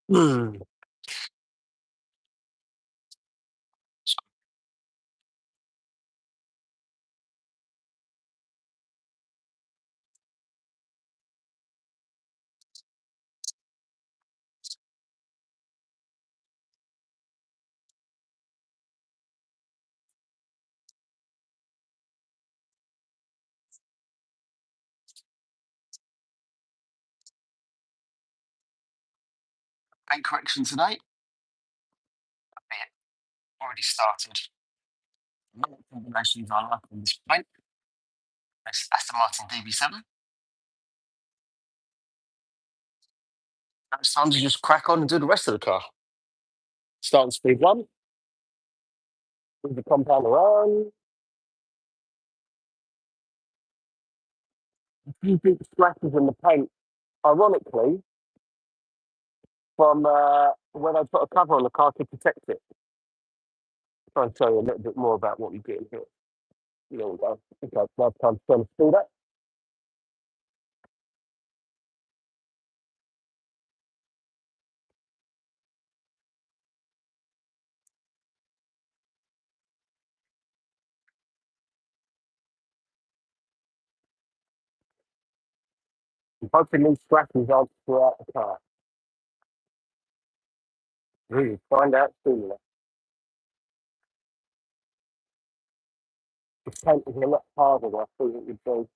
Hmm. Paint correction today. Yeah, already started. What combinations I like on this paint. It's Aston Martin DB7. Now it's time to just crack on and do the rest of the car. Start on speed one, move the compound around. A few big scratches in the paint, ironically, from when I put a cover on the car to protect it. Try and show you a little bit more about what we do here. There we go. Okay, now time to turn the speed up. And hoping these scratches aren't throughout the car. Really, find out soon. The paint is a lot harder than I thought it would be.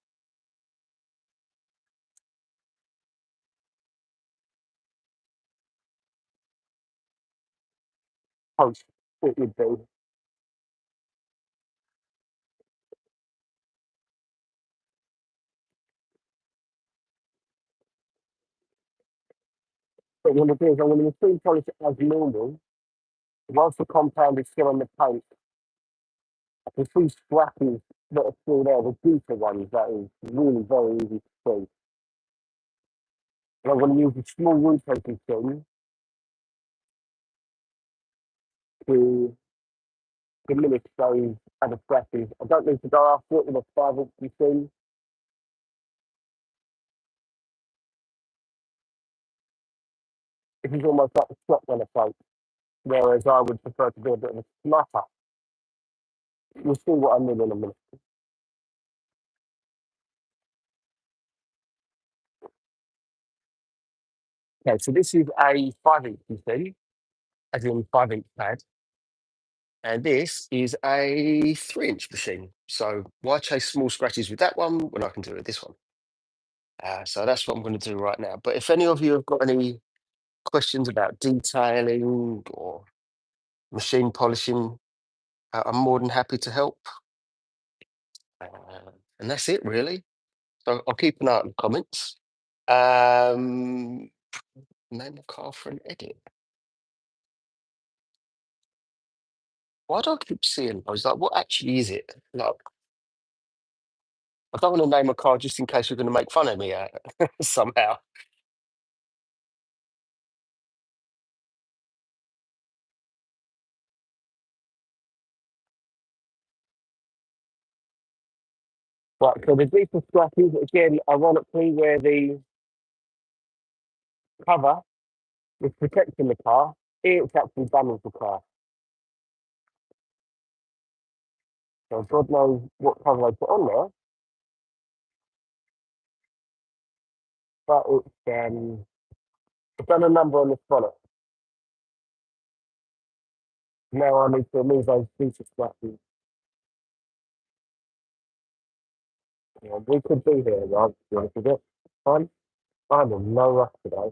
Post it would be. But what I'm going to do is I'm going to machine polish it as normal. Whilst the compound is still on the paint, I can see scratches that are still there, the deeper ones that is really very easy to see. And I'm going to use a small rotating thing to diminish those other scratches. I don't need to go after it with a 5-inch machine. This is almost like a shotgun approach, whereas I would prefer to do a bit of a sniper. You'll see what I mean in a minute. Okay, so this is a 5-inch machine, as in 5-inch pad, and this is a 3-inch machine. So why chase small scratches with that one when I can do it with this one? So that's what I'm going to do right now. But if any of you have got any questions about detailing or machine polishing, I'm more than happy to help. Uh, and that's it, really. So I'll keep an eye on the comments. Name a car for an edit. Why do I keep seeing? I was like, what actually is it? Like, I don't want to name a car just in case you're going to make fun of me somehow. Right, so the deeper scratches, again, ironically, where the cover is protecting the car, it's actually damaged the car. So God knows what cover they put on there, but it's done a number on this bonnet. Now I need to remove those deeper scratches. Yeah, we could be here, right? To be honest with you. I'm in no rush today.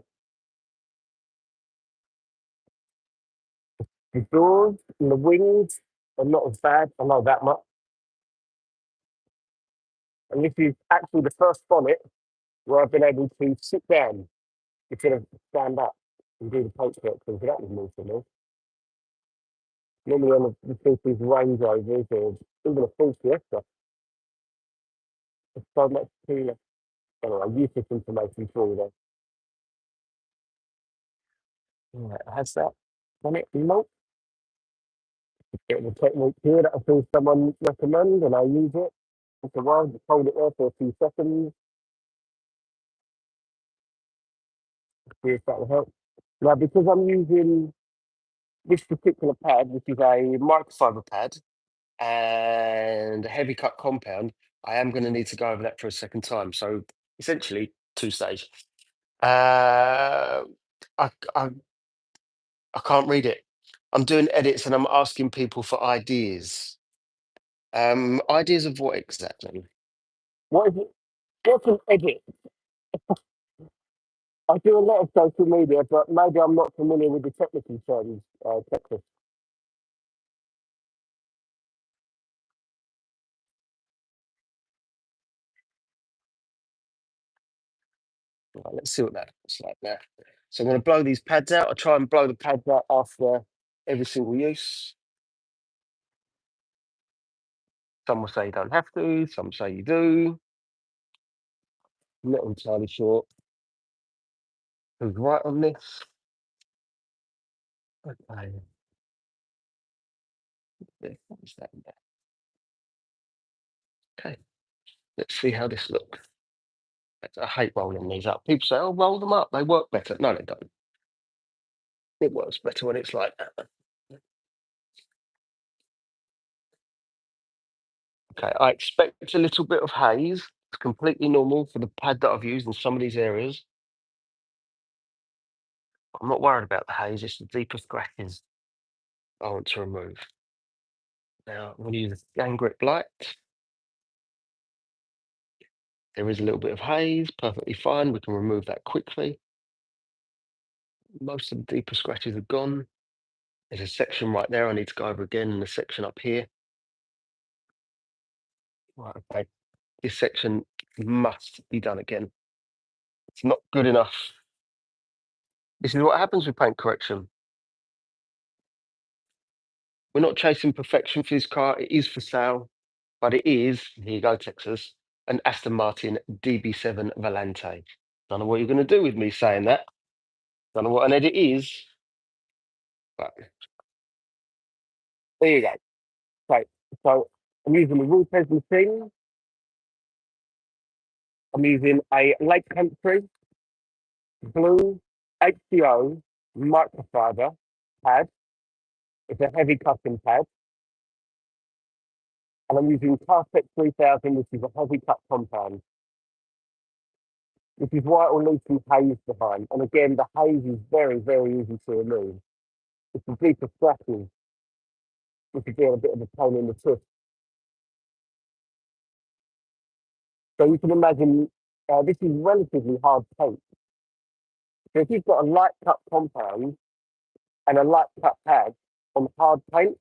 The doors and the wings are not as bad, I know that much. And this is actually the first bonnet where I've been able to sit down instead of stand up and do the paint work, because that was new for me. Normally on the people's Range Rovers or even a full Fiesta, it's so much cooler. Anyway, useless information for you there. Yeah, has that done it? Nope. Bit of a technique here that I feel someone recommend and I use it. It's a while, just hold it there for a few seconds, see if that will help. Now, because I'm using this particular pad, which is a microfiber pad and a heavy cut compound, I am going to need to go over that for a second time. So essentially, two stage. I, I I can't read it. I'm doing edits and I'm asking people for ideas. Ideas of what exactly? What is it? What's an edit? I do a lot of social media, but maybe I'm not familiar with the technical terms, Texas. Right, let's see what that looks like now. So I'm going to blow these pads out. I try and blow the pads out after every single use. Some will say you don't have to, some say you do. I'm not entirely sure who's right on this. Okay. What is that? Okay, let's see how this looks. I hate rolling these up. People say, "Oh, roll them up; they work better." No, they don't. It works better when it's like that. Okay, I expect a little bit of haze. It's completely normal for the pad that I've used in some of these areas. I'm not worried about the haze. It's the deeper scratches I want to remove. Now I'm going to use a gang grip light. There is a little bit of haze, perfectly fine. We can remove that quickly. Most of the deeper scratches are gone. There's a section right there I need to go over again, and a section up here. Right, okay. This section must be done again. It's not good enough. This is what happens with paint correction. We're not chasing perfection for this car. It is for sale, but it is, here you go, Texas, an Aston Martin DB7 Volante. Don't know what you're going to do with me saying that. Don't know what an edit is, but there you go. Right, so I'm using the Rulpez machine. I'm using a Lake Country blue HCO microfiber pad. It's a heavy cutting pad. And I'm using Carpet 3000, which is a heavy cut compound. Which is why it will leave some haze behind. And again, the haze is very, very easy to remove. It's the deeper scratches, which again, a bit of a pain in the tush. So you can imagine this is relatively hard paint. So if you've got a light cut compound and a light cut pad on hard paint,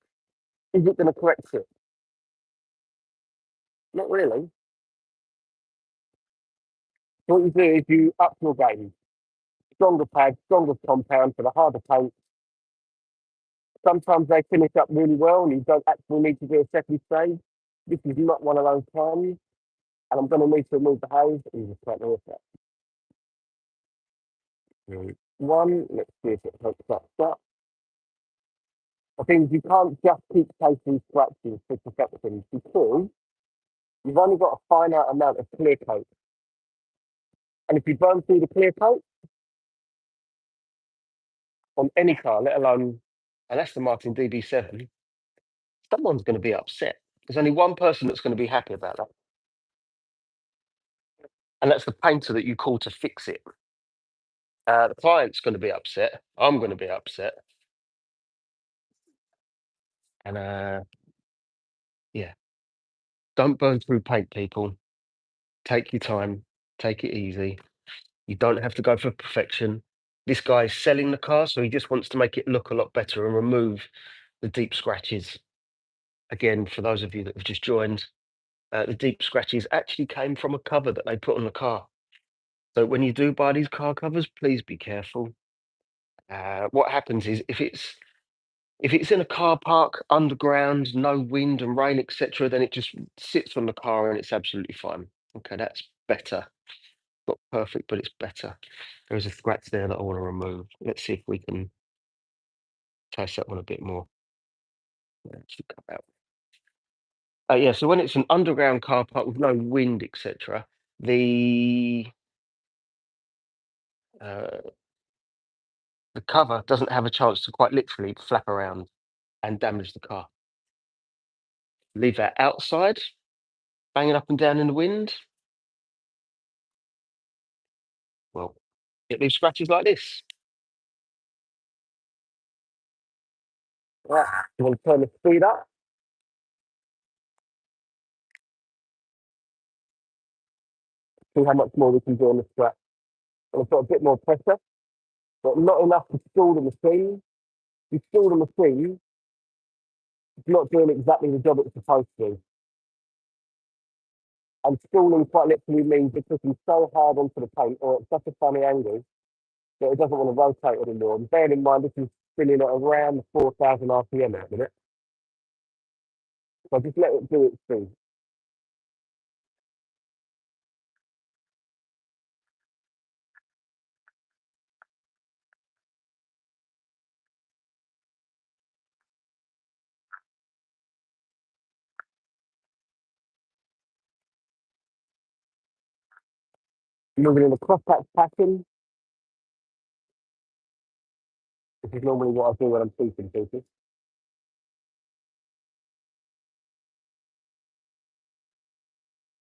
is it going to correct it? Not really. So what you do is you up your game. Stronger pad, stronger compound for the harder paint. Sometimes they finish up really well and you don't actually need to do a second stage. This is not one of those times. And I'm going to need to remove the haze and just take the rest out. One, let's see if it hooks up. I think you can't just keep chasing scratches for perfection because you've only got a finite amount of clear coat. And if you burn through the clear coat on any car, let alone an Aston Martin DB7, someone's going to be upset. There's only one person that's going to be happy about that. And that's the painter that you call to fix it. The client's going to be upset. I'm going to be upset. And yeah, don't burn through paint, people. Take your time. Take it easy. You don't have to go for perfection. This guy's selling the car, so he just wants to make it look a lot better and remove the deep scratches. Again, for those of you that have just joined, the deep scratches actually came from a cover that they put on the car. So when you do buy these car covers, please be careful. What happens is if it's in a car park, underground, no wind and rain, etc., then it just sits on the car and it's absolutely fine. Okay, that's better. Not perfect, but it's better. There is a scratch there that I want to remove. Let's see if we can test that one a bit more. Actually come out. Yeah, so when it's an underground car park with no wind, etc., the the cover doesn't have a chance to quite literally flap around and damage the car. Leave that outside, banging up and down in the wind. Well, it leaves scratches like this. Right. You want to turn the speed up? See how much more we can do on the scratch. And I've got a bit more pressure, but not enough to stall the machine. You stall the machine, it's not doing exactly the job it's supposed to. And stalling quite literally means it's pushing so hard onto the paint or at such a funny angle that it doesn't want to rotate anymore. And bearing in mind, this is spinning at around 4,000 RPM at a minute. So just let it do its thing. Moving in the crosshatch pattern. This is normally what I do when I'm teaching people.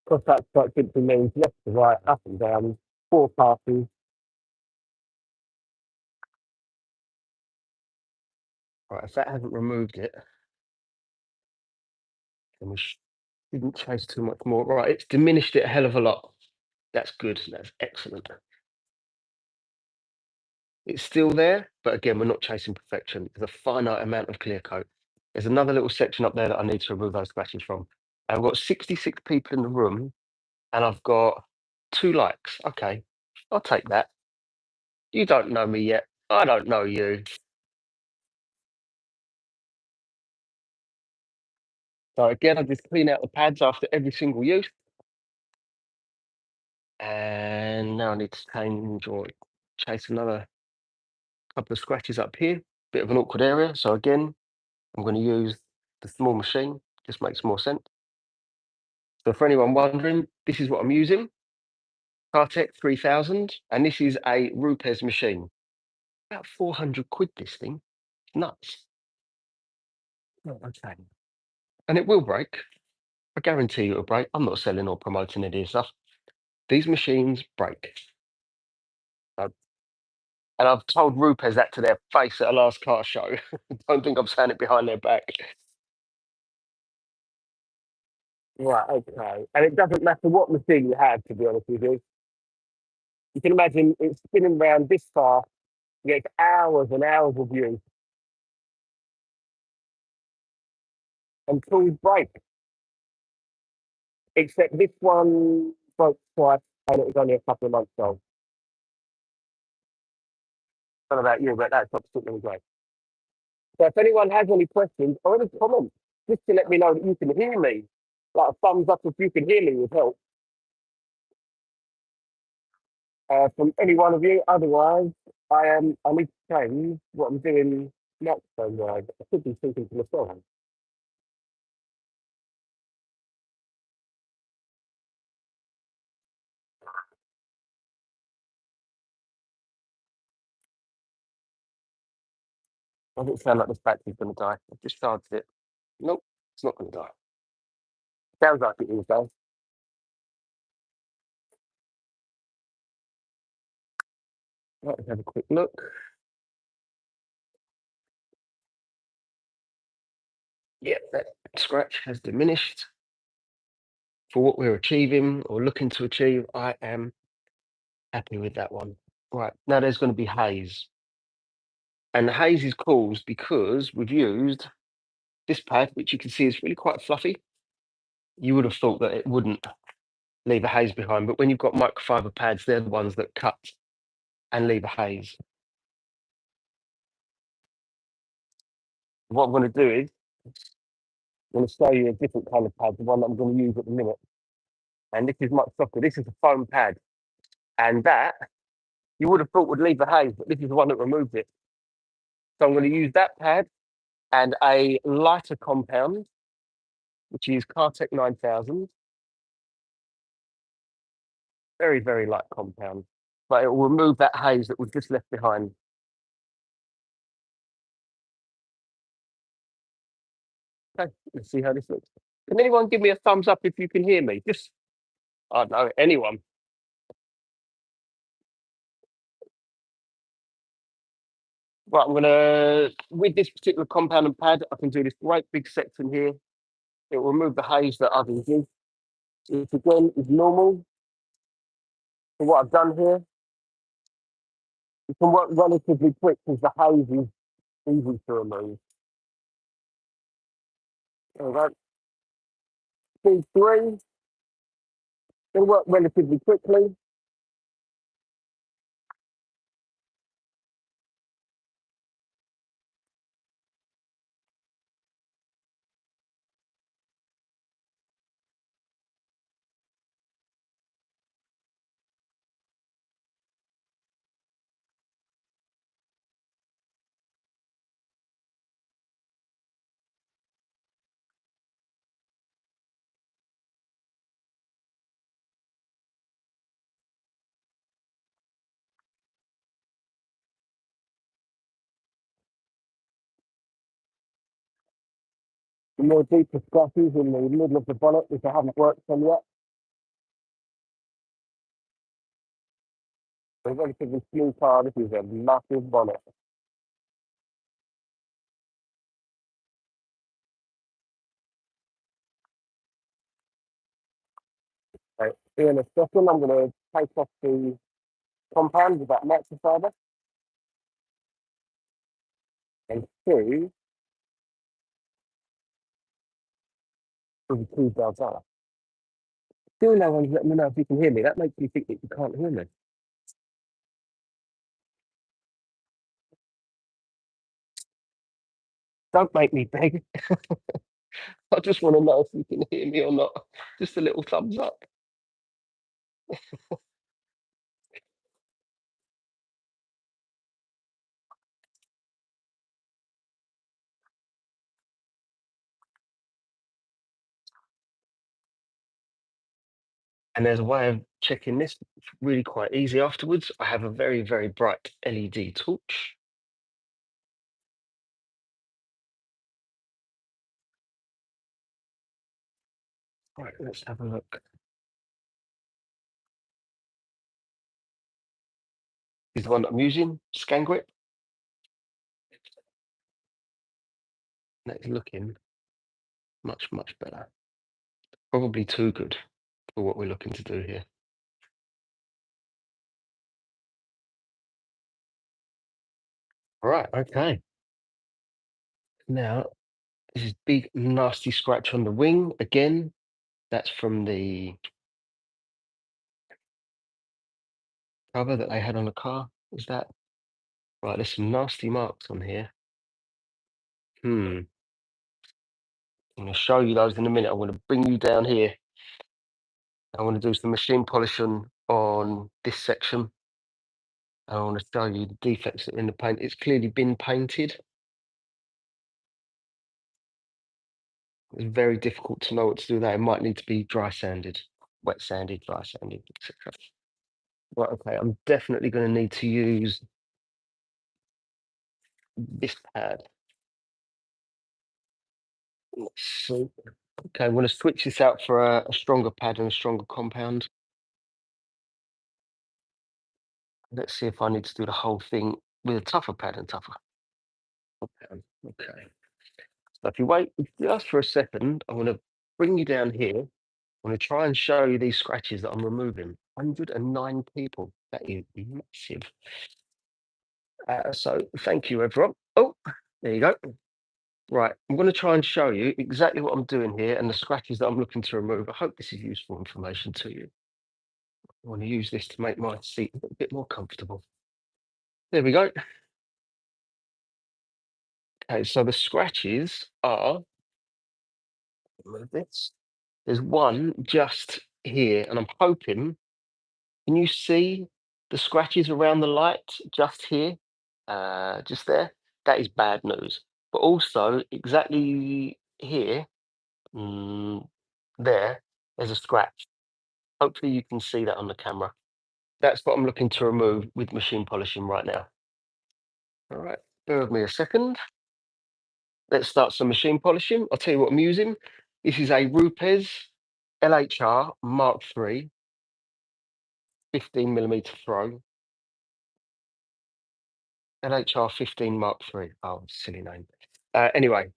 Crosshatch quite simply means left to right, up and down, four passes. Right, if that hasn't removed it, then we shouldn't chase too much more. Right, it's diminished it a hell of a lot. That's good. That's excellent. It's still there, but again, we're not chasing perfection. There's a finite amount of clear coat. There's another little section up there that I need to remove those scratches from. I've got 66 people in the room, and I've got 2 likes. Okay, I'll take that. You don't know me yet. I don't know you. So again, I just clean out the pads after every single use. And now I need to change or chase another couple of scratches up here. Bit of an awkward area. So again, I'm going to use the small machine. Just makes more sense. So for anyone wondering, this is what I'm using. Kartek 3000. And this is a Rupes machine. About 400 quid, this thing. Nuts. Oh, okay. And it will break. I guarantee you it'll break. I'm not selling or promoting any of this stuff. These machines break. And I've told Rupes that to their face at a last car show. Don't think I'm saying it behind their back. Right, okay. And it doesn't matter what machine you have, to be honest with you. You can imagine it's spinning around this far, you get hours and hours of use. And tools break. Except this one broke twice and it was only a couple of months old. I don't know about you, but that's absolutely great. So if anyone has any questions or any comments, just to let me know that you can hear me. Like a thumbs up if you can hear me would help. From any one of you. Otherwise, I need to change what I'm doing microphone wise. I should be speaking to myself. Doesn't sound like this battery's going to die. I've just charged it. Nope, it's not going to die. Sounds like it is though. Right, let's have a quick look. Yeah, that scratch has diminished. For what we're achieving or looking to achieve, I am happy with that one. Right, now there's going to be haze. And the haze is caused because we've used this pad, which you can see is really quite fluffy. You would have thought that it wouldn't leave a haze behind, but when you've got microfiber pads, they're the ones that cut and leave a haze. What I'm going to do is I'm going to show you a different kind of pad, the one that I'm going to use at the minute. And this is much softer. This is a foam pad. And that you would have thought would leave a haze, but this is the one that removes it. So I'm going to use that pad and a lighter compound, which is Kartek 9000. Very, very light compound. But it will remove that haze that was just left behind. Okay, let's see how this looks. Can anyone give me a thumbs up if you can hear me? Just, I don't know, anyone. Right, I'm gonna, with this particular compound and pad, I can do this great big section here. It will remove the haze that others do. Which again is normal for what I've done here. You can work relatively quick because the haze is easy to remove. There we go. Speed 3, it'll work relatively quickly. The more deeper scratches in the middle of the bonnet, which I haven't worked on yet. A relatively smooth car. This is a massive bonnet. Right. In a second, I'm going to take off the compound with that microfiber and see if the two does are. Still no one's letting me know if you can hear me. That makes me think that you can't hear me. Don't make me beg. I just want to know if you can hear me or not. Just a little thumbs up. And there's a way of checking this. It's really quite easy afterwards. I have a very, very bright LED torch. Right, let's have a look. Is the one that I'm using, Scan Grip. That's looking much, much better. Probably too good for what we're looking to do here. All right, okay. Now, this is big, nasty scratch on the wing. Again, that's from the cover that I had on the car. Is that right? There's some nasty marks on here. I'm going to show you those in a minute. I'm going to bring you down here. I want to do some machine polishing on this section. I want to show you the defects that are in the paint. It's clearly been painted. It's very difficult to know what to do there. It might need to be dry sanded, wet sanded, dry sanded, etc. Right, okay, I'm definitely going to need to use this pad. Let's see. Okay, I'm going to switch this out for a stronger pad and a stronger compound. Let's see if I need to do the whole thing with a tougher pad and tougher compound. Okay. So if you wait just for a second, I want to bring you down here. I want to try and show you these scratches that I'm removing. 109 people. That is massive. So thank you, everyone. Oh, there you go. Right, I'm going to try and show you exactly what I'm doing here and the scratches that I'm looking to remove. I hope this is useful information to you. I want to use this to make my seat a bit more comfortable. There we go. Okay, so the scratches are, remove this. There's one just here, and I'm hoping, can you see the scratches around the light just here? Just there? That is bad news. But also, exactly here, there's a scratch. Hopefully you can see that on the camera. That's what I'm looking to remove with machine polishing right now. All right, bear with me a second. Let's start some machine polishing. I'll tell you what I'm using. This is a Rupes LHR Mark III 15mm throw. LHR 15 Mark III. Oh, silly name. Anyway,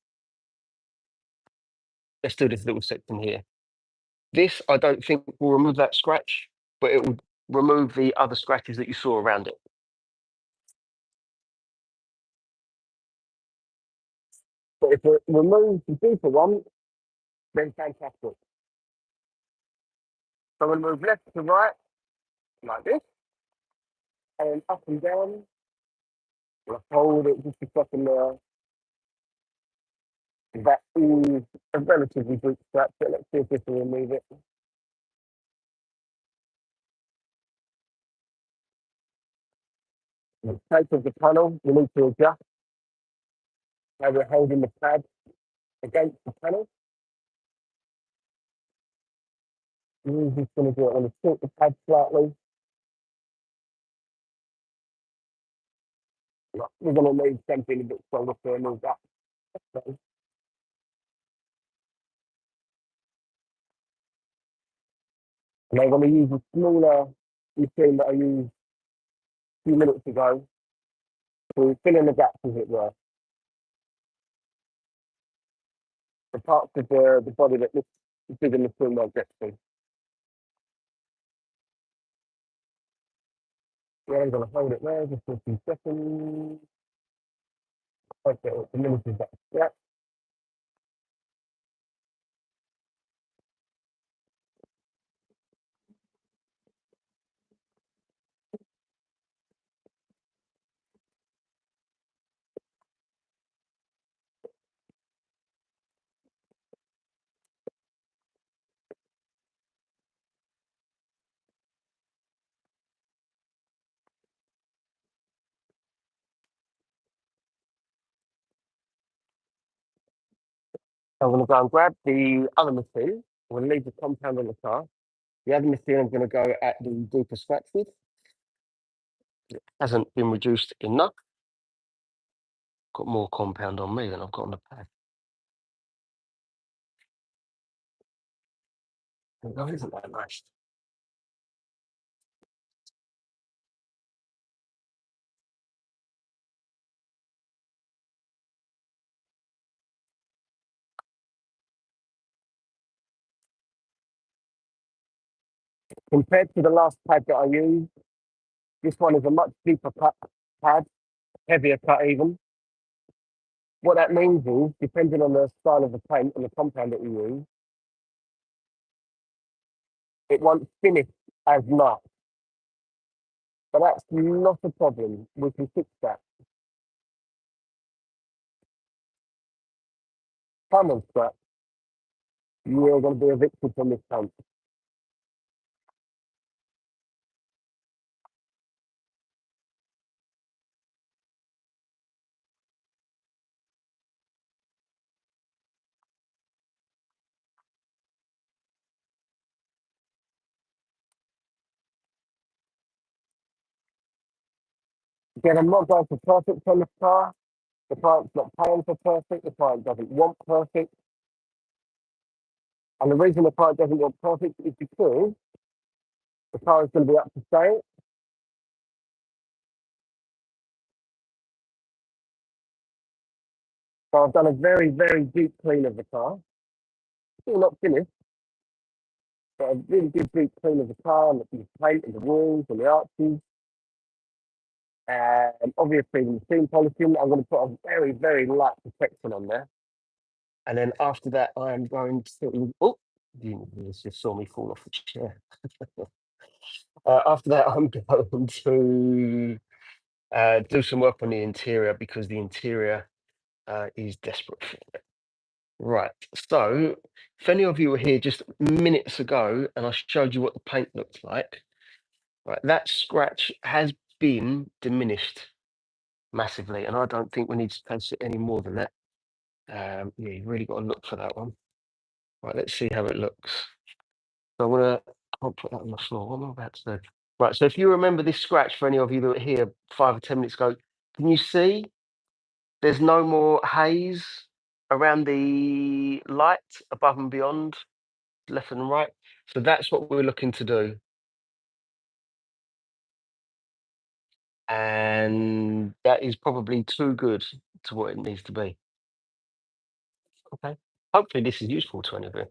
let's do this little section here. This, I don't think will remove that scratch, but it will remove the other scratches that you saw around it. But if it removes the deeper one, then fantastic. So I'm going to move left to right, like this, and up and down. I'll hold it just a second there. That is a relatively big scratch, but let's see if this will remove it. The shape of the panel, we need to adjust how we're holding the pad against the panel. We're just going to do it on the tilt the pad slightly. We're going to need something a bit stronger to remove that. So, and I'm going to use a smaller machine that I used a few minutes ago to fill in the gaps, as it were. The parts of the body that this bigger machine won't get to. Yeah, I'm going to hold it there just for a few seconds. Okay, it diminishes that scratch. I'm going to go and grab the other machine. I'm going to leave the compound on the car. The other machine I'm going to go at the deeper scratch with. It hasn't been reduced enough. Got more compound on me than I've got on the pad. Oh, isn't that nice? Compared to the last pad that I used, this one is a much deeper cut pad, heavier cut even. What that means is, depending on the style of the paint and the compound that you use, it won't finish as nice. But that's not a problem. We can fix that. Come on, scratch. You're going to be evicted from this paint. Again, I'm not going for perfect on this car. The client's not paying for perfect. The client doesn't want perfect. And the reason the client doesn't want perfect is because the car is going to be up to sale. So I've done a very, very deep clean of the car. Still not finished, but a really good deep clean of the car and the paint and the walls and the arches. And obviously, the machine polishing, I'm going to put a very, very light protection on there. And then after that, I'm going to. Oh, you just saw me fall off the chair. After that, I'm going to do some work on the interior because the interior is desperate for it. Right. So, if any of you were here just minutes ago and I showed you what the paint looked like, right, that scratch has been diminished massively, and I don't think we need to place it any more than that. Yeah, you've really got to look for that one. Right, let's see how it looks. So I'm gonna, I'll put that on the floor. What am I about to do? Right, so if you remember this scratch, for any of you that were here 5 or 10 minutes ago, can you see there's no more haze around the light above and beyond, left and right. So that's what we're looking to do. And that is probably too good to what it needs to be. Okay. Hopefully this is useful to any of you.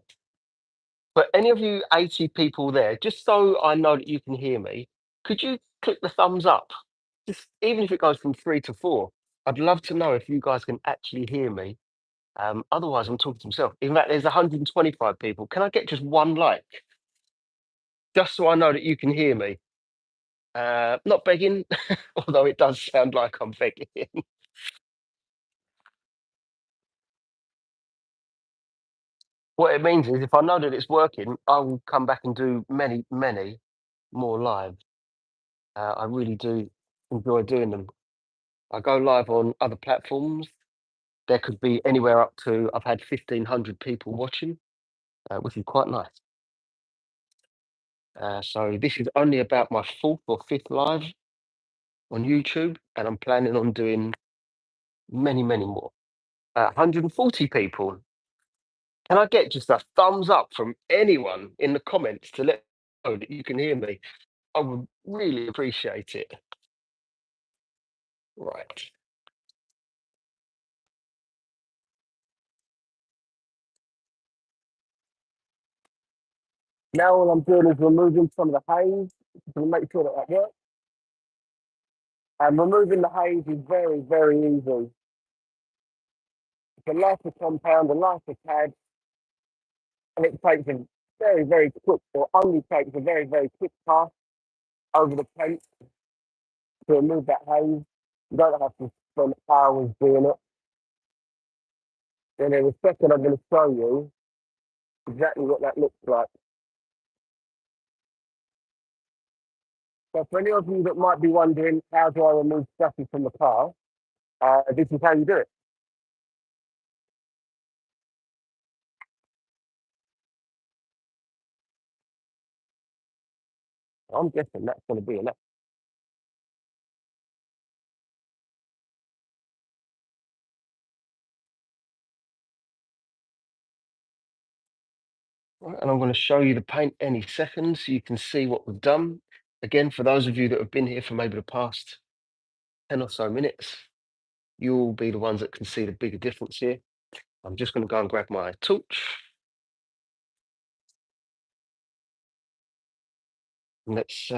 But any of you 80 people there, just so I know that you can hear me, could you click the thumbs up? Just even if it goes from 3 to 4, I'd love to know if you guys can actually hear me. Otherwise, I'm talking to myself. In fact, there's 125 people. Can I get just one like? Just so I know that you can hear me. Not begging, although it does sound like I'm begging. What it means is if I know that it's working, I will come back and do many, many more live. I really do enjoy doing them. I go live on other platforms. There could be anywhere up to, I've had 1,500 people watching, which is quite nice. So this is only about my fourth or fifth live on YouTube, and I'm planning on doing many, many more. 140 people. Can I get just a thumbs up from anyone in the comments to let me know that you can hear me? I would really appreciate it. Right. Now all I'm doing is removing some of the haze to make sure that that works. And removing the haze is very, very easy. It's a lighter compound, a lighter pad, and it takes a very, very quick, or only takes a very, very quick pass over the paint to remove that haze. You don't have to spend hours doing it. Then in a second, I'm going to show you exactly what that looks like. So for any of you that might be wondering, how do I remove scratches from the car? This is how you do it. I'm guessing that's going to be enough. Right, and I'm going to show you the paint any second so you can see what we've done. Again, for those of you that have been here for maybe the past 10 or so minutes, you'll be the ones that can see the bigger difference here. I'm just going to go and grab my torch. And let's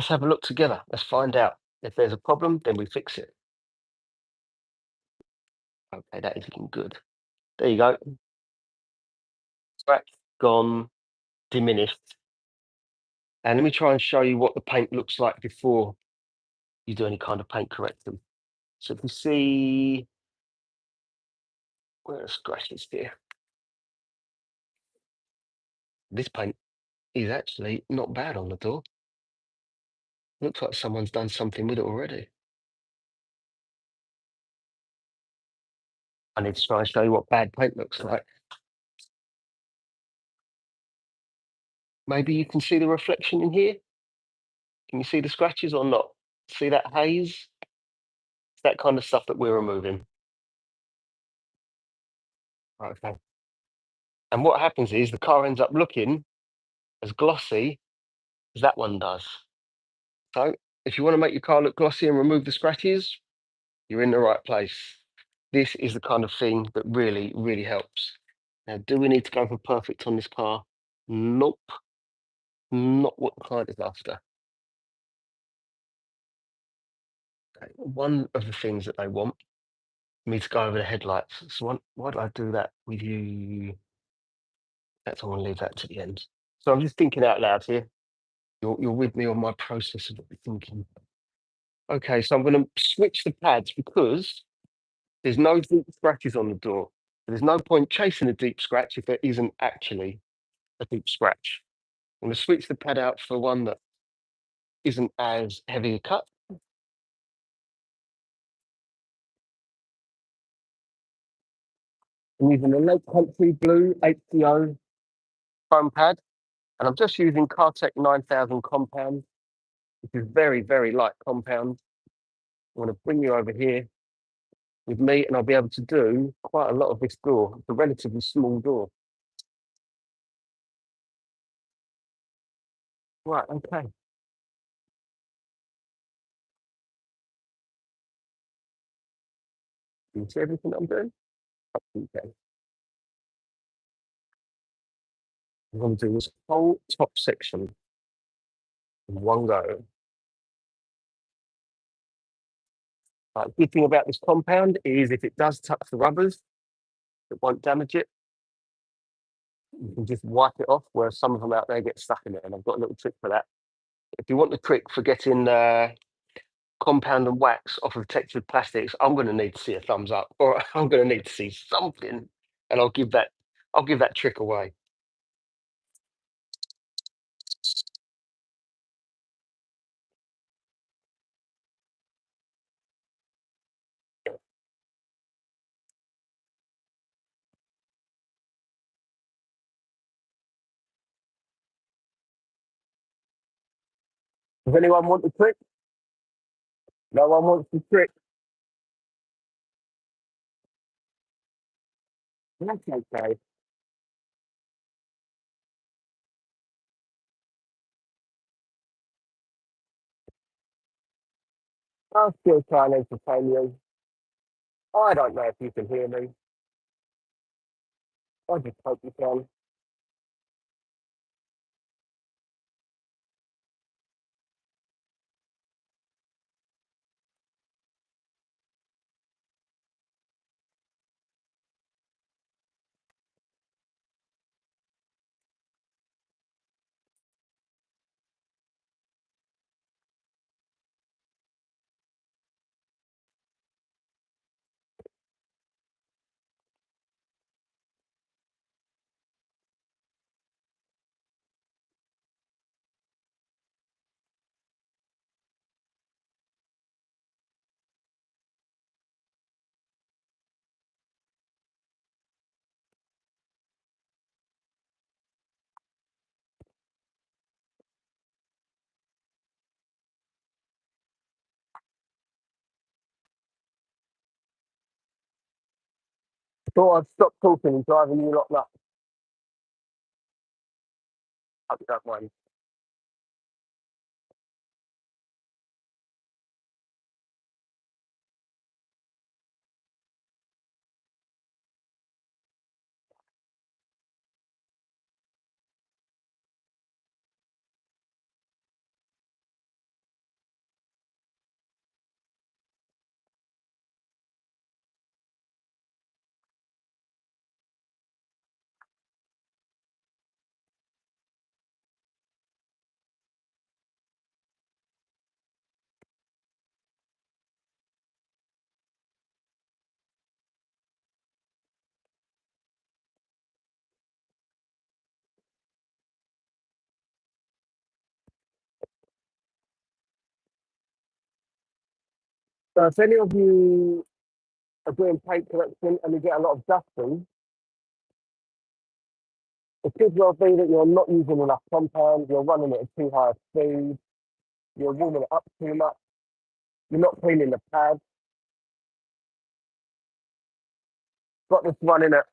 have a look together. Let's find out. If there's a problem, then we fix it. Okay, that is looking good. There you go. Scratch gone, diminished. And let me try and show you what the paint looks like before you do any kind of paint correction. So if you see, where are scratches here? This paint is actually not bad on the door. Looks like someone's done something with it already. I need to try and show you what bad paint looks like. Maybe you can see the reflection in here. Can you see the scratches or not? See that haze? It's that kind of stuff that we're removing. Okay. And what happens is the car ends up looking as glossy as that one does. So if you want to make your car look glossy and remove the scratches, you're in the right place. This is the kind of thing that really, really helps. Now, do we need to go for perfect on this car? Nope. Not what the client is after. Okay. One of the things that they want me to go over the headlights. So why did I do that with you? That's I want to leave that to the end. So I'm just thinking out loud here. You're with me on my process of thinking. Okay, so I'm going to switch the pads because there's no deep scratches on the door. There's no point chasing a deep scratch if there isn't actually a deep scratch. I'm going to switch the pad out for one that isn't as heavy a cut. I'm using a Lake Country Blue HCO foam pad, and I'm just using Cartec 9000 compound, which is very, very light compound. I'm going to bring you over here with me, and I'll be able to do quite a lot of this door. It's a relatively small door. Right, okay. You see everything I'm doing? Okay. I'm going to do this whole top section in one go. Good thing about this compound is if it does touch the rubbers, it won't damage it. You can just wipe it off, whereas some of them out there get stuck in it, and I've got a little trick for that. If you want the trick for getting compound and wax off of textured plastics, I'm going to need to see a thumbs up, or I'm going to need to see something, and I'll give that trick away. Does anyone want the trick? No one wants the trick. That's okay. I'll still try and entertain you. I don't know if you can hear me. I just hope you can. Thought I'd stop talking and driving you lot nuts. Hope you don't mind. So if any of you are doing paint collection and you get a lot of dusting, it could well be that you're not using enough compound, you're running it at too high a speed, you're warming it up too much, you're not cleaning the pad. Got this running at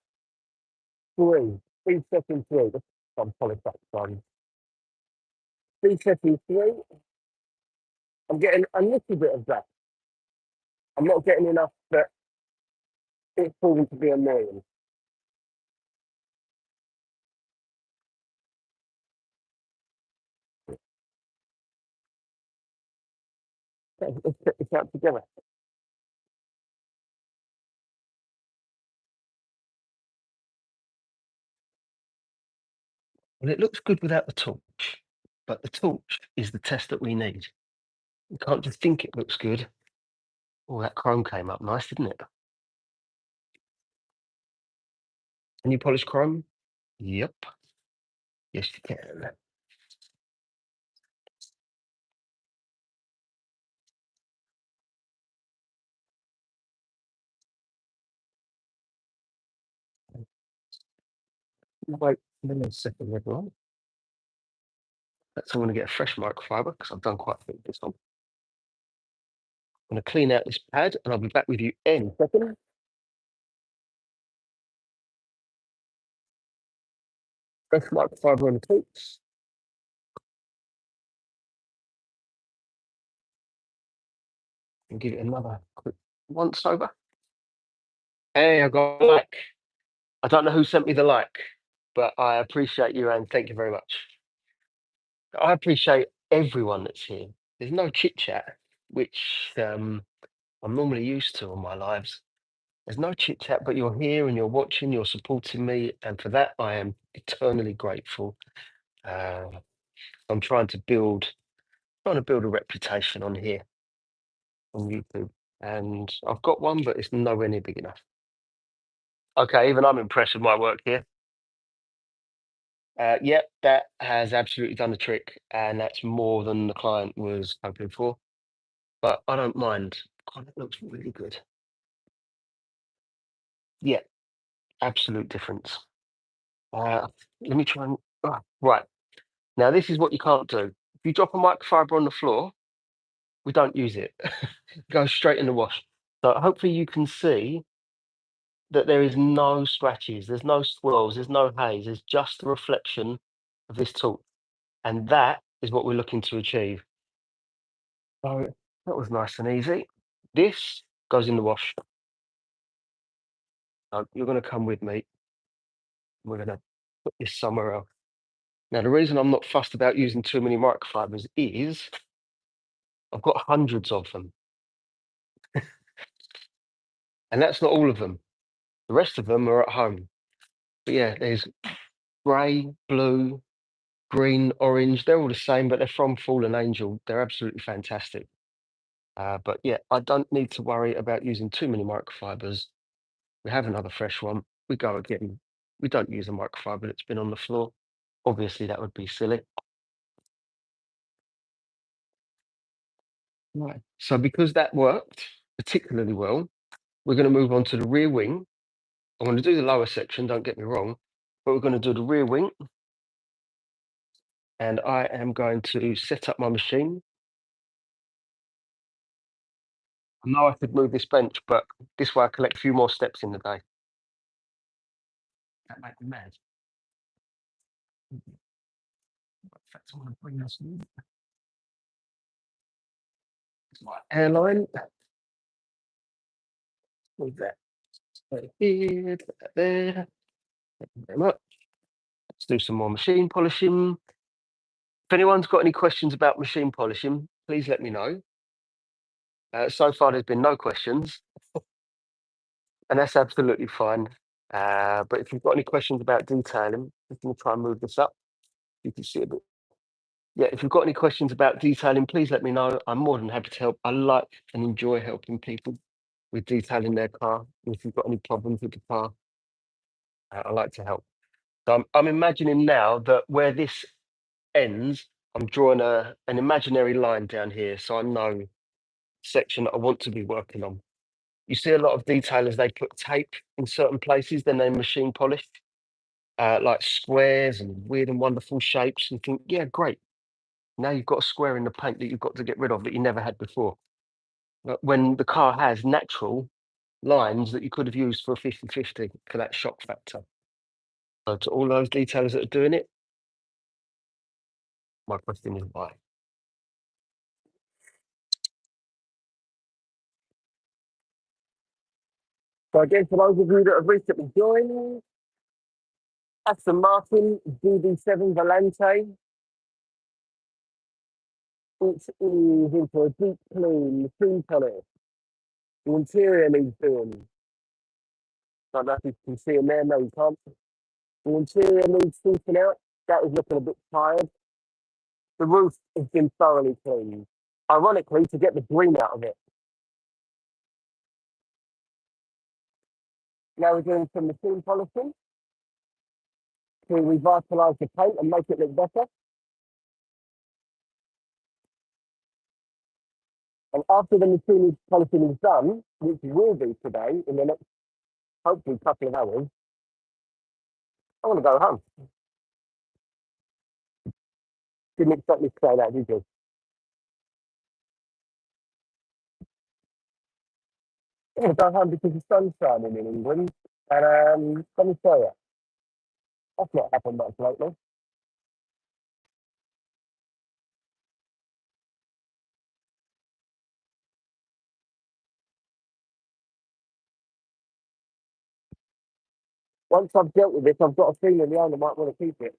speed setting three. This some polished up one. Speed setting three, I'm getting a little bit of that. I'm not getting enough that it's proving to be annoying. Let's get this out together. Well, it looks good without the torch, but the torch is the test that we need. You can't just think it looks good. Oh, that chrome came up nice, didn't it? Can you polish chrome? Yep. Yes, you can. Wait a second, everyone. That's I'm going to get a fresh microfiber because I've done quite a bit of this one. I'm going to clean out this pad and I'll be back with you any second. Fresh microfiber on the cleats. And give it another quick once over. Hey, I got a like. I don't know who sent me the like, but I appreciate you and thank you very much. I appreciate everyone that's here. There's no chit chat, which I'm normally used to in my lives. There's no chit chat, but you're here and you're watching, you're supporting me, and for that I am eternally grateful. Uh, I'm trying to build a reputation on here on YouTube, and I've got one, but it's nowhere near big enough. Okay, even I'm impressed with my work here. Yep, that has absolutely done the trick, and that's more than the client was hoping for. But I don't mind. God, that looks really good. Yeah, absolute difference. Let me try and right now. This is what you can't do. If you drop a microfiber on the floor, we don't use it. It goes straight in the wash. So hopefully you can see that there is no scratches, there's no swirls, there's no haze. There's just the reflection of this tool, and that is what we're looking to achieve. So that was nice and easy. This goes in the wash. So you're going to come with me. We're going to put this somewhere else. Now, the reason I'm not fussed about using too many microfibers is I've got hundreds of them. And that's not all of them. The rest of them are at home. But yeah, there's grey, blue, green, orange. They're all the same, but they're from Fallen Angel. They're absolutely fantastic. But yeah, I don't need to worry about using too many microfibers. We have another fresh one. We go again. We don't use a microfiber that's been on the floor. Obviously, that would be silly. Right. So because that worked particularly well, we're going to move on to the rear wing. I'm going to do the lower section, don't get me wrong, but we're going to do the rear wing. And I am going to set up my machine. I know I could move this bench, but this way I collect a few more steps in the day. That might be mad. In fact, I want to bring this in. It's my airline. Move that right here, put that there. Thank you very much. Let's do some more machine polishing. If anyone's got any questions about machine polishing, please let me know. So far, there's been no questions, and that's absolutely fine. But if you've got any questions about detailing, I'm going to try and move this up. You can see a bit. Yeah, if you've got any questions about detailing, please let me know. I'm more than happy to help. I like and enjoy helping people with detailing their car. If you've got any problems with the car, I like to help. So I'm imagining now that where this ends, I'm drawing an imaginary line down here, so I know section that I want to be working on. You see a lot of detailers, they put tape in certain places, then they machine polish, like squares and weird and wonderful shapes, and you think, yeah, great. Now you've got a square in the paint that you've got to get rid of that you never had before. But when the car has natural lines that you could have used for a 50/50 for that shock factor. So to all those detailers that are doing it, my question is why? So again, for those of you that have recently joined, Aston Martin DB7 Volante. It is into a deep clean machine polish. The interior needs doing. Don't know if you can see in there, no you can't. The interior needs sorting out. That is looking a bit tired. The roof has been thoroughly cleaned. Ironically, to get the green out of it. Now we're doing some machine polishing to revitalise the paint and make it look better. And after the machine polishing is done, which will be today in the next, hopefully, couple of hours, I want to go home. Didn't expect me to say that, did you? I'm going to go home because the sun's shining in England. And let me tell you, that's not happened much lately. Once I've dealt with this, I've got a feeling the owner might want to keep it.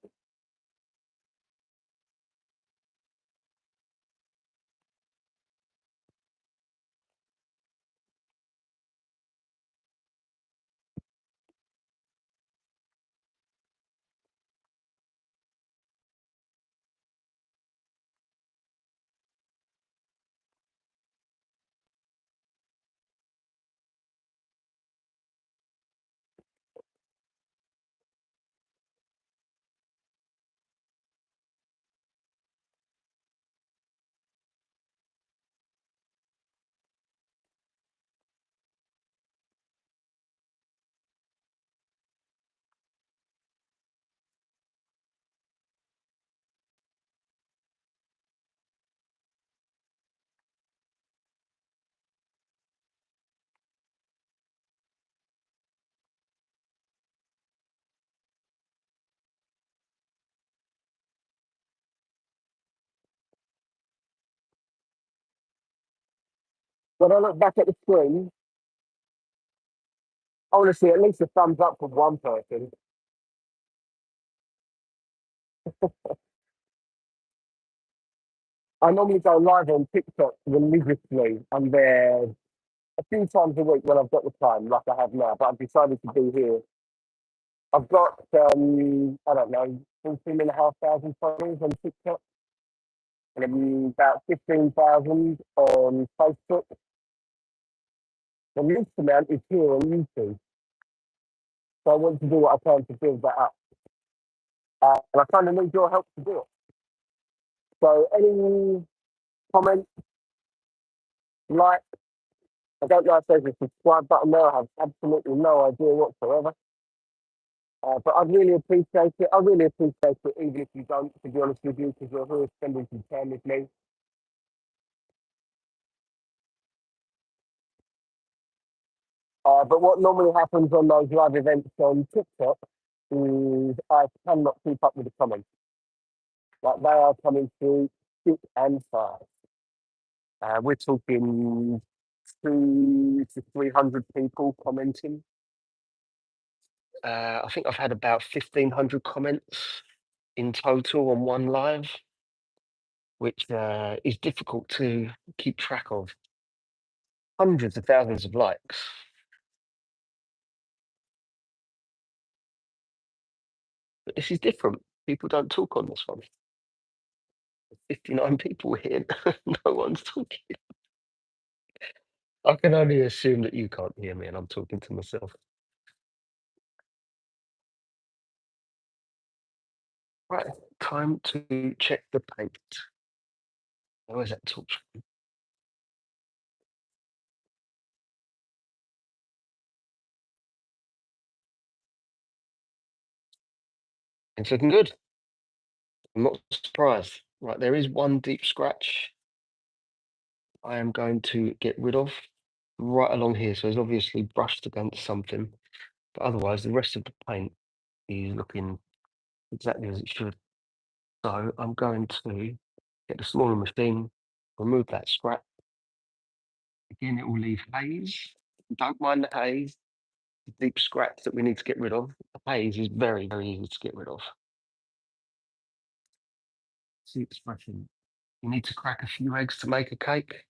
When I look back at the screen, I want to see at least a thumbs up from one person. I normally go live on TikTok religiously. I'm there a few times a week when I've got the time, like I have now, but I've decided to be here. I've got, I don't know, 14,500 followers on TikTok and about 15,000 on Facebook. The least amount is here on YouTube. So I want to do what I can to build that up. And I kind of need your help to do it. So any comment, like, I don't know if there's a subscribe button there. I have absolutely no idea whatsoever. But I'd really appreciate it. I really appreciate it, even if you don't, to be honest with you, because you're here spending some time with me. But what normally happens on those live events on TikTok is I cannot keep up with the comments. Like they are coming through thick and fast. We're talking 200 to 300 people commenting. I think I've had about 1,500 comments in total on one live, which is difficult to keep track of. Hundreds of thousands of likes. But this is different. People don't talk on this one. 59 people here. No one's talking. I can only assume that you can't hear me and I'm talking to myself. Right, time to check the paint. Where's that torch? It's looking good. I'm not surprised. Right, there is one deep scratch I am going to get rid of right along here. So it's obviously brushed against something, but otherwise the rest of the paint is looking exactly as it should. So I'm going to get the smaller machine, remove that scrap. Again, it will leave haze. Don't mind the haze, the deep scratch that we need to get rid of. The haze is very, very easy to get rid of. See expression. You need to crack a few eggs to make a cake.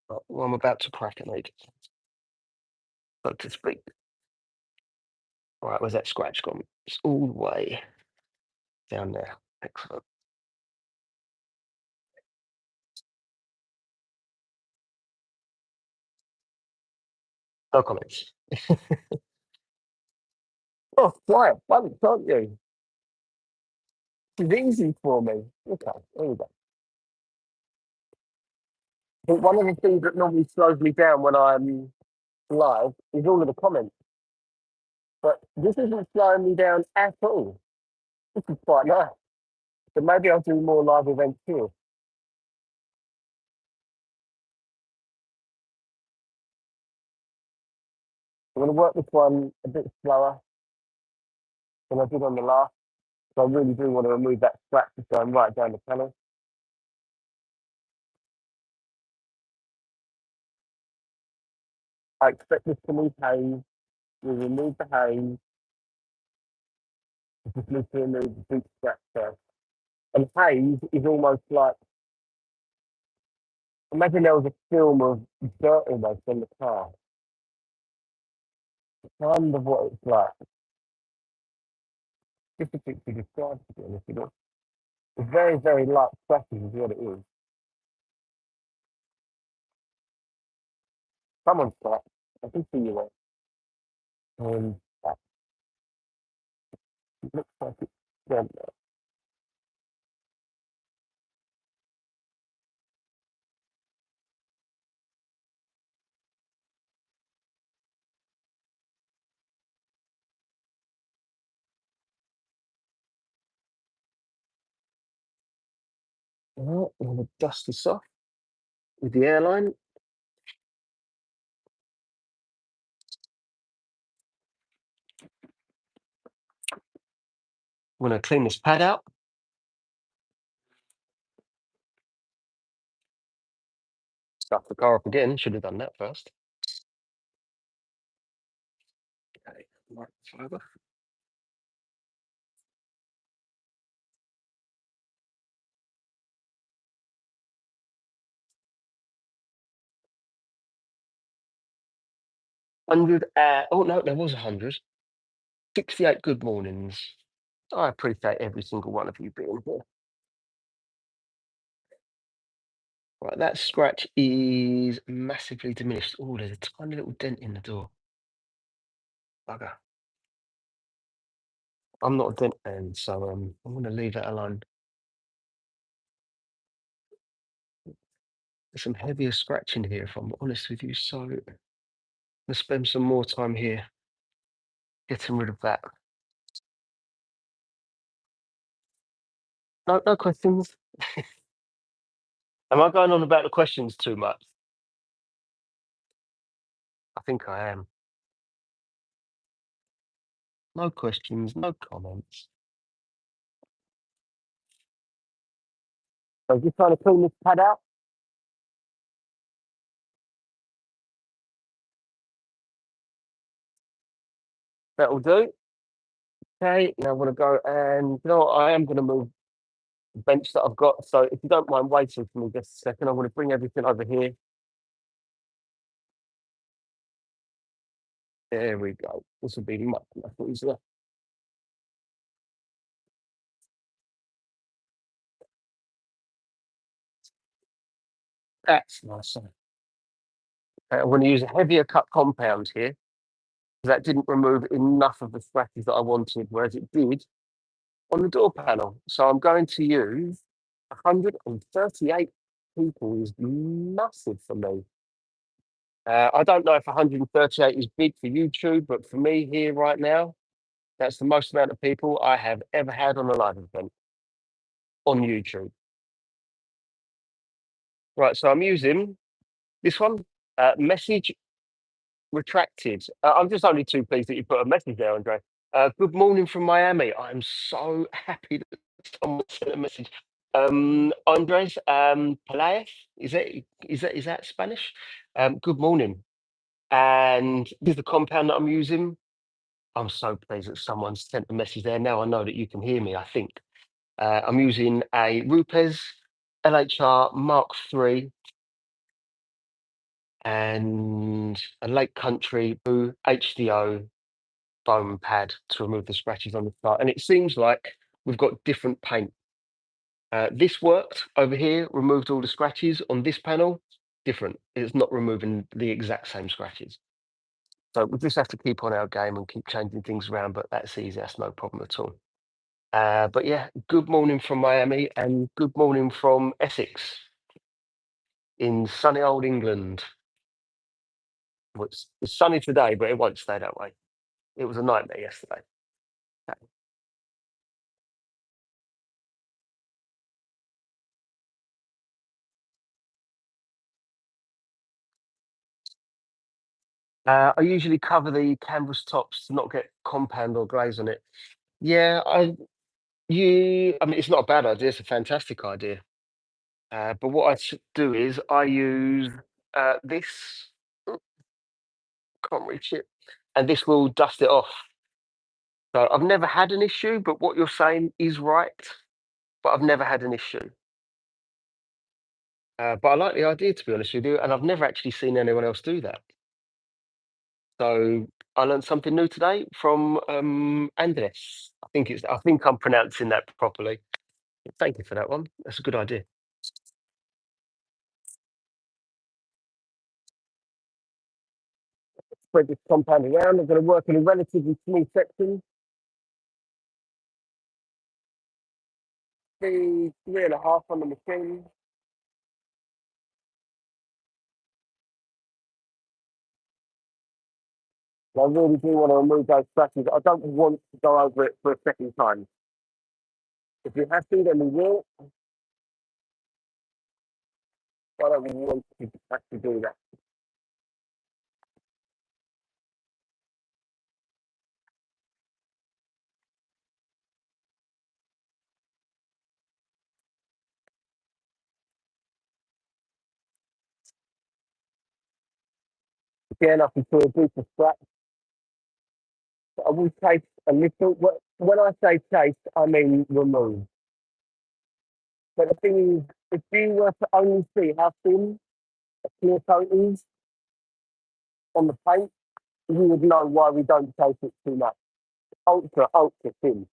Well, I'm about to crack an egg, so to speak. All right, where's that scratch gone? It's all the way down there. Excellent. No comments. Oh, right, once, aren't you? It's easy for me. Okay, there we go. But one of the things that normally slows me down when I'm live is all of the comments. But this isn't slowing me down at all. This is quite nice. So maybe I'll do more live events here. I'm going to work this one a bit slower than I did on the last. So I really do want to remove that scratch that's going right down the panel. I expect this to leave haze. We'll remove the haze. Just need to remove the deep scratch first. And haze is almost like, imagine there was a film of dirt almost on the car. Kind of what it's like. Difficult to describe, to be honest with you. It's very, very light scratches is what it is. Someone's got, I can see you there. That looks like it's done. Alright, I'm going to dust this off with the airline. I'm going to clean this pad out. Stuff the car up again. Should have done that first. Okay, microfiber. Oh no, there was 100. 68 good mornings. I appreciate every single one of you being here. Right, that scratch is massively diminished. Oh, there's a tiny little dent in the door. Bugger. I'm not a dent man, so I'm going to leave that alone. There's some heavier scratching here, if I'm honest with you. So let's spend some more time here getting rid of that. No, no questions. Am I going on about the questions too much? I think I am. No questions, no comments. So just trying to clean this pad out. That'll do. Okay, now I'm going to go and you know what, I am going to move the bench that I've got. So if you don't mind waiting for me just a second, I'm going to bring everything over here. There we go. This will be much easier. That's nice. Okay, I'm going to use a heavier cut compound here. That didn't remove enough of the scratches that I wanted, whereas it did on the door panel. So I'm going to use 138 people is massive for me. I don't know if 138 is big for YouTube, but for me here right now, that's the most amount of people I have ever had on a live event on YouTube. Right, so I'm using this one, message retracted. I'm just only too pleased that you put a message there, Andre. Good morning from Miami. I'm so happy that someone sent a message. Andres Pelaez, is that Spanish? Good morning. And this is the compound that I'm using. I'm so pleased that someone sent a message there. Now I know that you can hear me, I think. I'm using a Rupes LHR Mark III and a Lake Country Blue HDO foam pad to remove the scratches on the car. And it seems like we've got different paint. This worked over here, removed all the scratches. On this panel, different. It's not removing the exact same scratches. So we just have to keep on our game and keep changing things around, but that's easy. That's no problem at all. But yeah, good morning from Miami and good morning from Essex in sunny old England. Well, it's sunny today, but it won't stay that way. It was a nightmare yesterday. I usually cover the canvas tops to not get compound or glaze on it. Yeah, I mean, it's not a bad idea. It's a fantastic idea. But what I should do is I use this. Oh, can't reach it, and this will dust it off. So I've never had an issue, but what you're saying is right. But I've never had an issue. But I like the idea, to be honest with you, and I've never actually seen anyone else do that. So I learned something new today from Andres. I think I'm pronouncing that properly. Thank you for that one. That's a good idea. Spread this compound around. I'm going to work in a relatively small section. The 3.5 on the machine. I really do want to remove those scratches. I don't want to go over it for a second time. If we have to, then we will. I don't want to have to do that. Again, I can feel a deeper scratch. I will taste a little. When I say taste, I mean remove. But the thing is, if you were to only see how thin a clear coat is on the paint, you would know why we don't taste it too much. Ultra, ultra thin.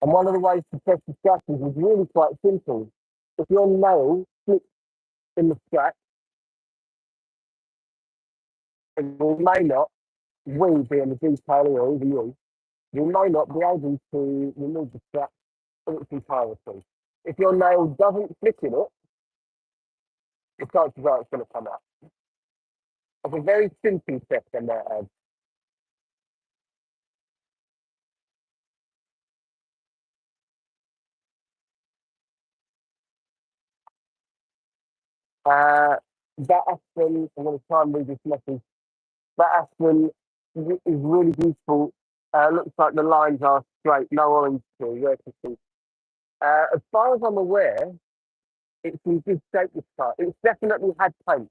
And one of the ways to test the scratches is really quite simple. If your nail slips in the scratch, and you may not, we being the detailer or even you may not be able to remove the scratch in its entirety. If your nail doesn't slip in it, the chances are it's going to come out. It's a very simple test, I might add. That Aston, I'm going to try and read this message. That Aston is really beautiful. Looks like the lines are straight, no orange to where to see. As far as I'm aware, it's in good shape this car. It's definitely had paint.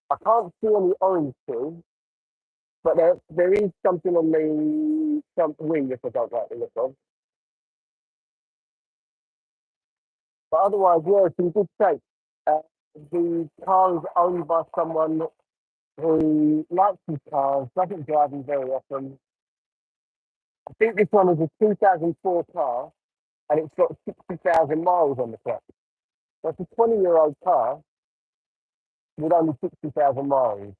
I can't see any orange to, but there is something on the front wing if I don't like the look of. But otherwise, yeah, it's in good shape. Uh, the car is owned by someone who likes his cars, doesn't drive them very often. I think this one is a 2004 car and it's got 60,000 miles on the clock. So it's a 20-year-old car with only 60,000 miles.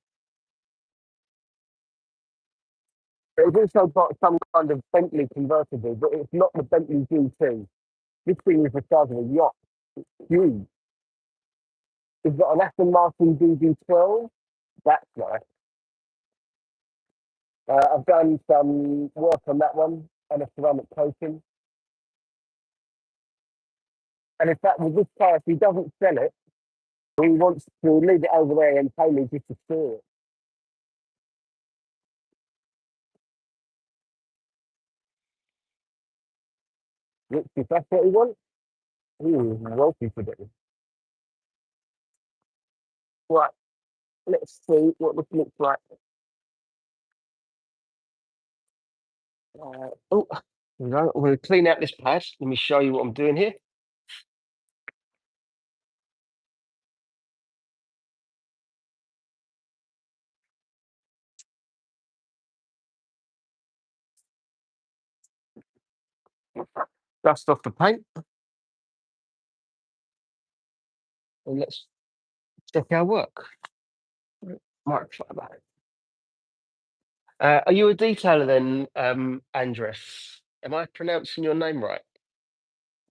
It's also got some kind of Bentley convertible, but it's not the Bentley GT. This thing is the size of a yacht. It's huge. It's got an Aston Martin DB12. That's nice. I've done some work on that one and a ceramic coating. And in fact, with this car, if he doesn't sell it, he wants to leave it over there and pay me just to store it. Which, if that's what he wants, he is welcome to do. Right, let's see what this looks like. Oh, here we go. I'm going to clean out this pad. Let me show you what I'm doing here. Dust off the paint. And let's check our work. Microfiber. Are you a detailer then, Andres? Am I pronouncing your name right?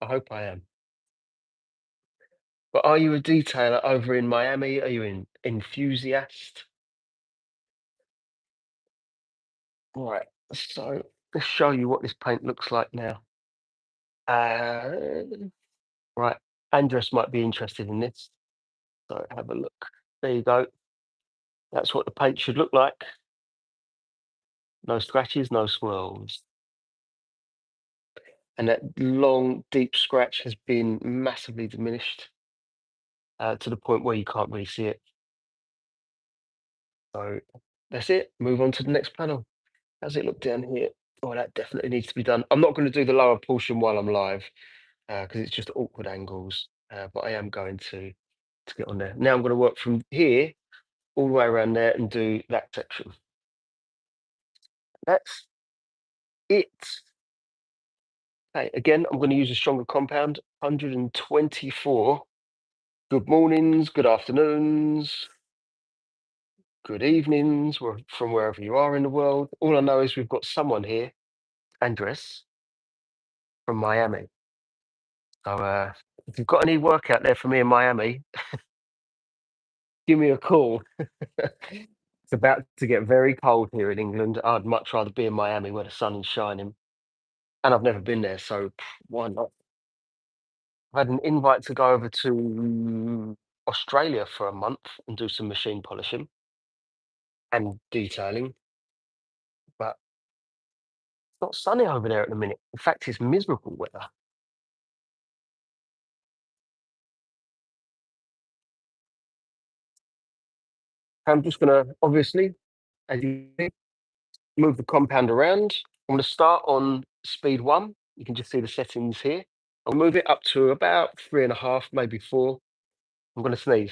I hope I am. But are you a detailer over in Miami? Are you an enthusiast? Right. So let's show you what this paint looks like now. Uh, right. Andres might be interested in this. So have a look. There you go. That's what the paint should look like. No scratches, no swirls. And that long, deep scratch has been massively diminished to the point where you can't really see it. So that's it. Move on to the next panel. How's it look down here? Oh, that definitely needs to be done. I'm not going to do the lower portion while I'm live because it's just awkward angles, but I am going to get on there. Now I'm going to work from here all the way around there and do that section. That's it. Okay, again, I'm going to use a stronger compound, 124. Good mornings, good afternoons, good evenings, from wherever you are in the world. All I know is we've got someone here, Andres, from Miami. So if you've got any work out there for me in Miami, give me a call. It's about to get very cold here in England. I'd much rather be in Miami where the sun is shining. And I've never been there, so why not? I've had an invite to go over to Australia for a month and do some machine polishing and detailing, but it's not sunny over there at the minute. In fact, it's miserable weather. I'm just going to, obviously, as you see, move the compound around. I'm going to start on speed 1. You can just see the settings here. I'll move it up to about 3.5, maybe 4. I'm going to sneeze.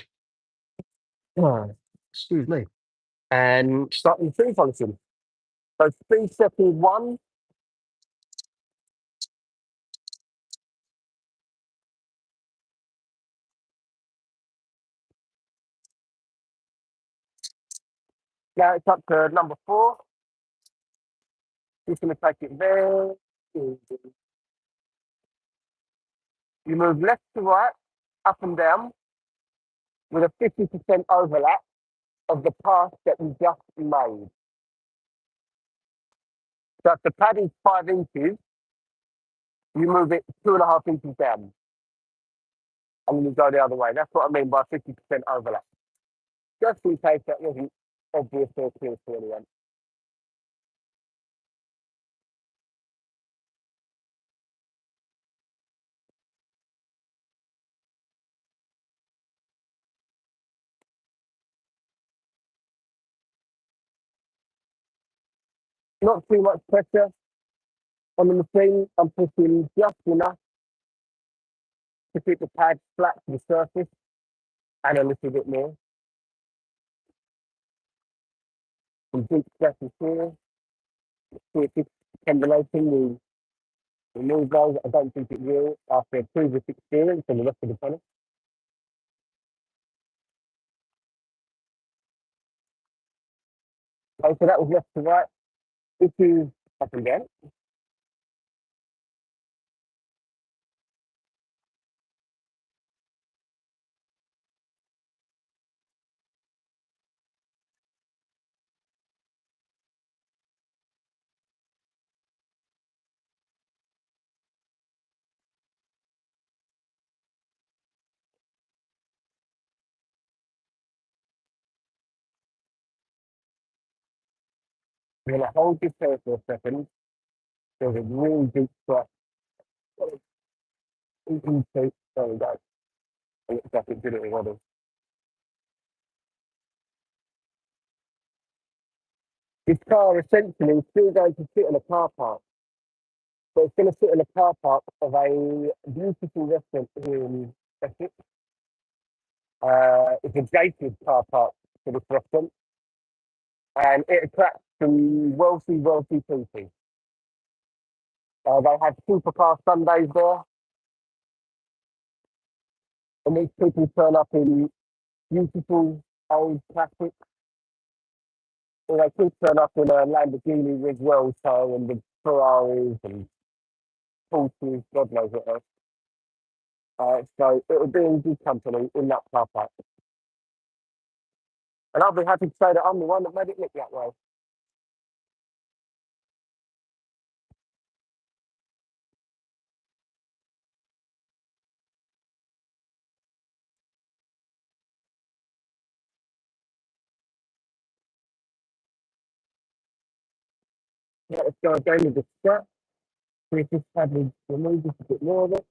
Excuse me. And start with the free function. So speed setting 1. Now it's up to number 4. Just going to take it there. You move left to right, up and down, with a 50% overlap of the path that we just made. So if the pad is 5 inches, you move it 2.5 inches down. And then you go the other way. That's what I mean by 50% overlap. Just in case that wasn't obvious or clear to anyone. Not too much pressure on the machine. I'm pushing just enough to keep the pad flat to the surface and a little bit more. Some deep stretches here. See if this combination will remove those. I don't think it will after a previous experience and the rest of the panel. Okay, so that was left to right. This is up and down. We're going to hold this here for a second. There's a really deep stretch. There we go. It looks like it did it already. This car essentially is still going to sit in a car park, but it's going to sit in a car park of a beautiful restaurant here in Essex. It's a gated car park for this restaurant, and it attracts some wealthy people. They have supercar Sundays there, and these people turn up in beautiful old classics, or they could turn up in a Lamborghini with Wells toe and with Ferraris and Porsches, God knows what else. So it will be in good company in that car park. And I'll be happy to say that I'm the one that made it look that way. Yeah, let's go again with the scratch. See if this pad will remove just a bit more of it.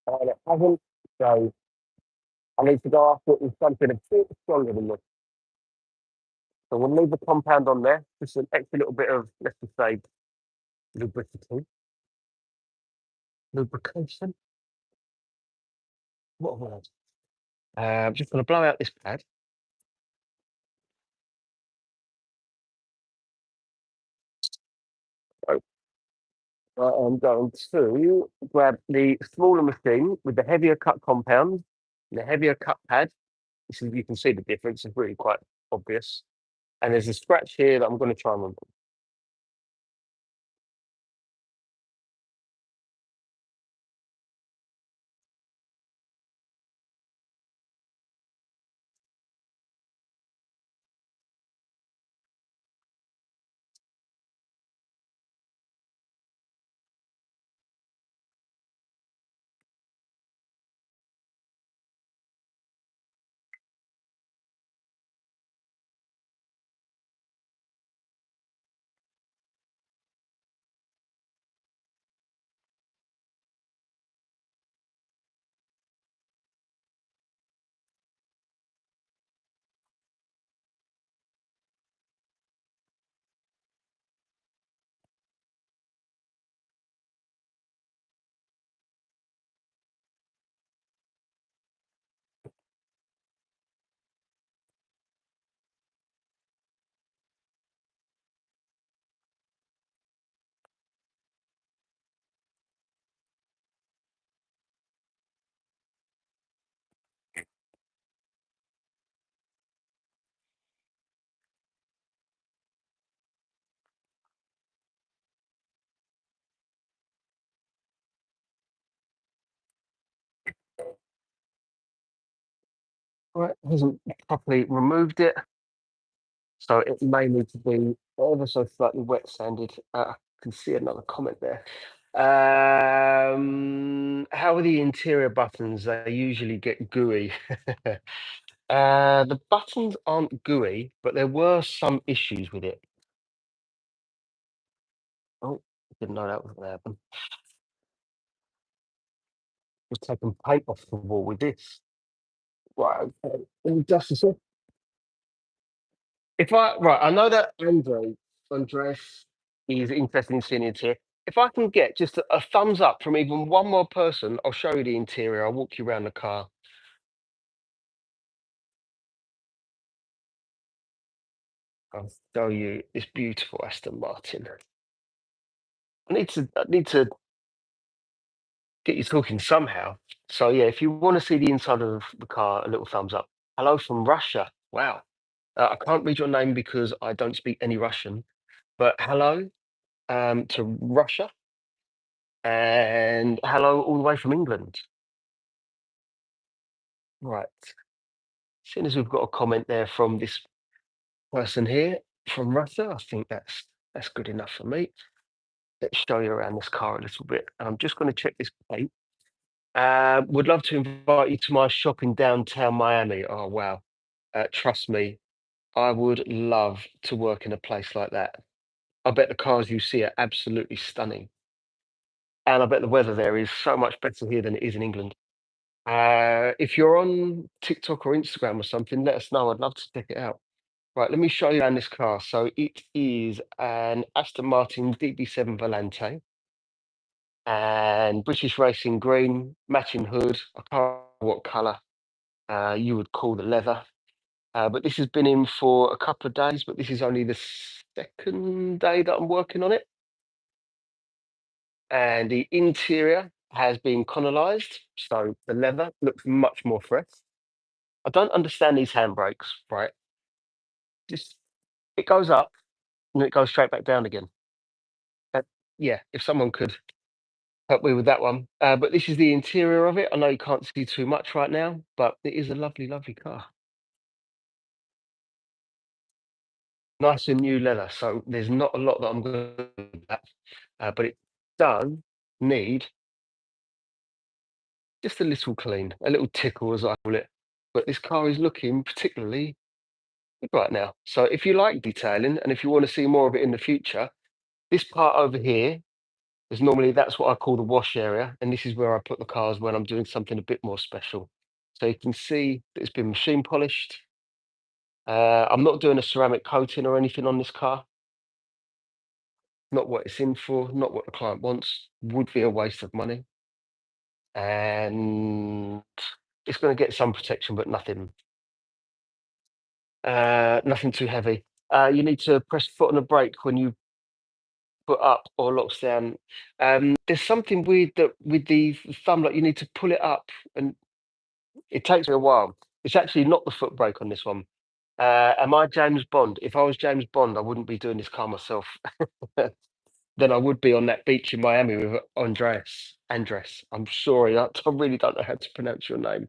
And it hasn't. So I need to go after it with something a bit stronger than this. So we'll leave the compound on there. Just an extra little bit of, let's just say, lubricity. Lubrication. What a word. I'm just going to blow out this pad. So I'm going to grab the smaller machine with the heavier cut compound, the heavier cut pad. This is, you can see the difference. It's really quite obvious. And there's a scratch here that I'm going to try and remove. Right, hasn't properly removed it. So it may need to be ever so slightly wet sanded. I can see another comment there. How are the interior buttons? They usually get gooey. The buttons aren't gooey, but there were some issues with it. Oh, didn't know that was going to happen. We're taking paint off the wall with this. Right, okay. Let me dust this off. If I right, I know that Andres is interested in seeing the interior. If I can get just a thumbs up from even one more person, I'll show you the interior. I'll walk you around the car. I'll show you this beautiful Aston Martin. I need to get you talking somehow. So yeah, if you want to see the inside of the car, a little thumbs up. Hello from Russia. Wow. I can't read your name because I don't speak any Russian, but hello to Russia and hello all the way from England. Right. Seeing as we've got a comment there from this person here from Russia, I think that's good enough for me. Let's show you around this car a little bit. I'm just going to check this paint. Would love to invite you to my shop in downtown Miami. Oh wow. Trust me, I would love to work in a place like that. I bet the cars you see are absolutely stunning. And I bet the weather there is so much better here than it is in England. If you're on TikTok or Instagram or something, let us know. I'd love to check it out. Right, let me show you around this car. So it is an Aston Martin DB7 Volante and British Racing Green, matching hood. I can't remember what colour you would call the leather. But this has been in for a couple of days, but this is only the second day that I'm working on it. And the interior has been colonised, so the leather looks much more fresh. I don't understand these handbrakes, right? Just it goes up and it goes straight back down again. Uh, yeah, if someone could help me with that one. But this is the interior of it. I know you can't see too much right now, but it is a lovely, lovely car. Nice and new leather. So there's not a lot that I'm going to do with that, but it does need just a little clean, a little tickle, as I call it. but this car is looking particularly good right now. So if you like detailing and if you want to see more of it in the future, this part over here is normally that's what I call the wash area, and this is where I put the cars when I'm doing something a bit more special. So you can see that it's been machine polished. I'm not doing a ceramic coating or anything on this car. Not what it's in for, not what the client wants. Would be a waste of money. And it's going to get some protection, but nothing too heavy. You need to press foot on the brake when you put up or locks down. There's something weird that with the thumb lock, you need to pull it up, and it takes me a while. It's actually not the foot brake on this one. Am I James Bond? If I was James Bond, I wouldn't be doing this car myself. Then I would be on that beach in Miami with Andres. Andres. I'm sorry, I really don't know how to pronounce your name.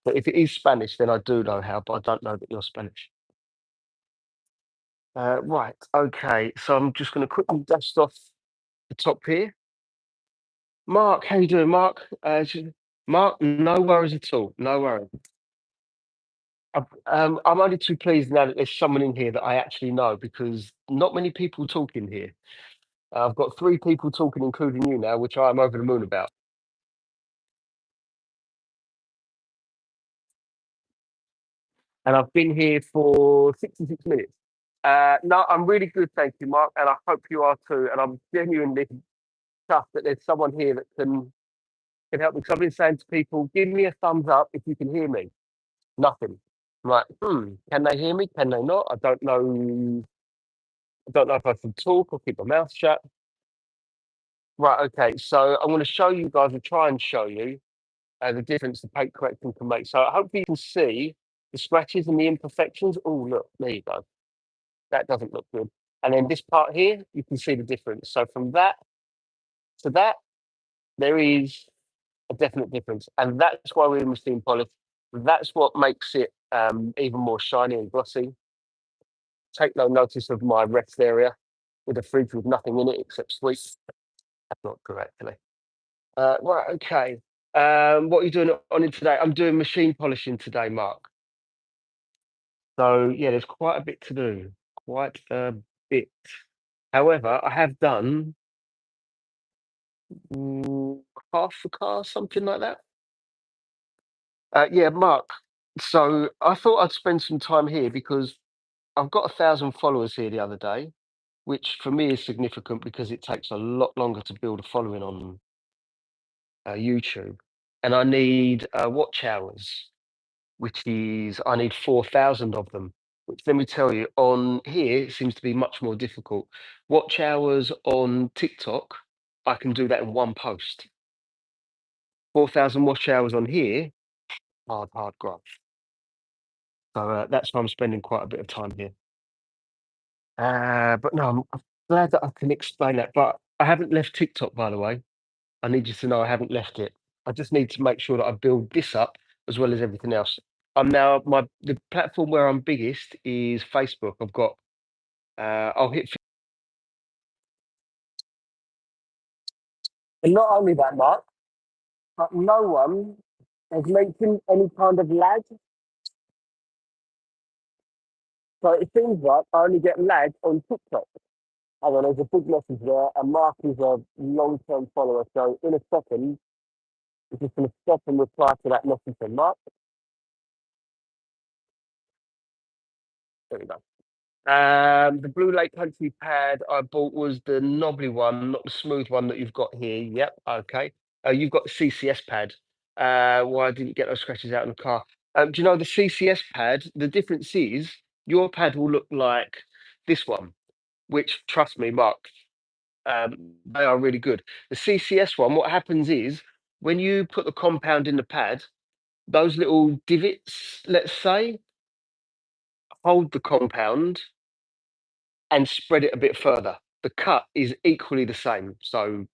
But if it is Spanish, then I do know how, but I don't know that you're Spanish. Right, okay. So I'm just going to quickly dust off the top here. Mark, how you doing, Mark? Mark, no worries at all. No worries. I'm only too pleased now that there's someone in here that I actually know because not many people talk in here. I've got three people talking, including you now, which I'm over the moon about. And I've been here for 66 minutes. No, I'm really good, thank you, Mark, and I hope you are too. And I'm genuinely chuffed that there's someone here that can help me. Because I've been saying to people, give me a thumbs up if you can hear me. Nothing. Right. Can they hear me? Can they not? I don't know. I don't know if I can talk or keep my mouth shut. Right. Okay. So I'm going to show you guys, or try and show you the difference the paint correcting can make. So hopefully you can see the scratches and the imperfections. Oh, look, there you go. That doesn't look good. And then this part here, you can see the difference. So from that to that, there is a definite difference. And that's why we're in machine polish. That's what makes it even more shiny and glossy. Take no notice of my rest area with a fridge with nothing in it except sweets. That's not correct, actually. Right, okay. What are you doing on it today? I'm doing machine polishing today, Mark. So yeah, there's quite a bit to do. Quite a bit. However, I have done mm, half the car, something like that. Yeah, Mark. So I thought I'd spend some time here because I've got 1,000 followers here the other day, which for me is significant because it takes a lot longer to build a following on YouTube. And I need watch hours, which is I need 4,000 of them. Which let me tell you, on here it seems to be much more difficult. Watch hours on TikTok, I can do that in one post. 4,000 watch hours on here, hard graft. So that's why I'm spending quite a bit of time here. But no, I'm glad that I can explain that. But I haven't left TikTok, by the way. I need you to know I haven't left it. I just need to make sure that I build this up as well as everything else. I'm now the platform where I'm biggest is Facebook. I've got I'll hit and not only that, Mark, but no one has mentioned any kind of lag. So it seems like I only get lag on TikTok. And then there's a big message there, and Mark is a long-term follower. So in a second, I'm just going to stop and reply to that message from Mark. There we go. The Blue Lake Country pad I bought was the knobbly one, not the smooth one that you've got here. Yep, okay. You've got the CCS pad. Why I didn't get those scratches out in the car. Do you know the CCS pad? The difference is your pad will look like this one, which trust me, Mark, they are really good. The CCS one, what happens is when you put the compound in the pad, those little divots, let's say, hold the compound and spread it a bit further. The cut is equally the same. So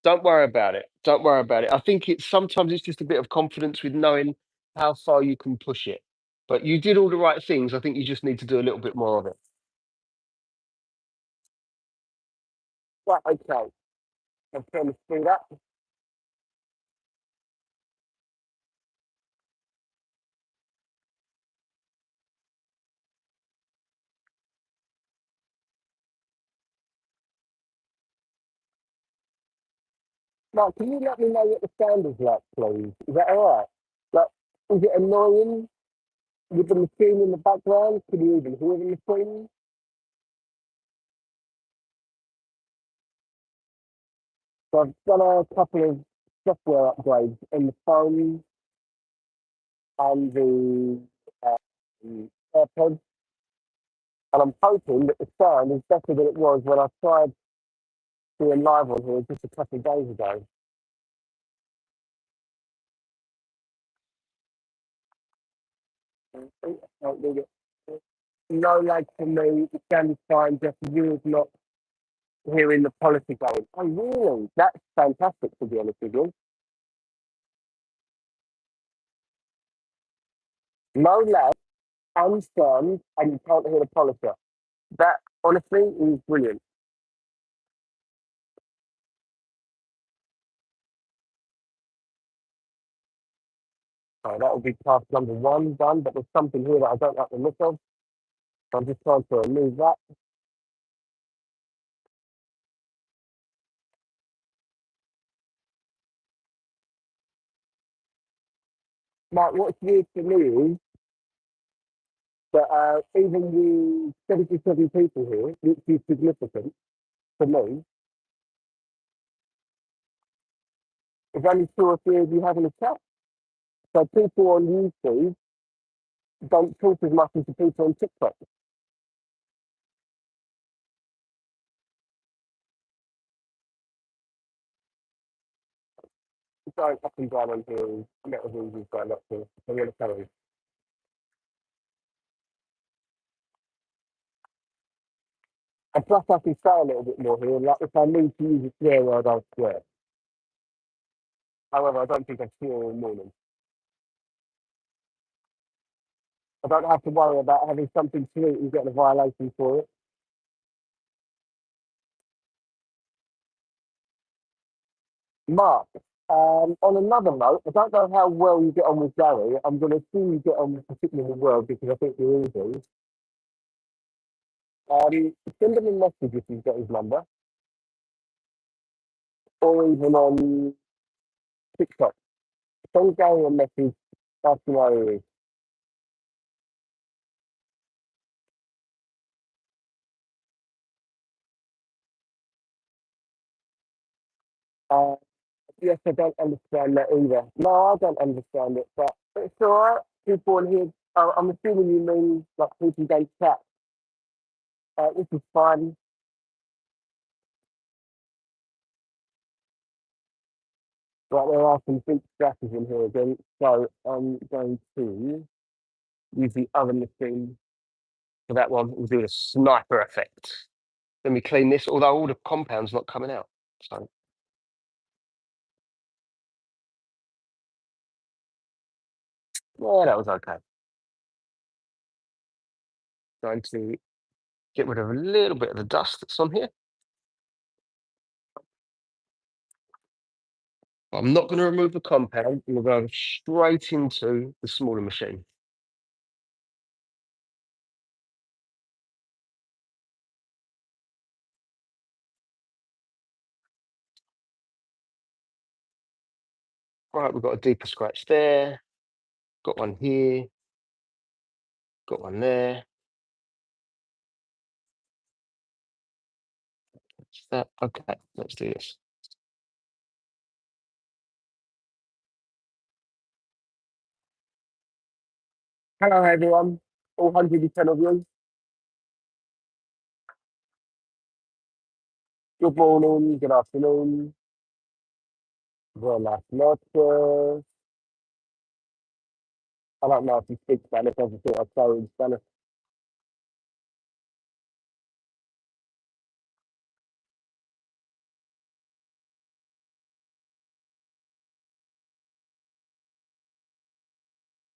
don't worry about it. Don't worry about it. I think it's sometimes it's just a bit of confidence with knowing how far you can push it. But you did all the right things. I think you just need to do a little bit more of it. Right, okay. I'll turn the speed up. Mark, can you let me know what the sound is like, please? Is that all right? Like, is it annoying with the machine in the background? Can you even hear the machine? So I've done a couple of software upgrades in the phone and the AirPods, and I'm hoping that the sound is better than it was when I tried being live on here just a couple of days ago. I don't need it. No lag for me. The sound is fine. Just you is not hearing the policy going. Oh, really? That's fantastic, to be honest with you. No lag and sound, and you can't hear the polisher. That, honestly, is brilliant. So that will be task number one done, but there's something here that I don't like the look of. So I'm just trying to remove that. Mark, what's weird for me is that even with 77 people here, which is significant for me, there's only two or three of you having a chat. So people on YouTube don't talk as much as the people on TikTok. It's going up and down on here, metal rooms is going up here. I'm going to tell you. And plus I can say a little bit more here, like if I need to use a swear word, I'll swear. However, I don't think I swear all morning. I don't have to worry about having something to eat and getting a violation for it. Mark, on another note, I don't know how well you get on with Gary. I'm going to assume you get on particularly well because I think you're easy. Send him a message if you've got his number, or even on TikTok. Send Gary a message asking how he is. Uh, yes, I don't understand that either. No, I don't understand it, but it's all right. People in here, I'm assuming you mean like people don't chat. This is fun. Right, there are some big scratches in here again, so I'm going to use the other machine for that one. We'll do a sniper effect. Let me clean this, although all the compound's not coming out. So yeah, that was okay. Going to get rid of a little bit of the dust that's on here. I'm not going to remove the compound. We'll go straight into the smaller machine. Right, we've got a deeper scratch there. Got one here. Got one there. That's that. Okay, let's do this. Hello, everyone. All 110 of you. Good morning, good afternoon, buenas noches. I don't know if you speak Spanish, I just thought I'd say in Spanish.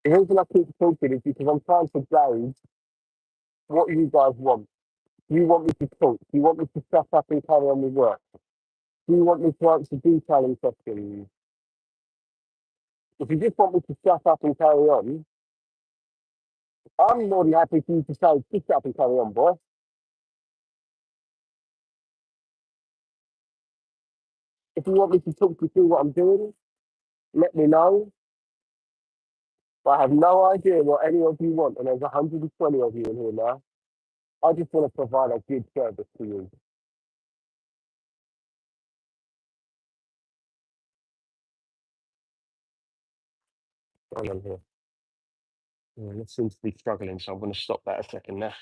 The reason I keep talking is because I'm trying to gauge what you guys want. Do you want me to talk? Do you want me to shut up and carry on with work? Do you want me to answer detailing questions? If you just want me to shut up and carry on, I'm more than happy for you to say, just shut up and carry on, boy. you want me to talk you through what I'm doing, let me know. But I have no idea what any of you want, and there's 120 of you in here now. I just want to provide a good service to you. Hold on here. Yeah, this seems to be struggling, so I'm going to stop that a second now.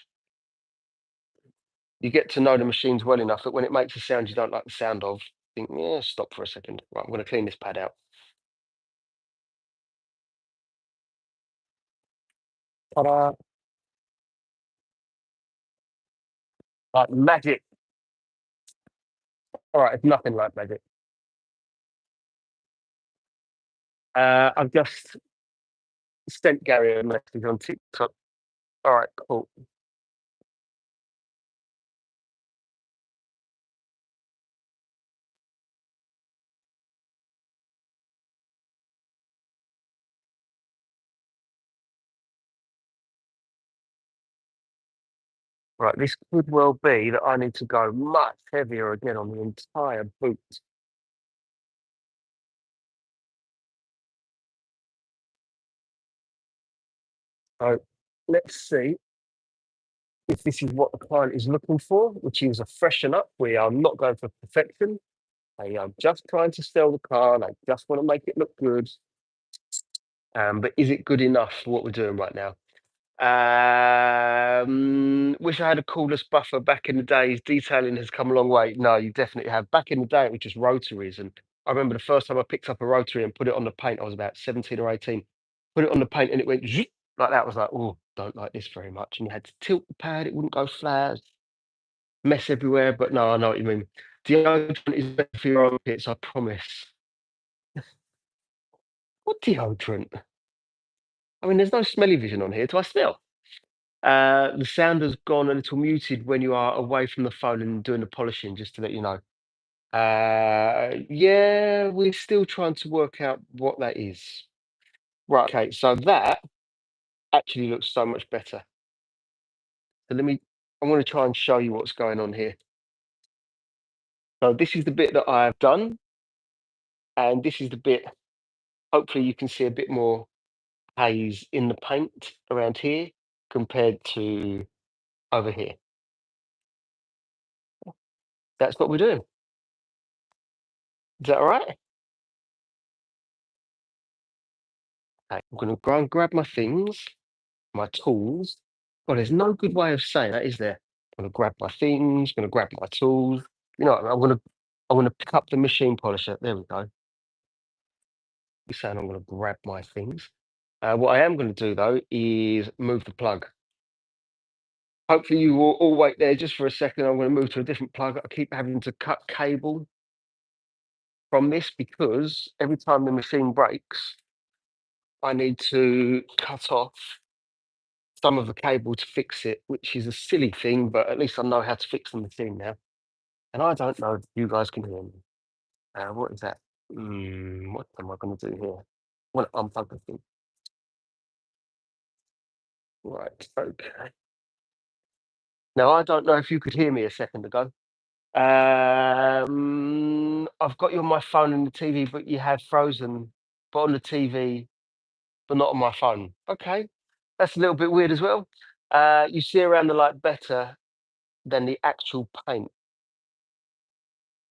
You get to know the machines well enough that when it makes a sound you don't like the sound of, think, yeah, stop for a second. Right, I'm going to clean this pad out. Ta-da! Like magic. All right, it's nothing like magic. I've just sent Gary a message on TikTok. All right, cool. Right, this could well be that I need to go much heavier again on the entire boot. So let's see if this is what the client is looking for, which is a freshen up. We are not going for perfection. They are just trying to sell the car. They just want to make it look good. But is it good enough for what we're doing right now? Wish I had a cordless buffer back in the days. Detailing has come a long way. No, you definitely have. Back in the day, it was just rotaries. And I remember the first time I picked up a rotary and put it on the paint, I was about 17 or 18. Put it on the paint and it went zoop, like that. I was like, oh, don't like this very much. And you had to tilt the pad, it wouldn't go flat, mess everywhere. But no, I know what you mean. Deodorant is better for your armpits, I promise. What deodorant? I mean, there's no smelly vision on here. Do I smell? The sound has gone a little muted when you are away from the phone and doing the polishing, just to let you know. Yeah, we're still trying to work out what that is. Right, okay, so that actually looks so much better. So I want to try and show you what's going on here. So this is the bit that I have done, and this is the bit, hopefully you can see a bit more haze in the paint around here compared to over here. That's what we're doing. Is that all right? Okay, I'm going to go and grab my things, my tools. Well, there's no good way of saying that, is there? I'm going to grab my things, going to grab my tools. You know, I'm going to pick up the machine polisher. There we go. You're saying I'm going to grab my things. What I am going to do though is move the plug. Hopefully you will all wait there just for a second. I'm going to move to a different plug. I keep having to cut cable from this because every time the machine breaks, I need to cut off some of the cable to fix it, which is a silly thing, but at least I know how to fix the machine now. And I don't know if you guys can hear me. What is that? What am I going to do here? I want to unplug the thing. Right, okay. Now, I don't know if you could hear me a second ago. I've got you on my phone and the TV, but you have frozen, but on the TV, but not on my phone. Okay, that's a little bit weird as well. You see around the light better than the actual paint.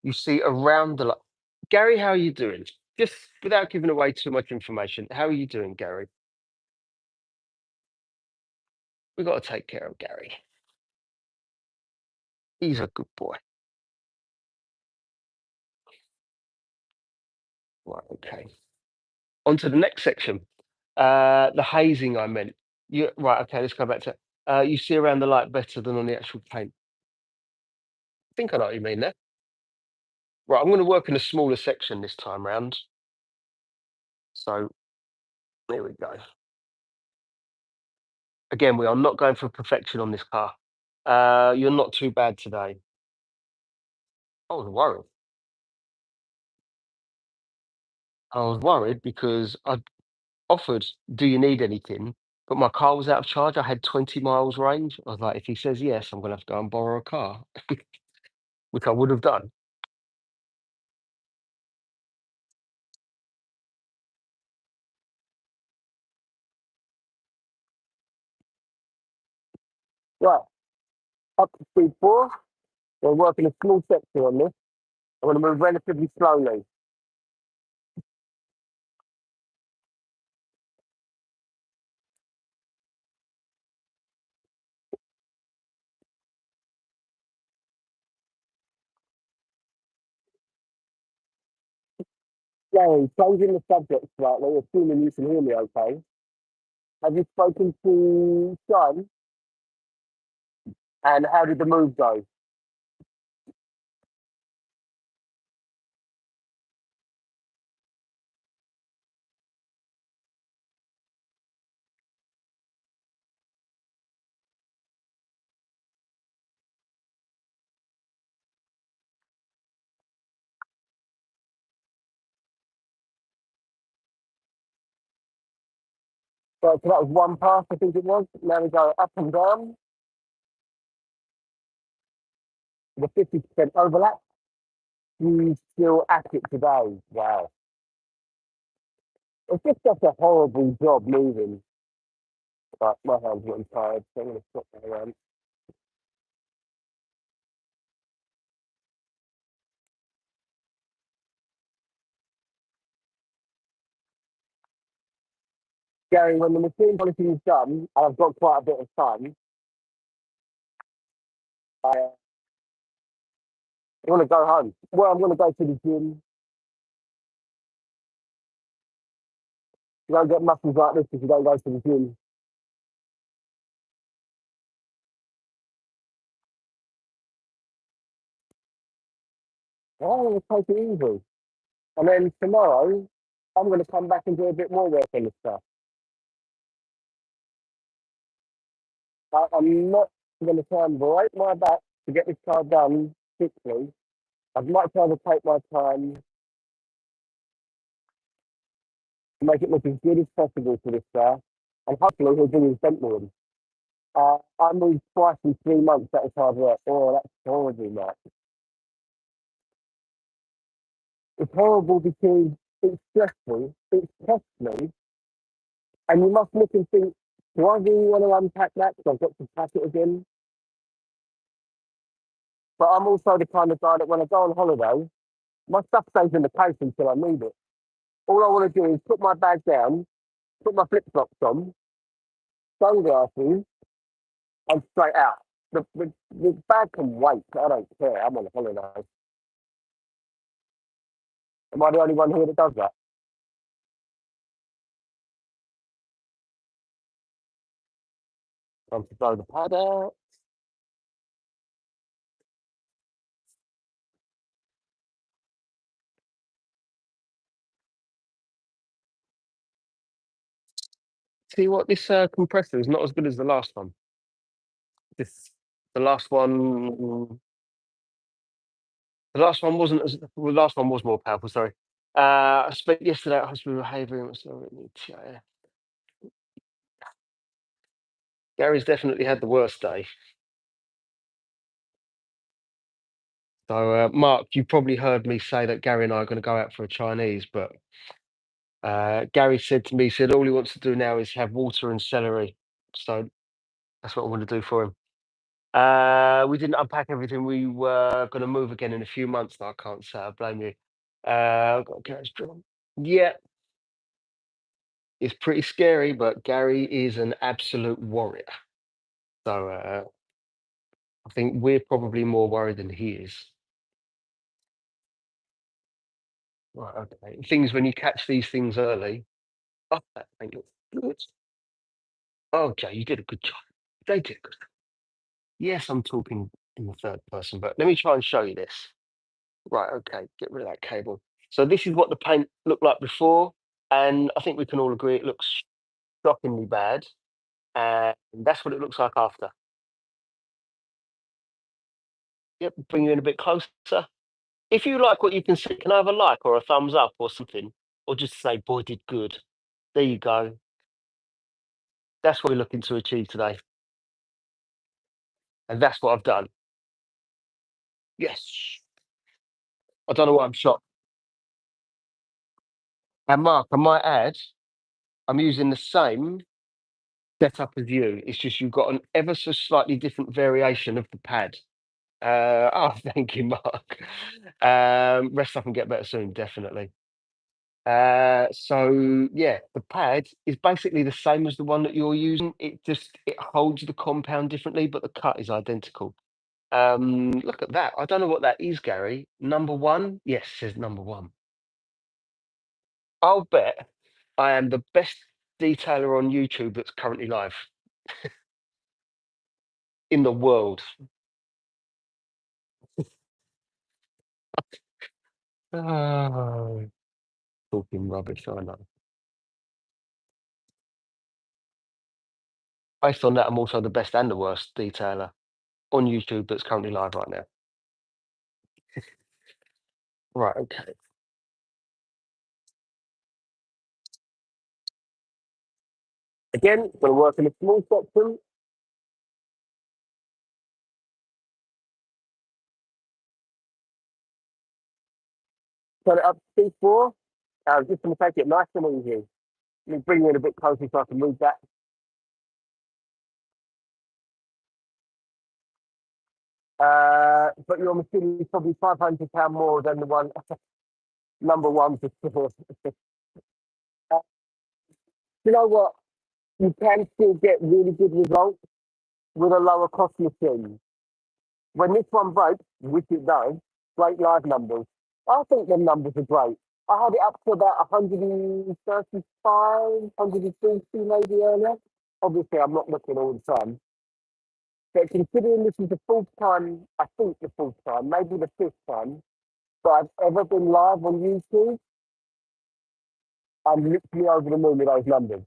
You see around the light. Gary, how are you doing? Just without giving away too much information, how are you doing, Gary? We got to take care of Gary. He's a good boy. Right, okay. On to the next section. The hazing I meant. You right, okay, let's go back to you see around the light better than on the actual paint. I think I know what you mean there. Right, I'm going to work in a smaller section this time round. So there we go. Again, we are not going for perfection on this car. You're not too bad today. I was worried. I was worried because I offered, "Do you need anything?" But my car was out of charge. I had 20 miles range. I was like, if he says yes, I'm going to have to go and borrow a car, which I would have done. Right, up to speed 4. We're working a small sector on this. I'm going to move relatively slowly. Gary, changing the subject slightly, assuming you can hear me okay. Have you spoken to John and how did the move go? So that was one pass, I think it was. Now we go up and down with a 50% overlap. You still at it today. Wow. It's just such a horrible job moving. But my hand's getting tired, so I'm going to stop that around. Gary, when the machine polishing is done, and I've got quite a bit of time, I want to go home. Well, I'm going to go to the gym. You don't get muscles like this if you don't go to the gym. Oh, I'm going to take it easy. And then tomorrow, I'm going to come back and do a bit more work on this stuff. I'm not going to try and break my back to get this car done quickly. I'd much rather take my time to make it look as good as possible for this car. And hopefully he'll bring his Bentley in. I moved twice in 3 months. That was hard work. Oh, that's horrible, Matt. It's horrible because it's stressful, it's costly, and you must look and think, do I really want to unpack that? Because I've got to pack it again. But I'm also the kind of guy that when I go on holiday, my stuff stays in the case until I need it. All I want to do is put my bag down, put my flip flops on, sunglasses, and straight out. The bag can wait. I don't care. I'm on holiday. Am I the only one here that does that? Time to throw the pad out. See what this compressor is not as good as the last one. This the last one. The last one wasn't as well, the last one was more powerful. Sorry. I spent yesterday at hospital behaviour. Gary's definitely had the worst day. So, Mark, you probably heard me say that Gary and I are going to go out for a Chinese, but Gary said to me, he said all he wants to do now is have water and celery. So that's what I want to do for him. We didn't unpack everything. We were going to move again in a few months. I can't say I blame you. I've got Gary's drum. Yeah, it's pretty scary, but Gary is an absolute warrior. So I think we're probably more worried than he is. Right, okay. Things when you catch these things early. Oh, that thing looks good. Okay, you did a good job. They did good. Yes, I'm talking in the third person, but let me try and show you this. Right, okay, get rid of that cable. So this is what the paint looked like before, and I think we can all agree it looks shockingly bad. And that's what it looks like after. Yep, bring you in a bit closer. If you like what you can see, can I have a like or a thumbs up or something? Or just say, boy, did good. There you go. That's what we're looking to achieve today. And that's what I've done. Yes. I don't know why I'm shocked. And Mark, I might add, I'm using the same set up as you. It's just you've got an ever so slightly different variation of the pad. Oh, thank you, Mark. Rest up and get better soon, definitely. So yeah, the pad is basically the same as the one that you're using. It holds the compound differently, but the cut is identical. Look at that. I don't know what that is, Gary. Number one? Yes, it says number one. I'll bet I am the best detailer on YouTube that's currently live in the world. Oh, talking rubbish, I know. Based on that, I'm also the best and the worst detailer on YouTube that's currently live right now. Right, okay. Again, going to work in a small section. Turn it up to C4. Just going to take it nice and easy. Let me bring you in a bit closer so I can move that. But your machine is probably £500 more than the one number one for sure. You know what? You can still get really good results with a lower cost machine. When this one breaks, which it does, great live numbers. I think the numbers are great. I had it up to about 135, 140 maybe earlier. Obviously, I'm not looking all the time. But considering this is the fourth time, I think the fourth time, maybe the fifth time that I've ever been live on YouTube, I'm literally over the moon with those numbers.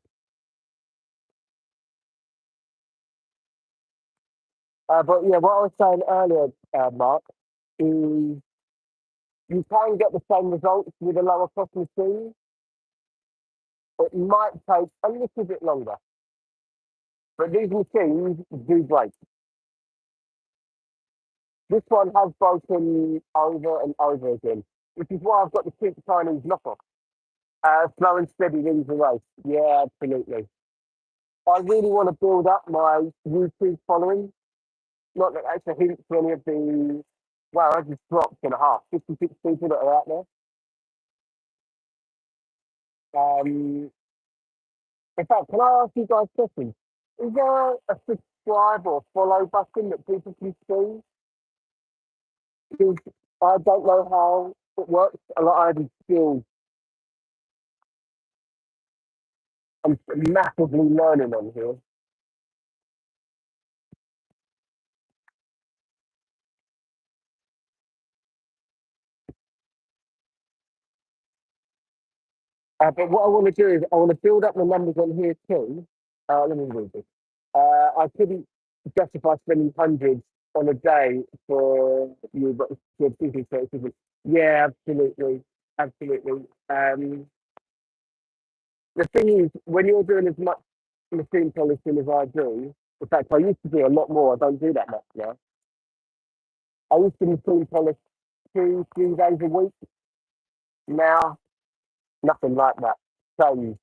But yeah, what I was saying earlier, Mark, is you can get the same results with a lower cost machine. It might take a little bit longer, but these machines do break. This one has broken over and over again, which is why I've got the cheap Chinese knockoff. Slow and steady wins the race. Yeah, absolutely. I really want to build up my YouTube following. Not that that's a hint to any of the, wow, I just dropped in a half, 56 people that are out there. Um, in fact, can I ask you guys a question? Is there a subscribe or follow button that people can see? Because I don't know how it works. A lot of skills I'm massively learning on here. But what I want to do is I want to build up the numbers on here too. Let me read this. I couldn't justify spending hundreds on a day for you, but for business purposes. Yeah, absolutely, absolutely. The thing is, when you're doing as much machine polishing as I do, in fact, I used to do a lot more. I don't do that much now. I used to machine polish 2, 3 days a week. Now, nothing like that. So,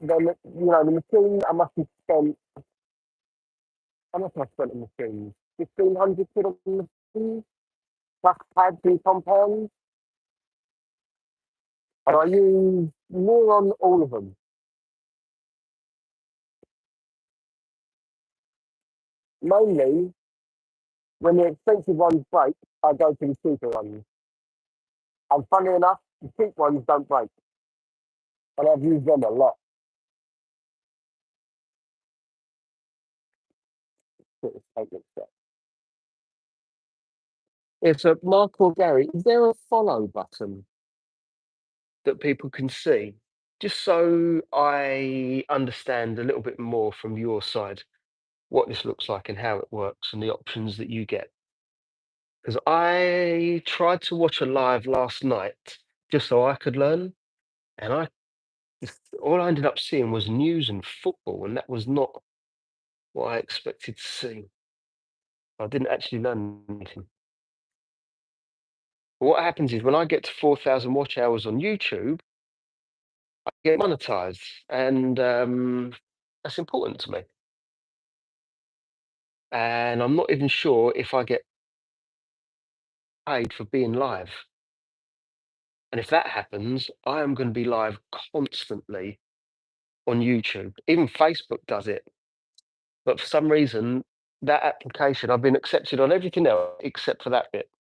then the machine I must have spent. How much have I spent on the machine? 1,500 quid on the machine, plus pads and compounds. And I use more on all of them. Mainly, when the expensive ones break, I go to the cheaper ones. And funny enough, the cheap ones don't break. And I've used them a lot. It's a Mark or Gary. Is there a follow button that people can see? Just so I understand a little bit more from your side what this looks like and how it works and the options that you get. Because I tried to watch a live last night just so I could learn, and all I ended up seeing was news and football, and that was not what I expected to see. I didn't actually learn anything. What happens is when I get to 4,000 watch hours on YouTube, I get monetized, and that's important to me. And I'm not even sure if I get paid for being live. And if that happens, I am going to be live constantly on YouTube. Even Facebook does it. But for some reason, that application, I've been accepted on everything else except for that bit.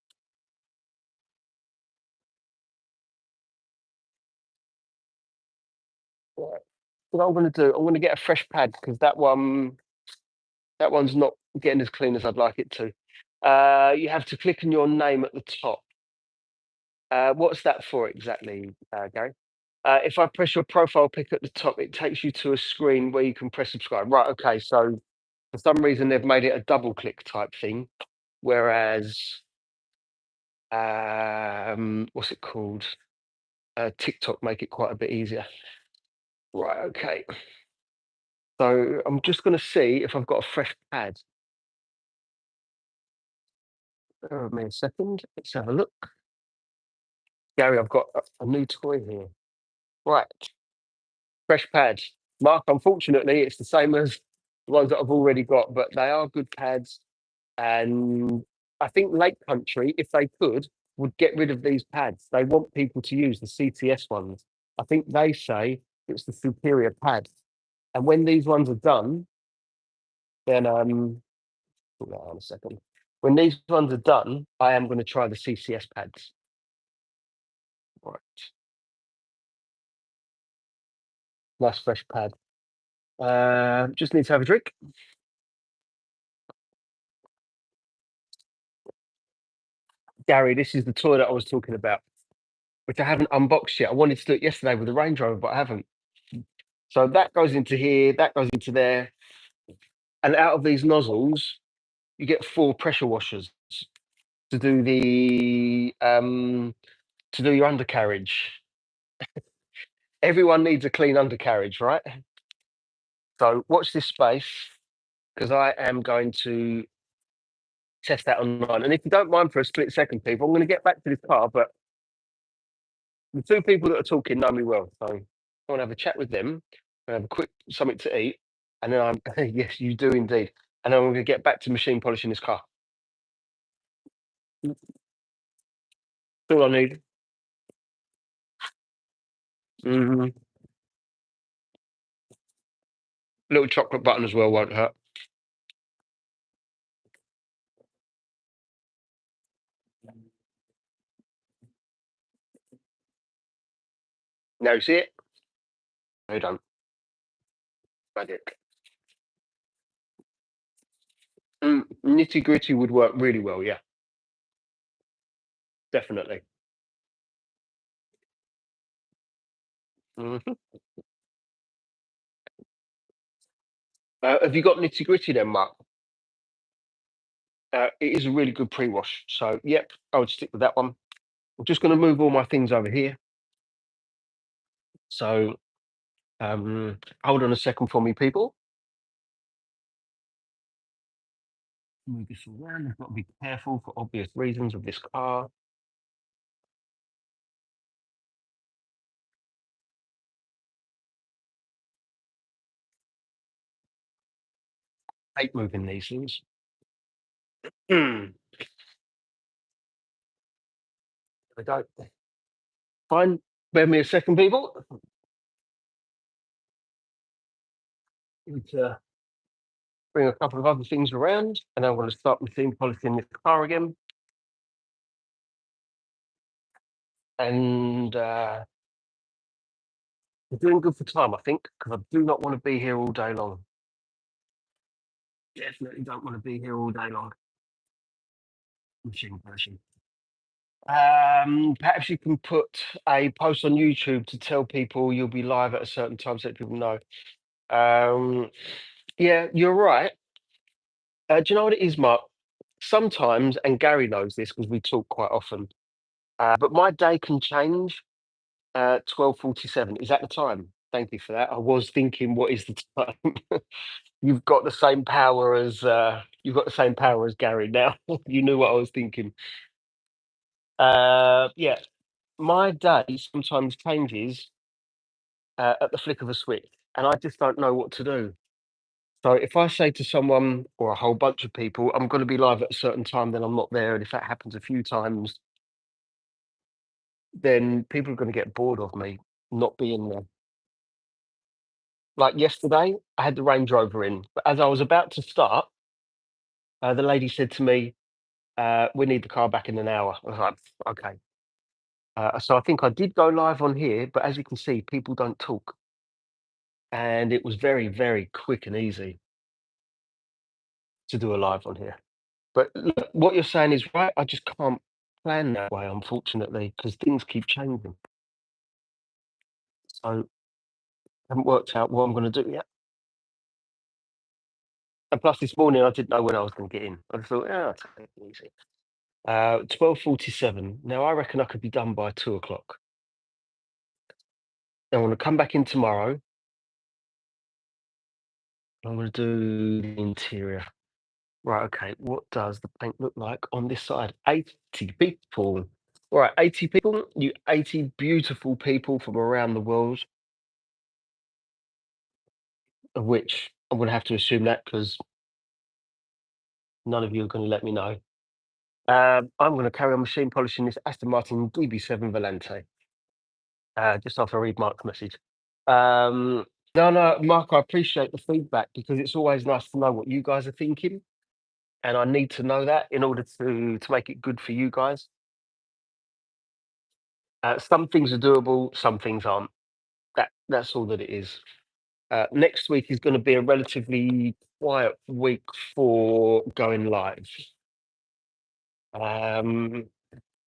Right. What I'm going to do, I'm going to get a fresh pad because that one's not getting as clean as I'd like it to. You have to click on your name at the top. What's that for exactly, Gary? If I press your profile pic at the top, it takes you to a screen where you can press subscribe. Right. Okay. So for some reason, they've made it a double click type thing, whereas what's it called? TikTok make it quite a bit easier. Right. Okay. So I'm just going to see if I've got a fresh pad. Bear with me a second. Let's have a look. Gary, I've got a new toy here. Right. Fresh pads. Mark, unfortunately, it's the same as the ones that I've already got, but they are good pads. And I think Lake Country, if they could, would get rid of these pads. They want people to use the CTS ones. I think they say it's the superior pad. And when these ones are done, then put that on a second. When these ones are done, I am going to try the CCS pads. Right. Nice fresh pad. Just need to have a drink. Gary, this is the toy that I was talking about, which I haven't unboxed yet. I wanted to do it yesterday with the Range Rover, but I haven't. So that goes into here, that goes into there. And out of these nozzles, you get 4 pressure washers to do your undercarriage. Everyone needs a clean undercarriage, right? So watch this space because I am going to test that online. And if you don't mind for a split second, people, I'm going to get back to this car, but the 2 people that are talking know me well. So I want to have a chat with them and have a quick something to eat. And then I'm, yes, you do indeed. And then I'm going to get back to machine polishing this car. That's all I need. Mhm. Little chocolate button as well won't hurt. Now you see it? No, you don't. Magic. Nitty gritty would work really well. Yeah, definitely. Mhm. Have you got nitty gritty then, Mark? It is a really good pre-wash. So, yep, I would stick with that one. I'm just going to move all my things over here. So, hold on a second for me, people. Move this around. I've got to be careful for obvious reasons of this car. I hate moving these things. There we go. Fine. Bear me a second, people. Need to bring a couple of other things around, and I'm going to start machine polishing this car again. And we're doing good for time, I think, because I do not want to be here all day long. Definitely don't want to be here all day long. Machine polishing. Perhaps you can put a post on YouTube to tell people you'll be live at a certain time so that people know. Yeah, you're right. Do you know what it is, Mark? Sometimes, and Gary knows this because we talk quite often, but my day can change 12:47. Is that the time? Thank you for that. I was thinking, what is the time? You've got the same power as Gary now. You knew what I was thinking. Yeah, my day sometimes changes at the flick of a switch, and I just don't know what to do. So if I say to someone or a whole bunch of people, I'm going to be live at a certain time, then I'm not there, and if that happens a few times, then people are going to get bored of me not being there. Like yesterday, I had the Range Rover in, but as I was about to start, the lady said to me, "We need the car back in an hour." I was like, "Okay." So I think I did go live on here, but as you can see, people don't talk, and it was very, very quick and easy to do a live on here. But look, what you're saying is right. I just can't plan that way, unfortunately, because things keep changing. So I haven't worked out what I'm going to do yet. And plus, this morning I didn't know when I was going to get in. I thought, yeah, I'll take it easy. 12:47. Now I reckon I could be done by 2 o'clock. I want to come back in tomorrow. I'm going to do the interior. Right, okay. What does the paint look like on this side? 80 people. Right, 80 people. You 80 beautiful people from around the world, of which I'm going to have to assume that because none of you are going to let me know. I'm going to carry on machine polishing this Aston Martin DB7 Volante. Just after I read Mark's message. No, no, Mark, I appreciate the feedback because it's always nice to know what you guys are thinking, and I need to know that in order to make it good for you guys. Some things are doable, some things aren't. That's all that it is. Next week is going to be a relatively quiet week for going live. Um,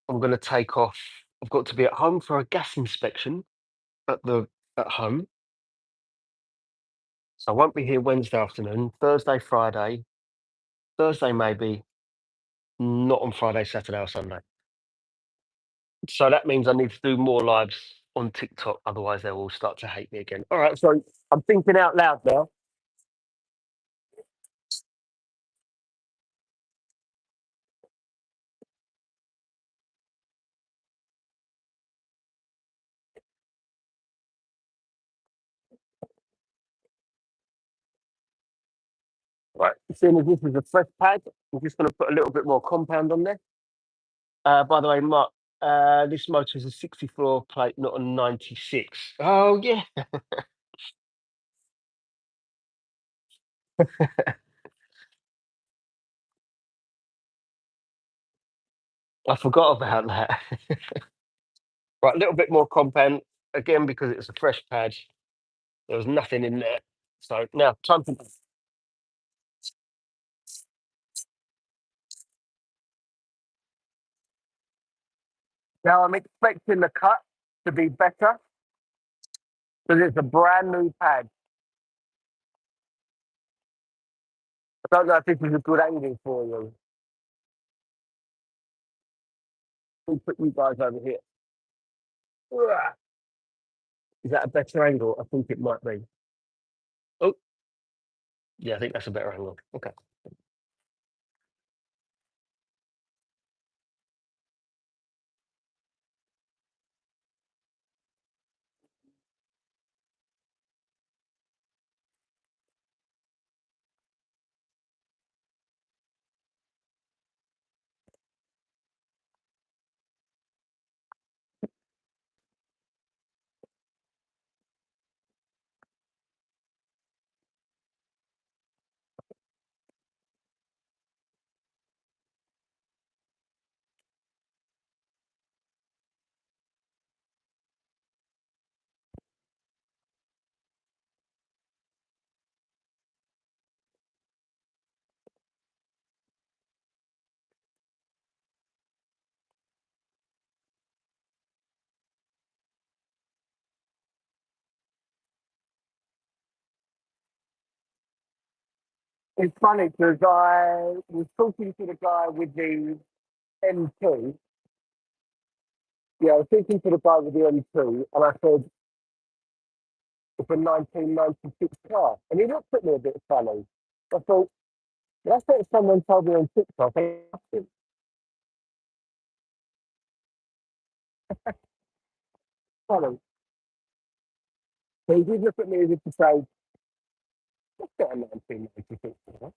I'm going to take off. I've got to be at home for a gas inspection at the at home, so I won't be here Wednesday afternoon. Thursday, Friday, Thursday maybe, not on Friday, Saturday, or Sunday. So that means I need to do more lives on TikTok. Otherwise, they will start to hate me again. All right, so I'm thinking out loud now. Right, seeing as this is a fresh pad, I'm just going to put a little bit more compound on there. By the way, Mark, this motor is a 64 plate, not a 96. Oh, yeah. I forgot about that. Right, a little bit more compound, again, because it's a fresh pad. There was nothing in there. So now, time to. Now, I'm expecting the cut to be better because it's a brand new pad. I don't know if this is a good angle for you. Let me put you guys over here. Ugh. Is that a better angle? I think it might be. Oh, yeah, I think that's a better angle. Okay. It's funny because I was talking to the guy with the M2. Yeah, I was talking to the guy with the M2, and I said, it's a 1996 car. And he looked at me a bit funny. I thought, that's what someone told me on TikTok. I asked him, funny. So he did look at me as if to say, "That's not a 1996 car."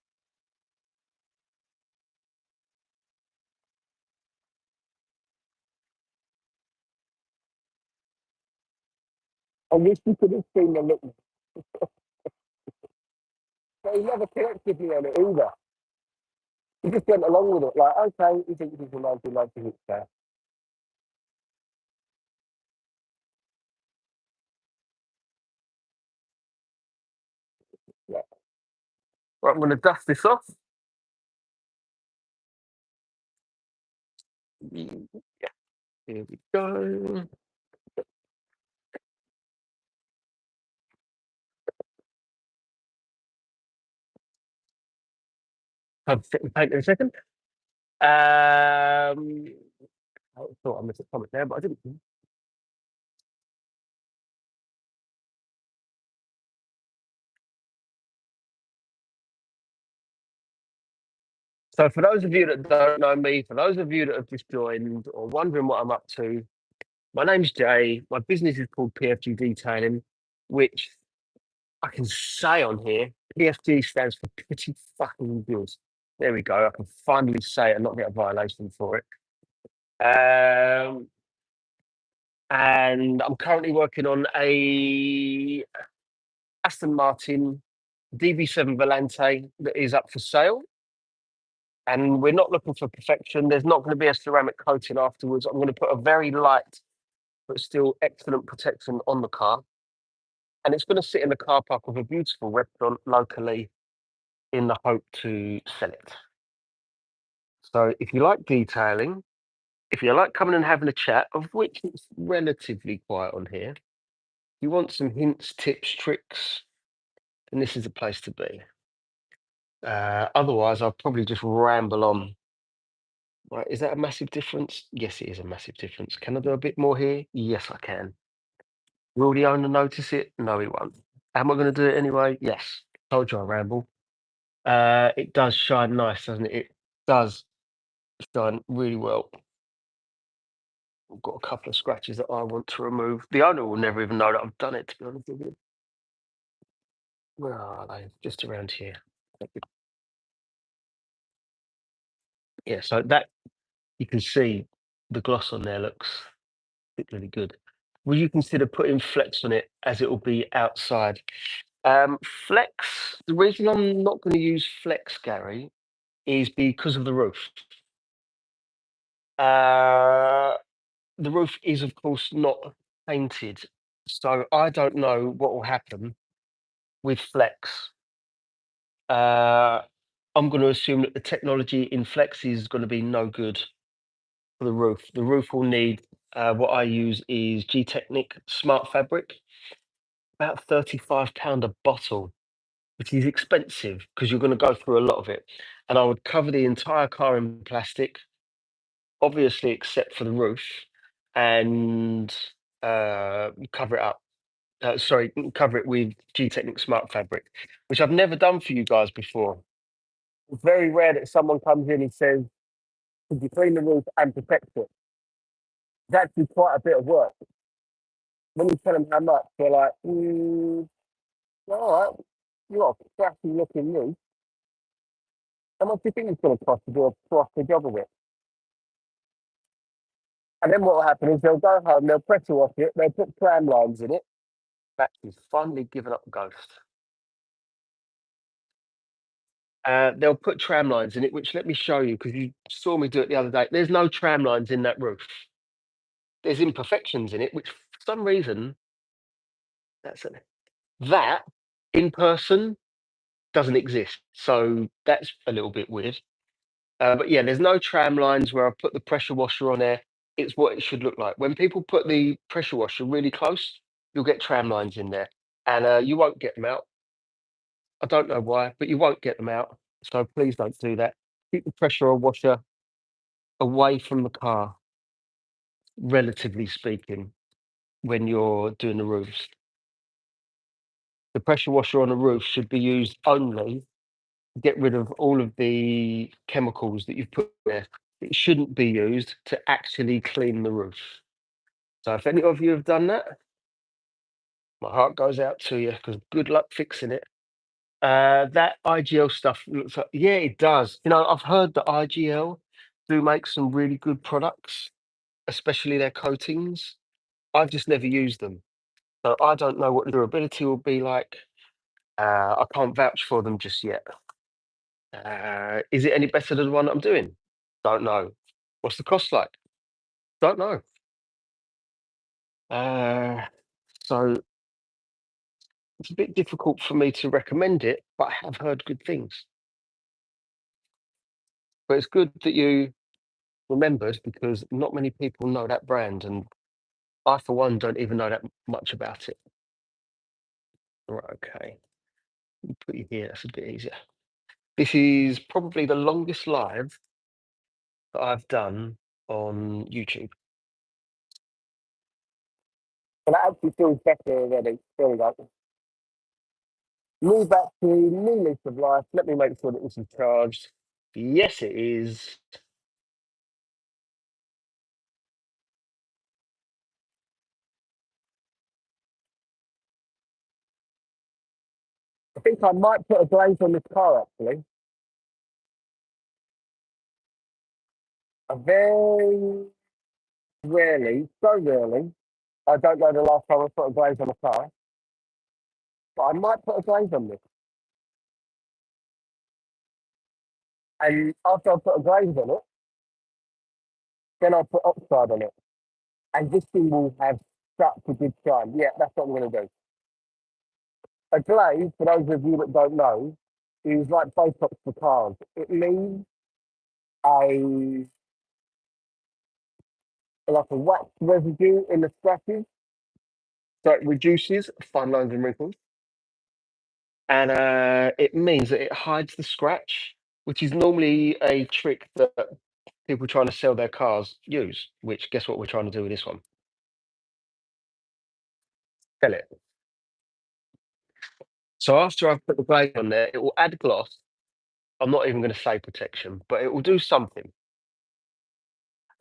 I wish you could have seen the look. But he never corrected me on it either. He just went along with it, like, okay, he thinks it's a 1996 car. Yeah. Right, I'm going to dust this off. Yeah, here we go. I'll sit and paint in a second. I thought I missed a comment there, but I didn't. So, for those of you that don't know me, for those of you that have just joined or wondering what I'm up to, my name's Jay. My business is called PFG Detailing, which I can say on here, PFG stands for pretty fucking good. There we go. I can finally say it and not get a violation for it. And I'm currently working on a Aston Martin DB7 Volante that is up for sale. And we're not looking for perfection. There's not going to be a ceramic coating afterwards. I'm going to put a very light but still excellent protection on the car. And it's going to sit in the car park of a beautiful restaurant locally in the hope to sell it. So if you like detailing, if you like coming and having a chat, of which it's relatively quiet on here, you want some hints, tips, tricks, then this is the place to be. Otherwise, I'll probably just ramble on. Right, is that a massive difference? Yes, it is a massive difference. Can I do a bit more here? Yes, I can. Will the owner notice it? No, he won't. Am I going to do it anyway? Yes. Told you I ramble. It does shine nice, doesn't it? It does shine really well. I've got a couple of scratches that I want to remove. The owner will never even know that I've done it, to be honest with you. Where are they? Just around here. Yeah, so that you can see the gloss on there looks particularly good. Will you consider putting flex on it as it will be outside? Flex, the reason I'm not going to use flex, Gary, is because of the roof. Uh, the roof is, of course, not painted. So I don't know what will happen with flex. I'm going to assume that the technology in flex is going to be no good for the roof. The roof will need what I use is G-Technic Smart Fabric, about £35 a bottle, which is expensive because you're going to go through a lot of it. And I would cover the entire car in plastic, obviously, except for the roof, and cover it up. Sorry, cover it with G-Technic Smart Fabric, which I've never done for you guys before. It's very rare that someone comes in and says, "Could you clean the roof and protect it?" It's actually quite a bit of work. When you tell them how much, they're like, all right, you got a crappy looking roof. How much do you think it's going to cost to do a proper job of it? And then what will happen is they'll go home, they'll pressure wash it, they'll put tram lines in it. Battery's finally given up the ghost. They'll put tram lines in it, which let me show you because you saw me do it the other day. There's no tram lines in that roof. There's imperfections in it, which for some reason that's it. That in person doesn't exist. So that's a little bit weird. But yeah, there's no tram lines where I put the pressure washer on there. It's what it should look like. When people put the pressure washer really close, you'll get tram lines in there, and you won't get them out. I don't know why, but you won't get them out. So please don't do that. Keep the pressure washer away from the car, relatively speaking, when you're doing the roofs. The pressure washer on the roof should be used only to get rid of all of the chemicals that you've put there. It shouldn't be used to actually clean the roof. So if any of you have done that, My heart goes out to you because good luck fixing it. That IGL stuff looks like, yeah, it does. You know, I've heard that IGL do make some really good products, especially their coatings. I've just never used them. So I don't know what the durability will be like. I can't vouch for them just yet. Is it any better than the one that I'm doing? Don't know. What's the cost like? Don't know. Uh, so it's a bit difficult for me to recommend it, but I have heard good things. But it's good that you remembered because not many people know that brand, and I, for one, don't even know that much about it. Right, okay. Put you here, that's a bit easier. This is probably the longest live that I've done on YouTube. And that actually feels better already. There we go. New battery, new lease of life. Let me make sure that this is charged. Yes, it is. I think I might put a glaze on this car actually. I very rarely, so rarely, I don't know the last time I put a glaze on a car, but I might put a glaze on this. And after I put a glaze on it, then I'll put oxide on it. And this thing will have such a good shine. Yeah, that's what I'm going to do. A glaze, for those of you that don't know, is like Botox for cars. It leaves a like a wax residue in the scratches, so it reduces fine lines and wrinkles, and it means that it hides the scratch, which is normally a trick that people trying to sell their cars use. Which guess what we're trying to do with this one? Sell it. So after I've put the glaze on there, it will add gloss. I'm not even going to say protection, but it will do something.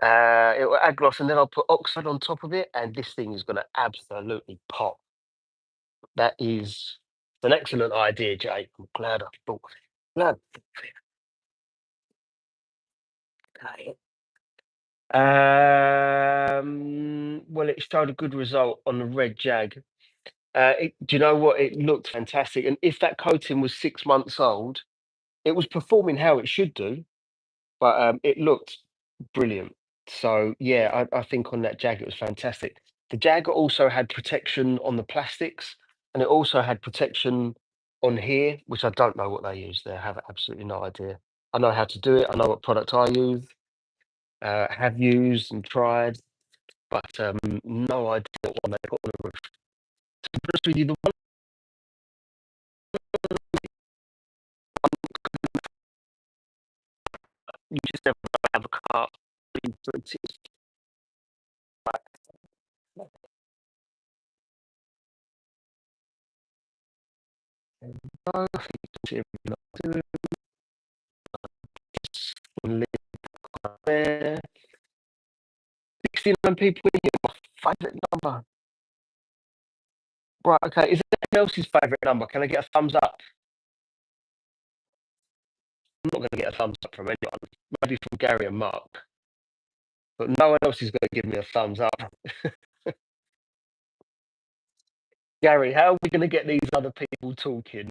It will add gloss, and then I'll put oxide on top of it, and this thing is going to absolutely pop. That is an excellent idea, Jake. I'm glad I thought. Glad. Okay. Well, it showed a good result on the red Jag. Do you know what? It looked fantastic, and if that coating was 6 months old, it was performing how it should do. But it looked brilliant. So yeah, I think on that Jag it was fantastic. The Jag also had protection on the plastics, and it also had protection on here, which I don't know what they use there. I have absolutely no idea. I know how to do it. I know what product I use, have used and tried, but no idea what one they got on the roof. To be honest with you, the one you just never have a car. I think there. 69 people in here. My favourite number. Right, okay. Is it anyone else's favourite number? Can I get a thumbs up? I'm not going to get a thumbs up from anyone. Maybe from Gary and Mark. But no one else is going to give me a thumbs up. Gary, how are we going to get these other people talking?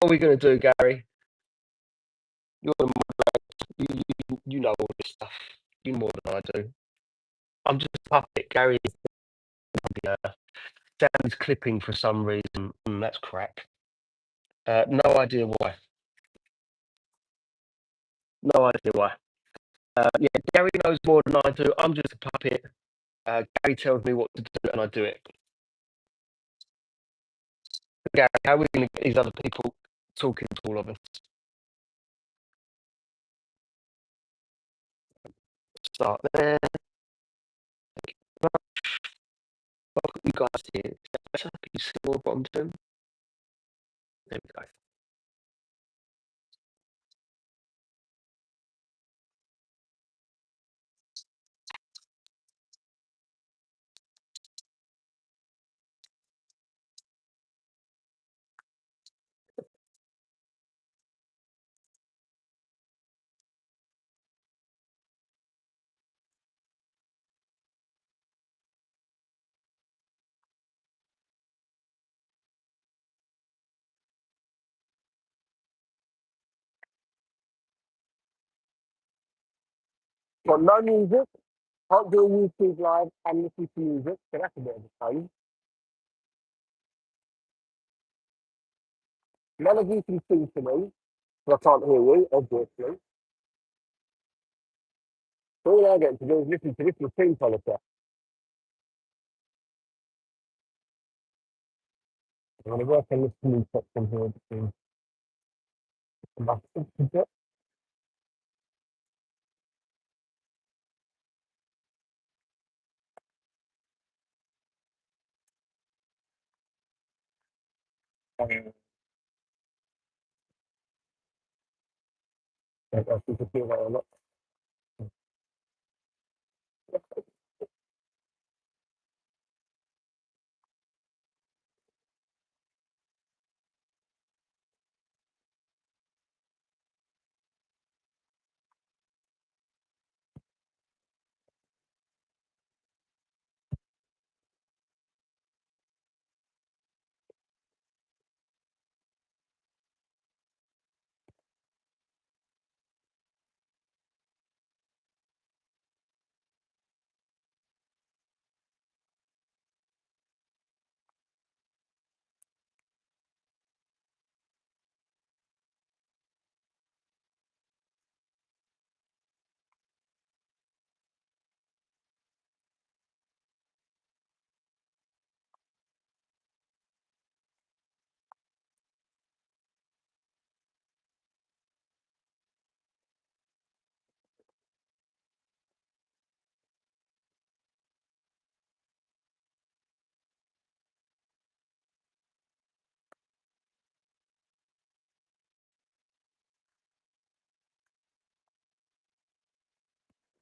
What are we going to do, Gary? You're the you know all this stuff. You know more than I do. I'm just a puppet. Gary is Dan's clipping for some reason. That's crap. No idea why. No idea why. Yeah, Gary knows more than I do. I'm just a puppet. Gary tells me what to do, and I do it. Gary, how are we going to get these other people talking to all of us? Start there. I've got you guys here. Can you see what I'm doing? There we go. Got no music, can't do a YouTube live and listen to music, so that's a bit of a pain. None of you can sing to me, so I can't hear you, obviously. So all I get to do is listen to this machine policy. I'm going to work on this blue section here between my bit. I don't know if you can hear that or not.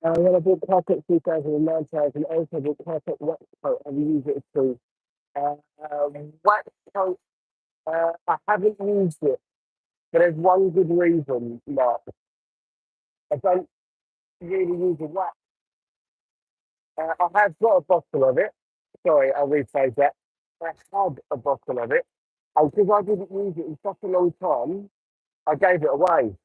When I bought Carpet 2009, and also bought Carpet Wax Coat, have you used it too? Uh, Wax Coat, I haven't used it, but there's one good reason, Mark. I don't really use a wax. I have got a bottle of it. Sorry, I'll rephrase that. I had a bottle of it. And because I didn't use it in such a long time, I gave it away.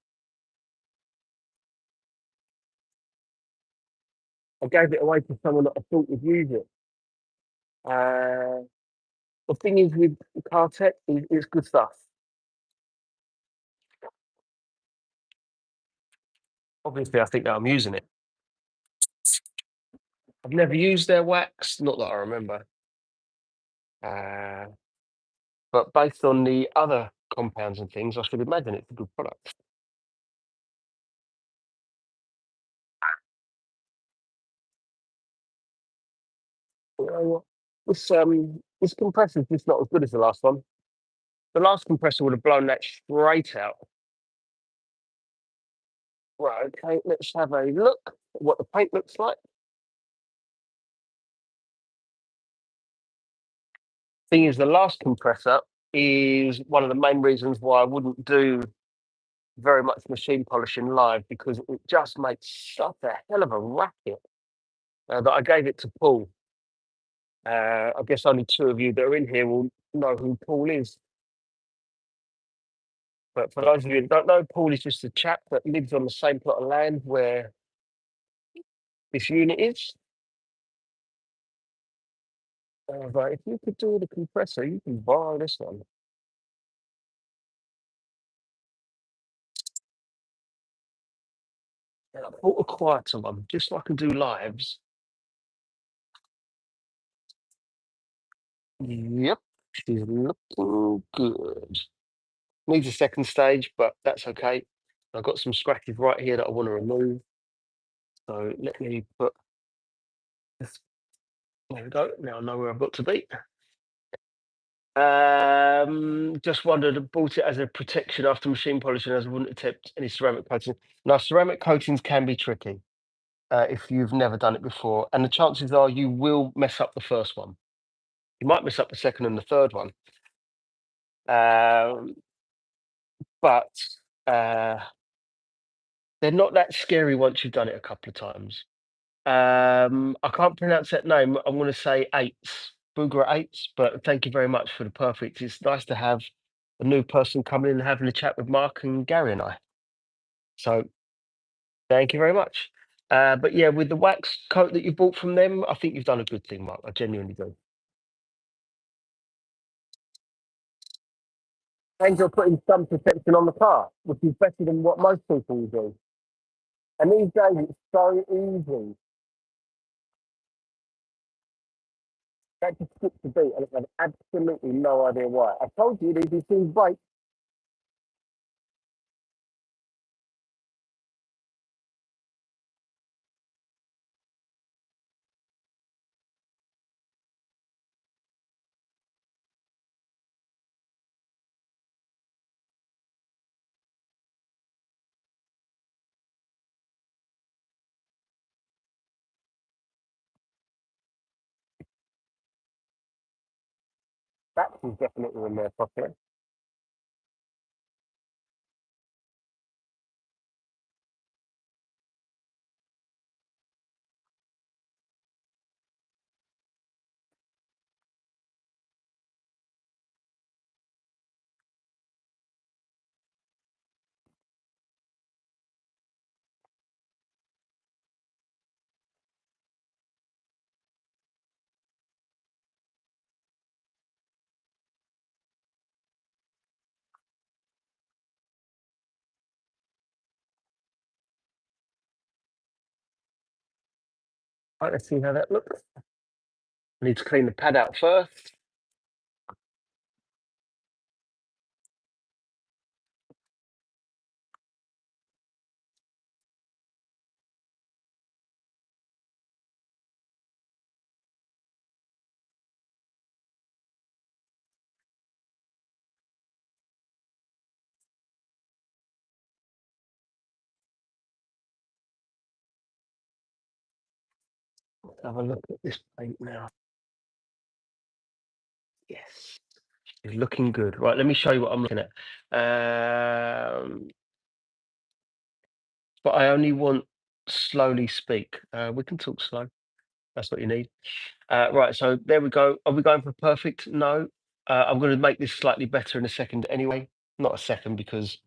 I gave it away to someone that I thought would use it. Uh, the thing is with Cartec, it's good stuff. Obviously, I think that I'm using it. I've never used their wax, not that I remember. But based on the other compounds and things, I should imagine it's a good product. You know what? This compressor's just not as good as the last one. The last compressor would have blown that straight out. Right, okay, let's have a look at what the paint looks like. Thing is, the last compressor is one of the main reasons why I wouldn't do very much machine polishing live, because it just makes such a hell of a racket that I gave it to Paul. I guess only two of you that are in here will know who Paul is. But for those of you that don't know, Paul is just a chap that lives on the same plot of land where this unit is. But if you could do the compressor, you can borrow this one. And I bought a quieter one just so I can do lives. Yep, she's looking good. Needs a second stage, but that's okay. I've got some scratches right here that I want to remove. So let me put this. There we go. Now I know where I've got to be. Just wondered, bought it as a protection after machine polishing, as I wouldn't attempt any ceramic coating. Now, ceramic coatings can be tricky if you've never done it before, and the chances are you will mess up the first one. You might mess up the second and the third one. But they're not that scary once you've done it a couple of times. I can't pronounce that name. I'm going to say eights, Booger eights. But thank you very much for the perfect. It's nice to have a new person coming in and having a chat with Mark and Gary and I. So thank you very much. But yeah, with the wax coat that you bought from them, I think you've done a good thing, Mark. I genuinely do. And you're putting some protection on the car, which is better than what most people do. And these days, it's so easy. That just skips the beat, and I have absolutely no idea why. I told you these things break. That is definitely in their pocket. Right, let's see how that looks. I need to clean the pad out first. Let's have a look at this paint now. Yes, it's looking good. Right, let me show you what I'm looking at. But I only want slowly speak. We can talk slow. That's what you need. Right, so there we go. Are we going for perfect? No. I'm going to make this slightly better in a second anyway. Not a second because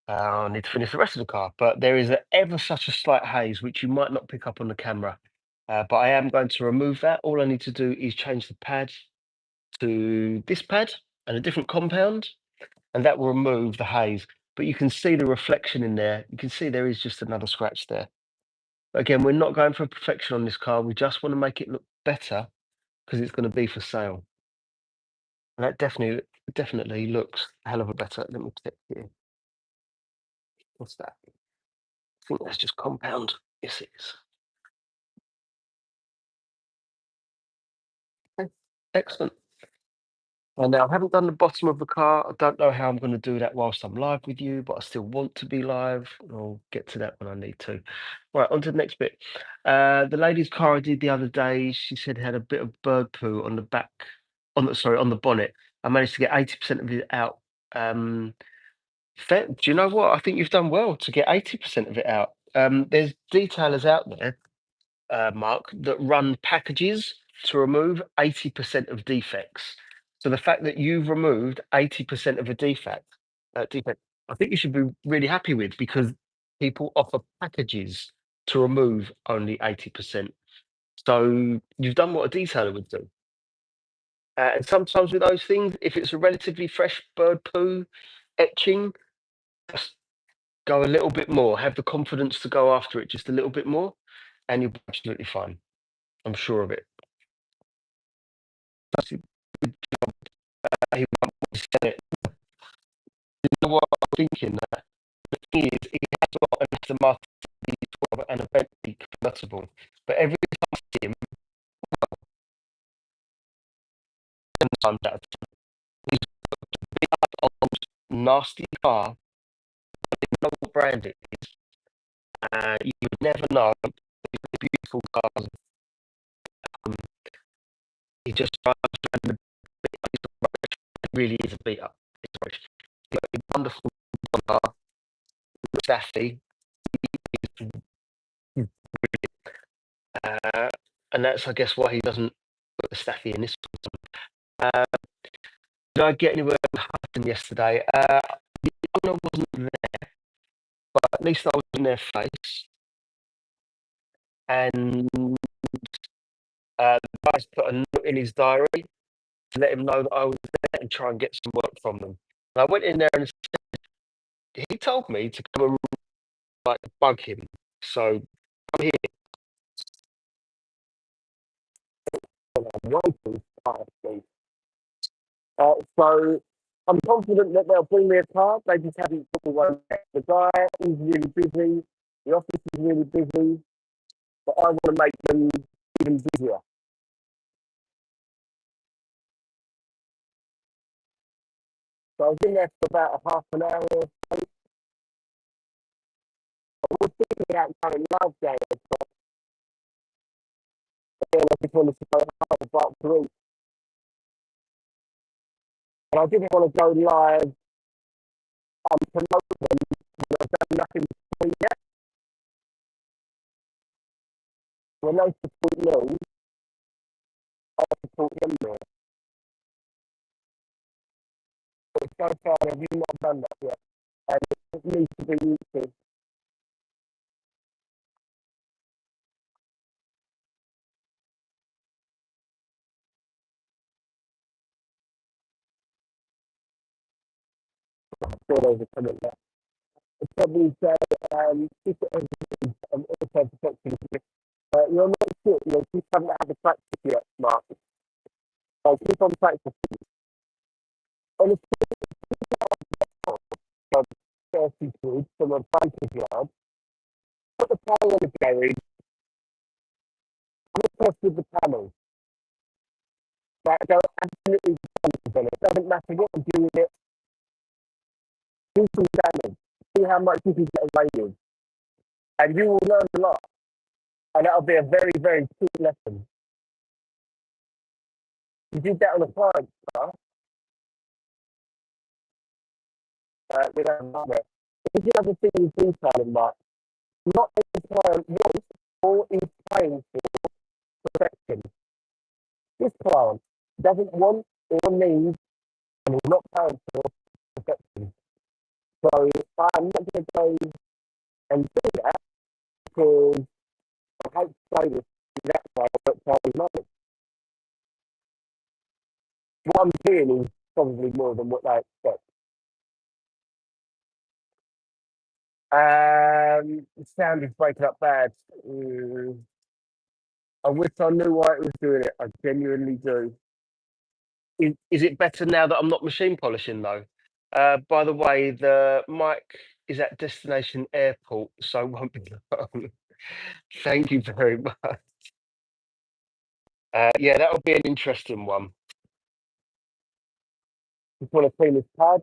I need to finish the rest of the car. But there is ever such a slight haze, which you might not pick up on the camera. But I am going to remove that. All I need to do is change the pad to this pad and a different compound, and that will remove the haze. But you can see the reflection in there. You can see there is just another scratch there. Again, we're not going for perfection on this car. We just want to make it look better because it's going to be for sale. And that definitely looks a hell of a better. Let me check here. What's that? I think that's just compound. Yes, it is. Okay, excellent. And now I haven't done the bottom of the car. I don't know how I'm going to do that whilst I'm live with you, but I still want to be live. I'll get to that when I need to. Right, on to the next bit. The lady's car I did the other day, she said had a bit of bird poo on the back, on the bonnet. I managed to get 80% of it out. Do you know what? I think you've done well to get 80% of it out. There's detailers out there, Mark, that run packages to remove 80% of defects. So the fact that you've removed 80% of a defect, I think you should be really happy with because people offer packages to remove only 80%. So you've done what a detailer would do. And sometimes with those things, if it's a relatively fresh bird poo etching, just go a little bit more. Have the confidence to go after it just a little bit more, and you'll be absolutely fine. I'm sure of it. That's it. He won't sell it. You know what I'm thinking? The thing is, he has got an Aston Martin D12 and a Bentley convertible, but every time I see him, 10 times out of 10, he's got a big old nasty car. You know what brand it is. You would never know. These beautiful cars. Um, he just drives around. It really is a beat up. It's rubbish. He's got a wonderful car, Staffy, uh, and that's, I guess, why he doesn't put the Staffy in this one. Did I get anywhere with Hutton yesterday? The owner wasn't there, but at least I was in their face. and the guys put a note in his diary to let him know that I was there and try and get some work from them. And I went in there and he told me to come and like bug him. So I'm here. I'm waiting for it. So I'm confident that they'll bring me a car. They just haven't put me one yet. The guy is really busy. The office is really busy. But I want to make them even busier. So I was in there for about a half an hour. I was thinking about going live game, but then I just wanted to go home about three. And I didn't want to go live and promote them. I've done nothing for free yet. When they support me, I support them more. But so far, they've not done that yet. And it needs to be used to. Sure, there's a comment there. It's probably say, keep it as it is, also protecting you. You're not sure, you just haven't had the practice yet, Mark. So keep on practicing. And if you have 30 quid from a banker's yard, put the panel in the garage, and test with the panel. Right, go absolutely on it. Doesn't matter what you do with it, do some damage. See how much you can get away with. And you will learn a lot. And that'll be a very, very key lesson. You did that on a client car, without a nightmare. Here's the other thing with detailing, Mark. Not every client wants or is paying for perfection. This client doesn't want or need and is not paying for perfection. So I'm not going to go and do that because I hate to say this exactly, but probably money. What I'm doing is probably more than what they expect. The sound is breaking up bad. I wish I knew why it was doing it. I genuinely do. Is it better now that I'm not machine polishing though? By the way, the mic is at destination airport, so won't be long. Thank you very much. Yeah, that'll be an interesting one. Just want to clean this pad.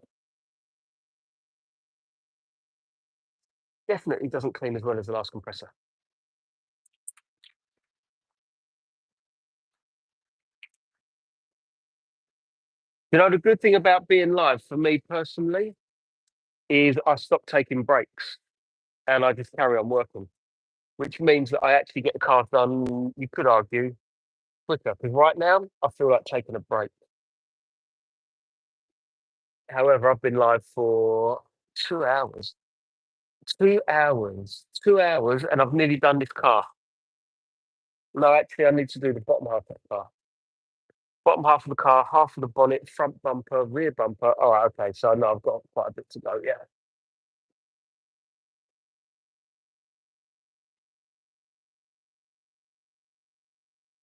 Definitely doesn't clean as well as the last compressor. You know, the good thing about being live for me personally is I stop taking breaks and I just carry on working, which means that I actually get the car done, you could argue, quicker. Because right now, I feel like taking a break. However, I've been live for 2 hours. 2 hours. 2 hours, and I've nearly done this car. No, actually, I need to do the bottom half of the car. Bottom half of the car, half of the bonnet, front bumper, rear bumper. All right, okay. So no, I've got quite a bit to go. Yeah.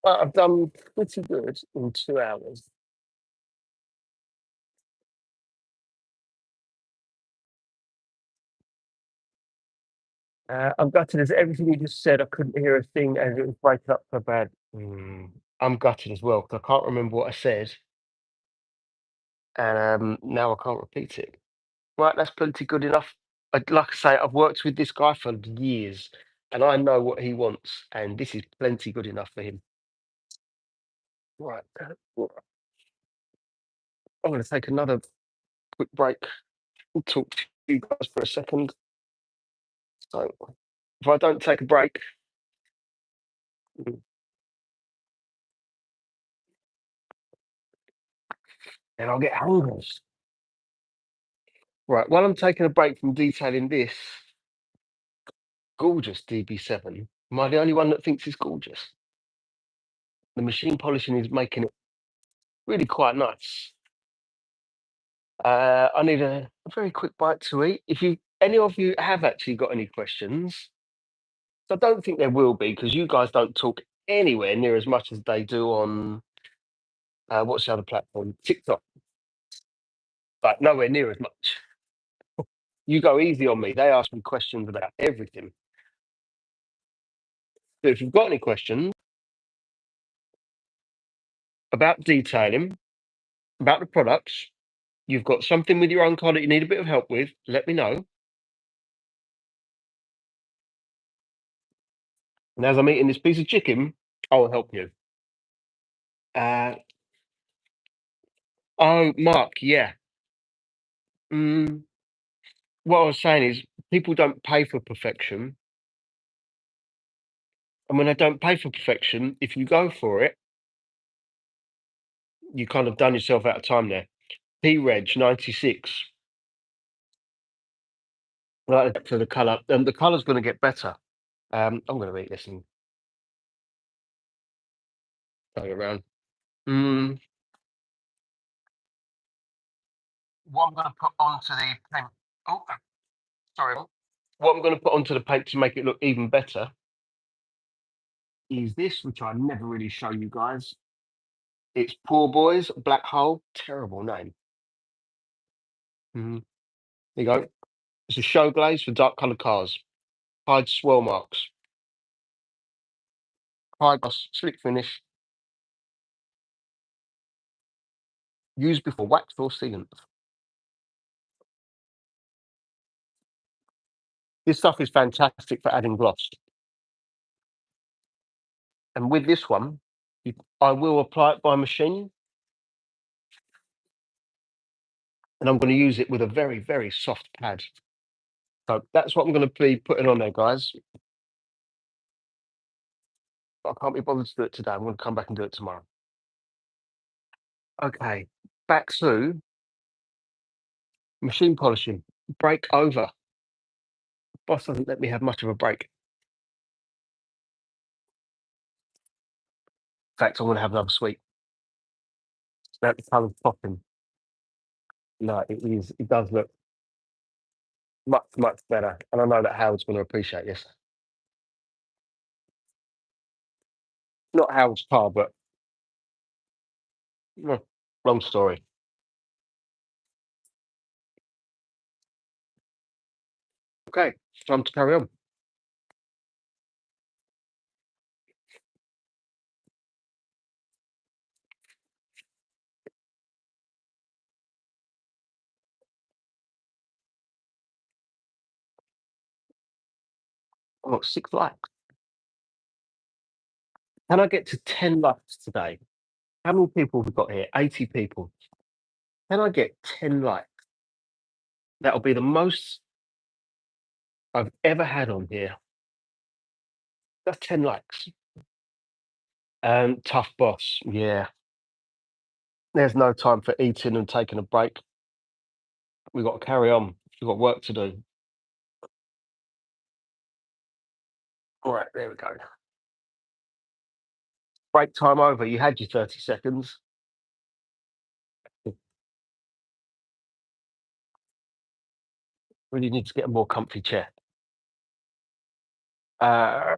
But I've done pretty good in 2 hours. I'm gutted as everything you just said. I couldn't hear a thing as it was breaking up so bad. I'm gutted as well because I can't remember what I said, and now I can't repeat it. Right, that's plenty good enough. Like I say, I've worked with this guy for years, and I know what he wants, and this is plenty good enough for him. Right, I'm going to take another quick break and talk to you guys for a second. So, if I don't take a break, then I'll get hungry. Right, while I'm taking a break from detailing this gorgeous DB7, Am I the only one that thinks it's gorgeous? The machine polishing is making it really quite nice. I need a very quick bite to eat. If you any of you have actually got any questions, so I don't think there will be because you guys don't talk anywhere near as much as they do on what's the other platform? TikTok, but nowhere near as much. You go easy on me. They ask me questions about everything. So if you've got any questions about detailing, about the products, you've got something with your own car that you need a bit of help with, let me know. And as I'm eating this piece of chicken, I will help you. Uh, oh, Mark, yeah. Mm, what I was saying is people don't pay for perfection. And when they don't pay for perfection, if you go for it, you kind of done yourself out of time there. P-Reg 96. Right for the colour. And the colour's going to get better. I'm going to eat this and go around. Mm, what I'm going to put onto the paint. Oh, sorry. What I'm going to put onto the paint to make it look even better is this, which I never really show you guys. It's Poor Boys Black Hole. Terrible name. There you go. It's a show glaze for dark coloured cars. Hides swirl marks. Hide gloss, slick finish. Used before wax or sealant. This stuff is fantastic for adding gloss. And with this one, I will apply it by machine. And I'm going to use it with a very, very soft pad. So that's what I'm going to be putting on there, guys. I can't be bothered to do it today. I'm going to come back and do it tomorrow. Okay, back to machine polishing. Break over. Boss doesn't let me have much of a break. In fact, I'm going to have another sweet. That the colour's popping. No, it is. It does look much, much better. And I know that Howard's going to appreciate this. Not Howard's car, but long story. Okay, time to carry on. I've got 6 likes. Can I get to 10 likes today? How many people have we got here? 80 people. Can I get 10 likes? That'll be the most I've ever had on here. That's 10 likes. Tough boss. Yeah. There's no time for eating and taking a break. We've got to carry on. We've got work to do. All right, there we go. Break time over. You had your 30 seconds. Really need to get a more comfy chair. Uh,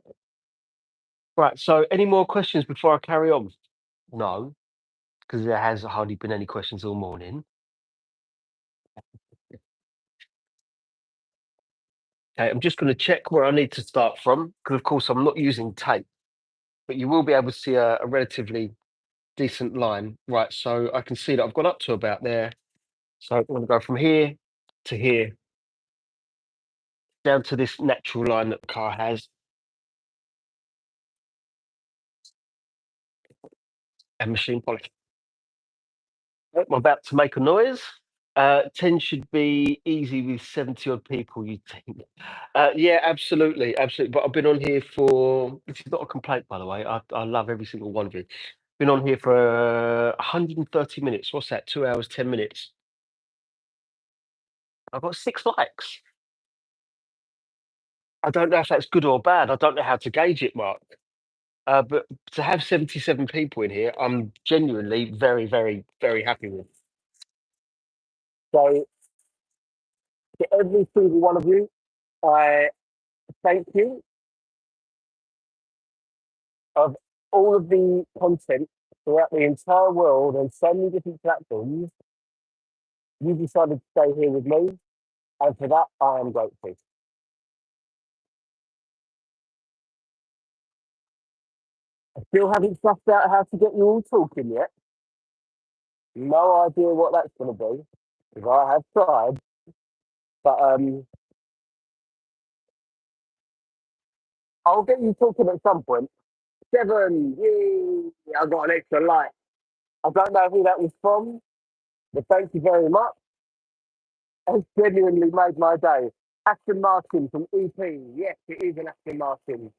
right, so any more questions before I carry on? No, because there has hardly been any questions all morning. Okay, I'm just going to check where I need to start from, because of course I'm not using tape, but you will be able to see a relatively decent line. Right, so I can see that I've got up to about there. So I'm going to go from here to here, down to this natural line that the car has, and machine polish. I'm about to make a noise. 10 should be easy with 70 odd people, you'd think. Yeah, absolutely, absolutely. But I've been on here for, this is not a complaint, by the way. I love every single one of you. Been on here for 130 minutes. What's that? 2 hours, 10 minutes. I've got 6 likes. I don't know if that's good or bad. I don't know how to gauge it, Mark. But to have 77 people in here, I'm genuinely very, very, very happy with. So, to every single one of you, I thank you of all of the content throughout the entire world on so many different platforms. You decided to stay here with me, and for that, I am grateful. I still haven't sussed out how to get you all talking yet. No idea what that's going to be, because I have tried, but I'll get you talking at some point. Seven, yay! I got an extra light. I don't know who that was from, but thank you very much. It's genuinely made my day. Aston Martin from EP. Yes, it is an Aston Martin.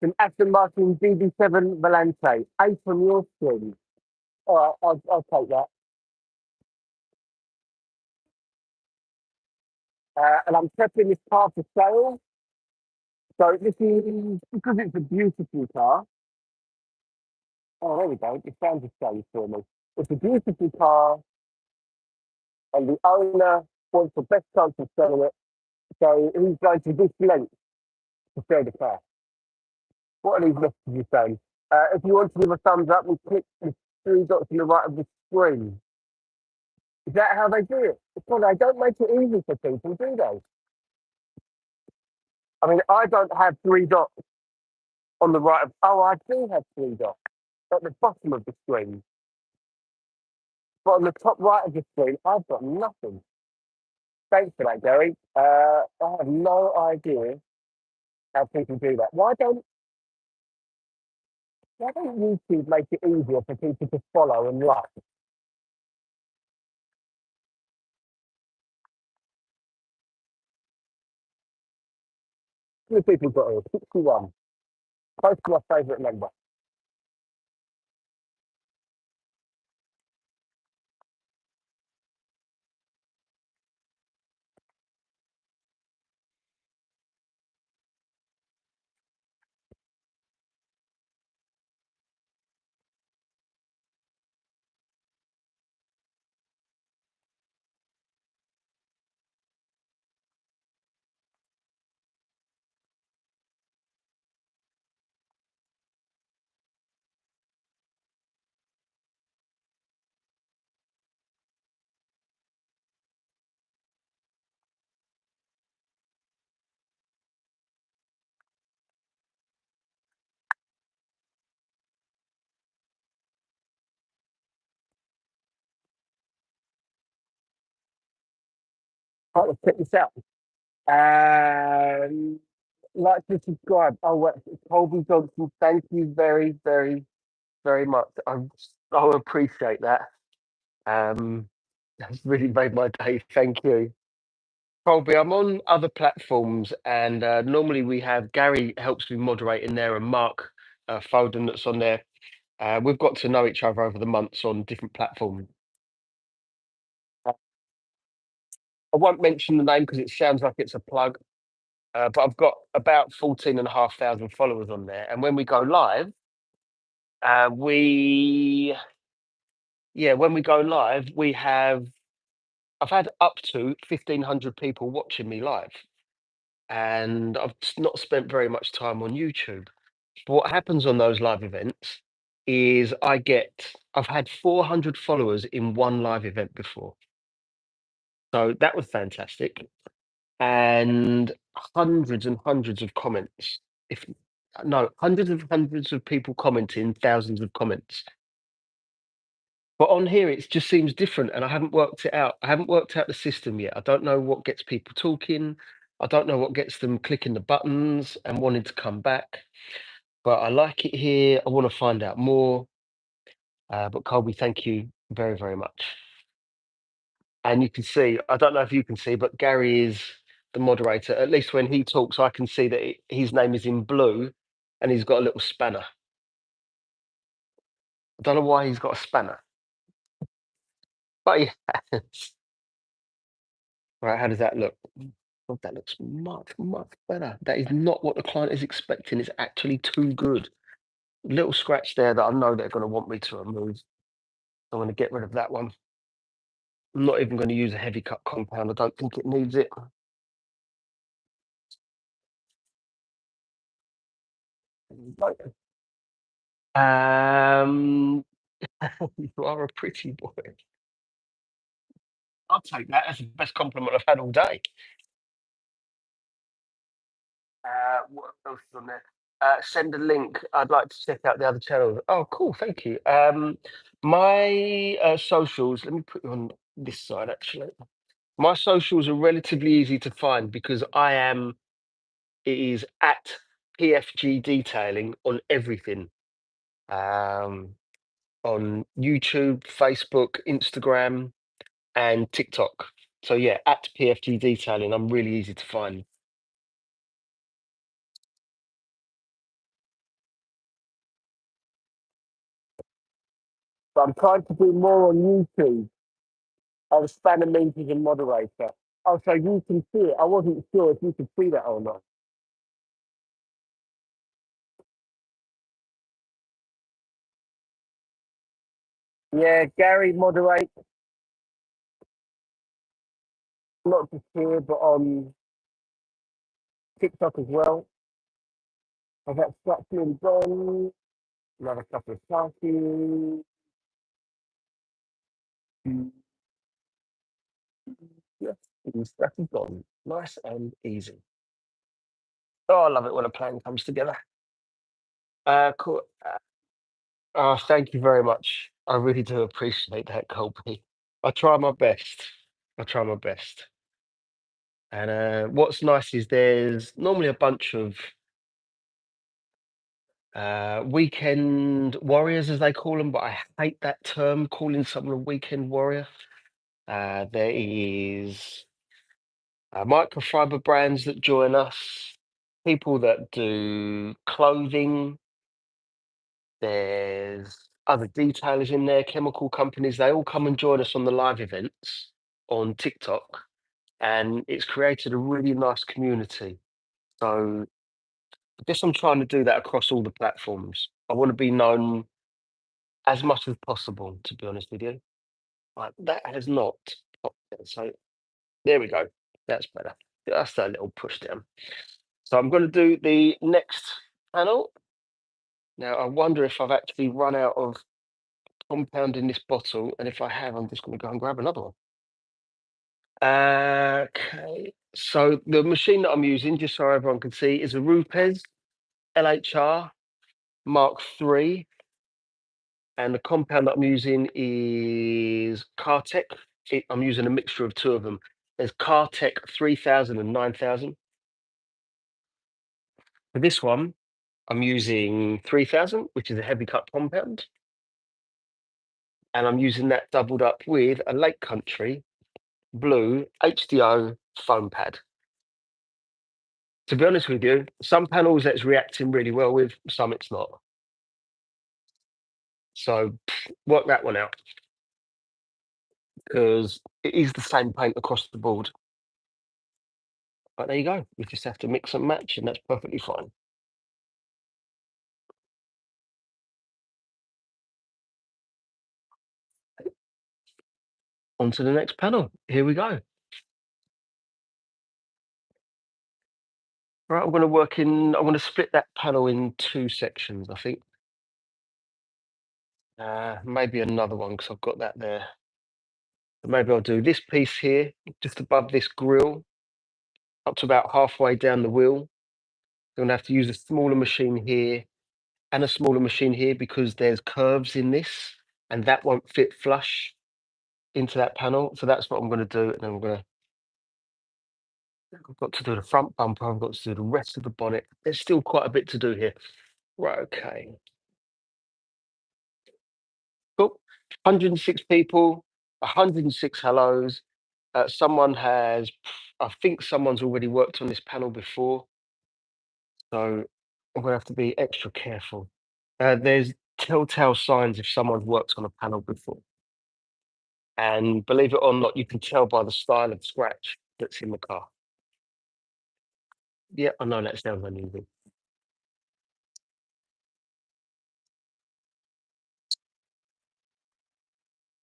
An Aston Martin DB7 Volante. Eight from your screen. All right, I'll take that. And I'm prepping this car for sale. So this is because it's a beautiful car. Oh, there we go. It sounds the same for me. It's a beautiful car, and the owner wants the best chance of selling it. So he's going to this length to sell the car. What are these messages saying? If you want to give a thumbs up, we click the three dots on the right of the screen. Is that how they do it? Well, they don't make it easy for people, do they? I mean, I don't have three dots on the right of. Oh, I do have three dots at the bottom of the screen, but on the top right of the screen, I've got nothing. Thanks for that, Gary. I have no idea how people do that. Why don't YouTube make it easier for people to follow and like? How many people got here? 61. Close to my favourite number. Right, let's check this out. Like to subscribe. Oh, what? Colby Johnson, thank you very, very, very much. I appreciate that. Um, that's really made my day. Thank you. Colby, I'm on other platforms, and normally we have Gary helps me moderate in there, and Mark Foden that's on there. We've got to know each other over the months on different platforms. I won't mention the name because it sounds like it's a plug, but I've got about 14,500 followers on there. And when we go live, we when we go live, I've had up to 1,500 people watching me live, and not spent very much time on YouTube. But what happens on those live events is I've had 400 followers in one live event before. So that was fantastic. And hundreds and hundreds of comments. If no, hundreds of people commenting, thousands of comments. But on here, it just seems different, and I haven't worked it out. I haven't worked out the system yet. I don't know what gets people talking. I don't know what gets them clicking the buttons and wanting to come back. But I like it here. I want to find out more. But Colby, thank you very, very much. And you can see, I don't know if you can see, but Gary is the moderator. At least when he talks, I can see that his name is in blue and he's got a little spanner. I don't know why he's got a spanner, but he has. Right, how does that look? God, that looks much, much better. That is not what the client is expecting. It's actually too good. Little scratch there that I know they're going to want me to remove. I'm going to get rid of that one. I'm not even going to use a heavy cut compound. I don't think it needs it. Um, you are a pretty boy. I'll take that. That's the best compliment I've had all day. What else is on there? Send a link. I'd like to check out the other channels. Oh, cool. Thank you. My socials, let me put you on this side actually. My socials are relatively easy to find because it is at PFG Detailing on everything. On YouTube, Facebook, Instagram, and TikTok. So yeah, at PFG Detailing, I'm really easy to find. But I'm trying to do more on YouTube. I was spamming meters and moderator. Oh, so you can see it. I wasn't sure if you could see that or not. Yeah, Gary moderate, not just here, but on TikTok as well. I've got Scotland gone, another couple of parties. Yes, that is gone. Nice and easy. Oh, I love it when a plan comes together. Cool. Thank you very much. I really do appreciate that, Colby. I try my best. I try my best. And what's nice is there's normally a bunch of weekend warriors, as they call them, but I hate that term, calling someone a weekend warrior. There is microfiber brands that join us, people that do clothing. There's other detailers in there, chemical companies. They all come and join us on the live events on TikTok, and it's created a really nice community. So I guess I'm trying to do that across all the platforms. I want to be known as much as possible, to be honest with you. Like that has not popped yet. So there we go. That's better. That's that little push down. So I'm going to do the next panel. Now I wonder if I've actually run out of compound in this bottle, and if I have, I'm just going to go and grab another one. Okay, so the machine that I'm using, just so everyone can see, is a Rupes LHR Mark III, and the compound that I'm using is Cartec. I'm using a mixture of two of them. There's Cartec 3000 and 9000. For this one, I'm using 3000, which is a heavy cut compound, and I'm using that doubled up with a Lake Country Blue HDO foam pad. To be honest with you, some panels that's reacting really well with, some it's not. So work that one out because it is the same paint across the board. But there you go. We just have to mix and match, and that's perfectly fine. On to the next panel. Here we go. Right, I'm going to I'm going to split that panel in two sections, I think. Maybe another one because I've got that there. But maybe I'll do this piece here, just above this grill, up to about halfway down the wheel. I'm going to have to use a smaller machine here and a smaller machine here because there's curves in this and that won't fit flush into that panel. So that's what I'm going to do. And I'm going to, I've got to do the front bumper. I've got to do the rest of the bonnet. There's still quite a bit to do here. Right. Okay. Cool. 106 people, 106 hellos. I think someone's already worked on this panel before. So I'm going to have to be extra careful. There's telltale signs if someone's worked on a panel before. And believe it or not, you can tell by the style of scratch that's in the car. Yeah, I know that sounds unusual.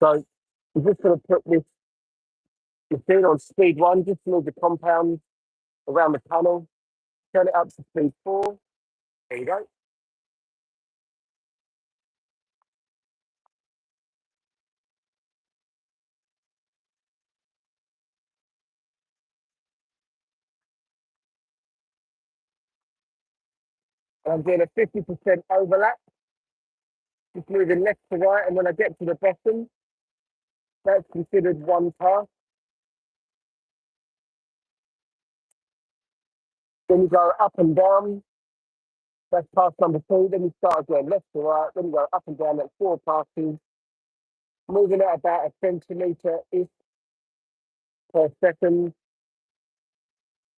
So we're just going to put this machine on speed one, just move the compound around the panel, turn it up to speed four. There you go. And I'm doing a 50% overlap, just moving left to right. And when I get to the bottom, that's considered one pass. Then you go up and down, that's pass number two. Then you start again, left to right. Then you go up and down, that's four passes, moving at about a centimetre each per second.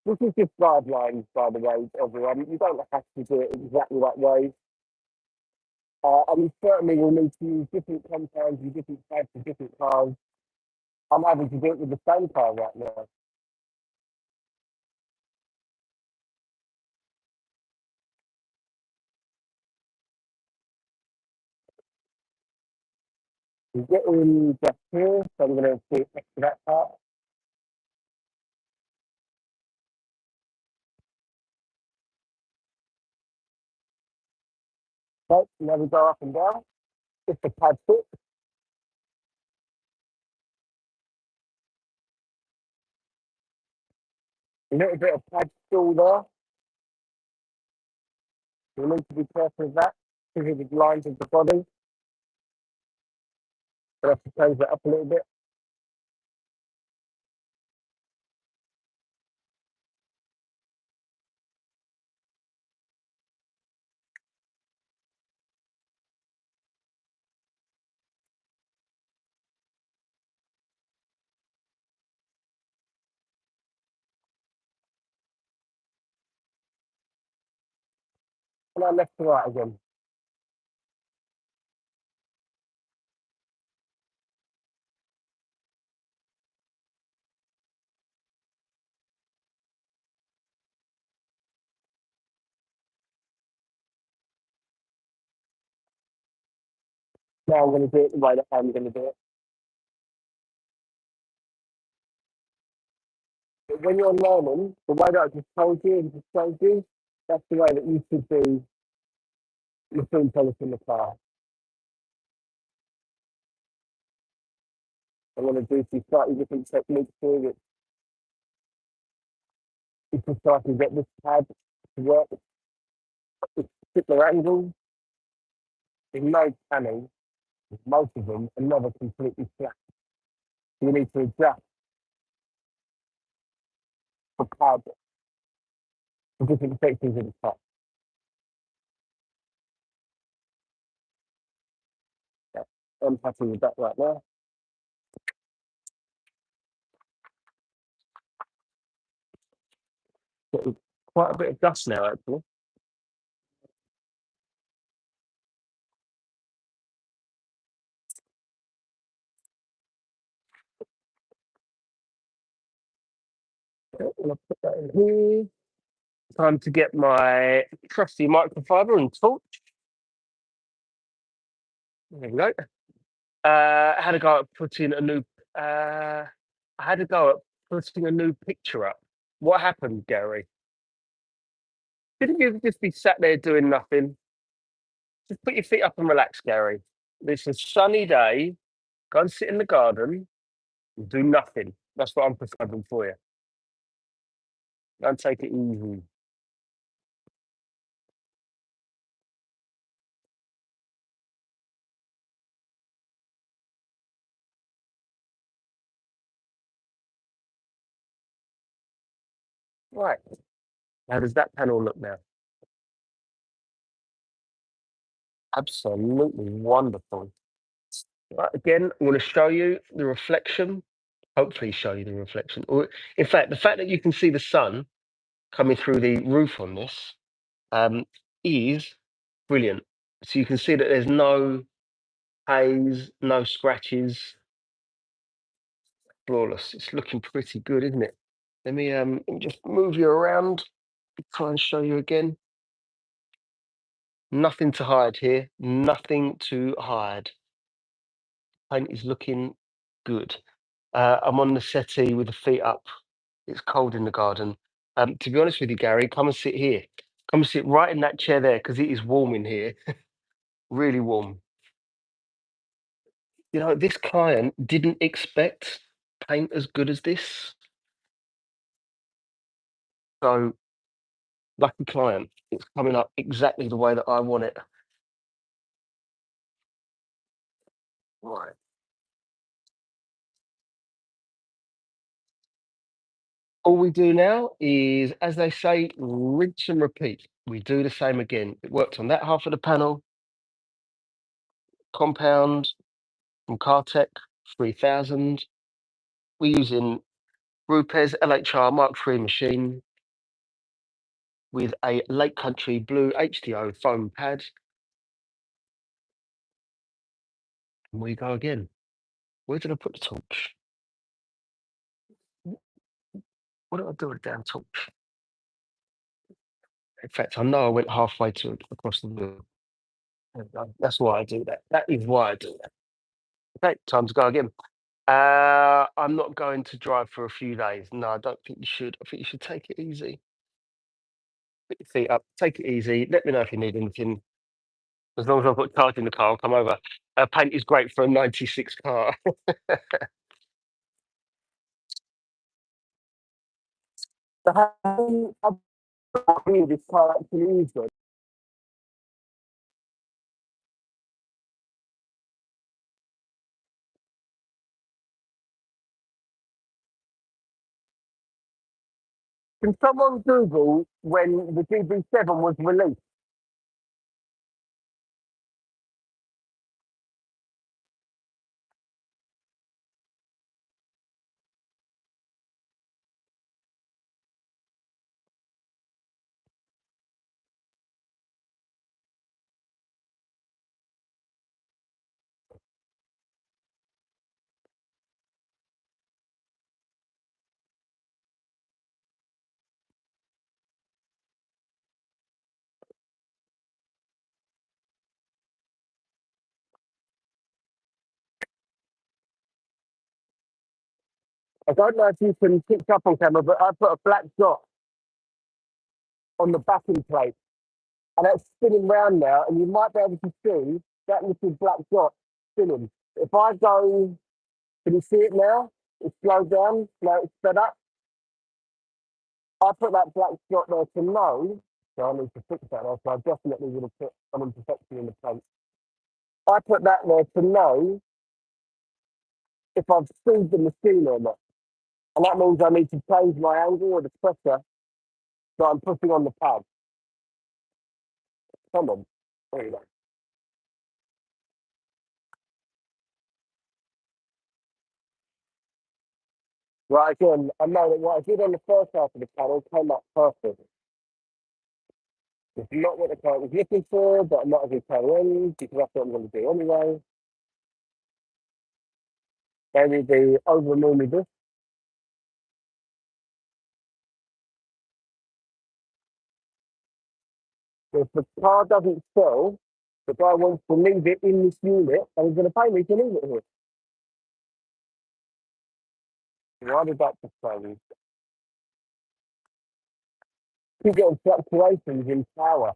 This is just guidelines, by the way, everyone. You don't have to do it exactly that way. And you certainly will need to use different compounds and different types of different cars. I'm having to do it with the same car right now. We get in just here, so I'm going to do next to that part. Okay, now we go up and down. Just the pad fit. A little bit of pad still there. We need to be careful of that because of the lines of the body. So I have to change that up a little bit. And then left to right again. Now I'm going to do it the way that I'm going to do it. But when you're learning, the way that I just told you and just showed you, that's the way that you should do your film polish in the car. I'm going to do some slightly different techniques here, which is just so I can get this pad to work with particular angles. In most panels, most of them are never completely flat. You need to adjust the pad for different sections of the top. Yeah. I'm happy with that right now. Getting quite a bit of dust now, actually. Okay, I'm going to put that in here. Time to get my trusty microfiber and torch. There we go. I had to go at putting a new. I had to go at putting a new picture up. What happened, Gary? Didn't you just be sat there doing nothing? Just put your feet up and relax, Gary. It's a sunny day. Go and sit in the garden and do nothing. That's what I'm prescribing for you. Go and take it easy. Right. How does that panel look now? Absolutely wonderful. Right, again, I'm going to show you the reflection. Hopefully, show you the reflection. Or, in fact, the fact that you can see the sun coming through the roof on this um, is brilliant. So you can see that there's no haze, no scratches, flawless. It's looking pretty good, isn't it? Let me just move you around. Try and show you again. Nothing to hide here. Nothing to hide. Paint is looking good. I'm on the settee with the feet up. It's cold in the garden. To be honest with you, Gary, come and sit here. Come and sit right in that chair there because it is warm in here. Really warm. You know, this client didn't expect paint as good as this. So, lucky client. It's coming up exactly the way that I want it. Right. All we do now is, as they say, rinse and repeat. We do the same again. It worked on that half of the panel. Compound from Cartec 3000. We're using Rupes LHR Mark III machine with a Lake Country Blue HDO foam pad. And we go again. Where did I put the torch? What did I do with the damn torch? In fact, I know I went halfway to across the wheel. That's why I do that. That is why I do that. Okay, time to go again. I'm not going to drive for a few days. No, I don't think you should. I think you should take it easy. Put your feet up, take it easy. Let me know if you need anything. As long as I've got charge in the car, I'll come over. Paint is great for a 96 car. So how this car actually is good? Can someone Google when the DB7 was released? I don't know if you can pick up on camera, but I put a black dot on the backing plate, and that's spinning round now, and you might be able to see that little black dot spinning. If I go, can you see it now? It's slowed down, now it's sped up. I put that black dot there to know, so I need to fix that, so I definitely would have put an imperfection in the plate. I put that there to know if I've speed the machine or not. And that means I need to change my angle or the pressure that I'm pushing on the pad. Come on. There you go. Right, again, I know that what I did on the first half of the panel came up perfect. It's not what the client was looking for, but I'm not going to tell any because that's what I'm going to do anyway. Maybe the over normally this. If the car doesn't sell, the guy wants to leave it in this unit and he's going to pay me to leave it here. Why did that just say me? Keep getting fluctuations in power.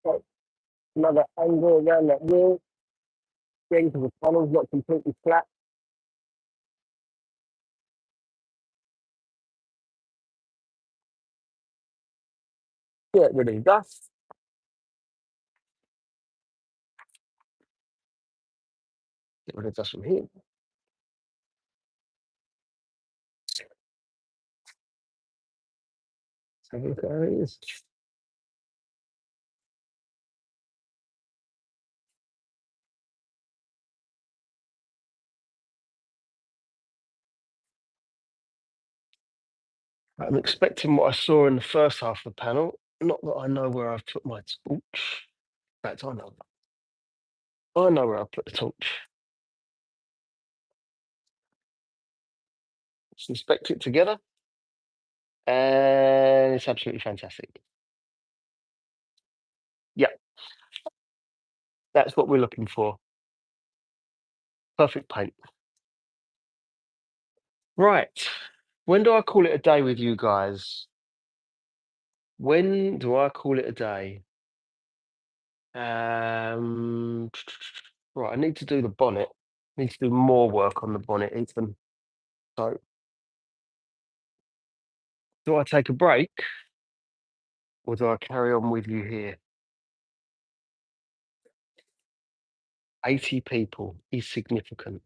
So another angle around that wheel, getting to the tunnel's not completely flat. Get rid of dust. Get rid of dust from here. So there it is. I'm expecting what I saw in the first half of the panel. Not that I know where I've put my torch. In fact, I know. I know where I put the torch. Let's inspect it together. And it's absolutely fantastic. Yeah, that's what we're looking for. Perfect paint. Right. When do I call it a day with you guys? When do I call it a day? Right, I need to do the bonnet. I need to do more work on the bonnet, Ethan. So, do I take a break or do I carry on with you here? 80 people is significant.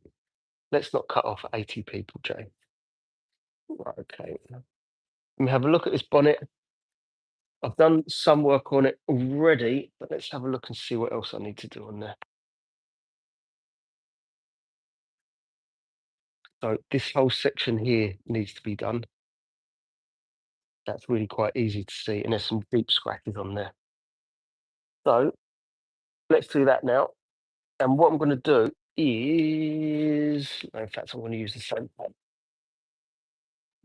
Let's not cut off 80 people, Jay. Right, okay. Let me have a look at this bonnet. I've done some work on it already, but let's have a look and see what else I need to do on there. So this whole section here needs to be done. That's really quite easy to see, and there's some deep scratches on there. So let's do that now. And what I'm going to do is, no, in fact, I'm going to use the same pad.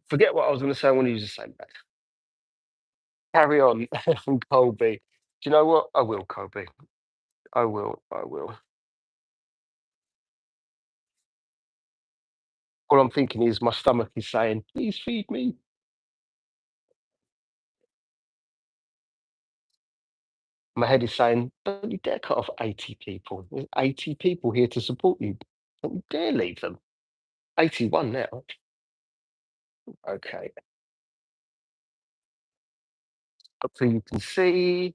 Forget what I was going to say. I'm going to use the same pad. Carry on from Colby. Do you know what? I will, Colby. I will. I will. All I'm thinking is my stomach is saying, please feed me. My head is saying, don't you dare cut off 80 people. There's 80 people here to support you. Don't you dare leave them. 81 now. Okay. Hopefully you can see.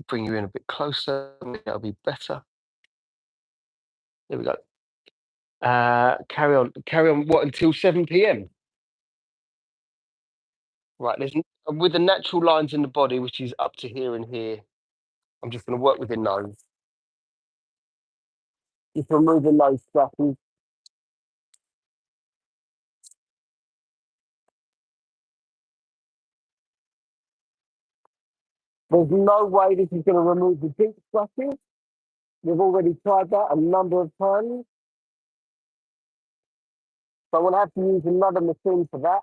Bring you in a bit closer. That'll be better. There we go. Carry on. Carry on. What, until 7 p.m.? Right. With the natural lines in the body, which is up to here and here. I'm just going to work within those. Just removing those scratches. There's no way this is going to remove the deep scratches. We've already tried that a number of times. So I'm going to have to use another machine for that.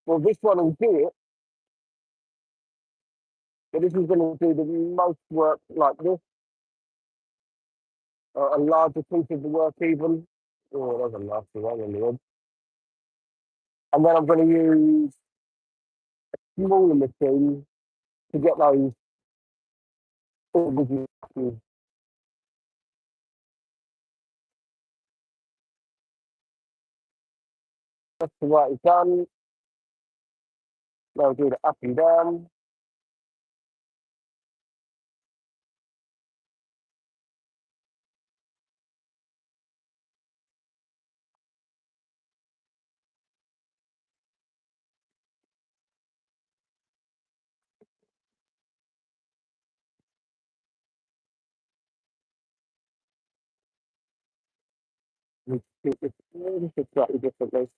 Well, this one will do it, but this is going to do the most work like this. A larger piece of the work even. Oh, that's a nasty one in the end. And then I'm going to use smaller machines to get those individual scratches. That's the right it's done. Now do the up and down. It's slightly differently.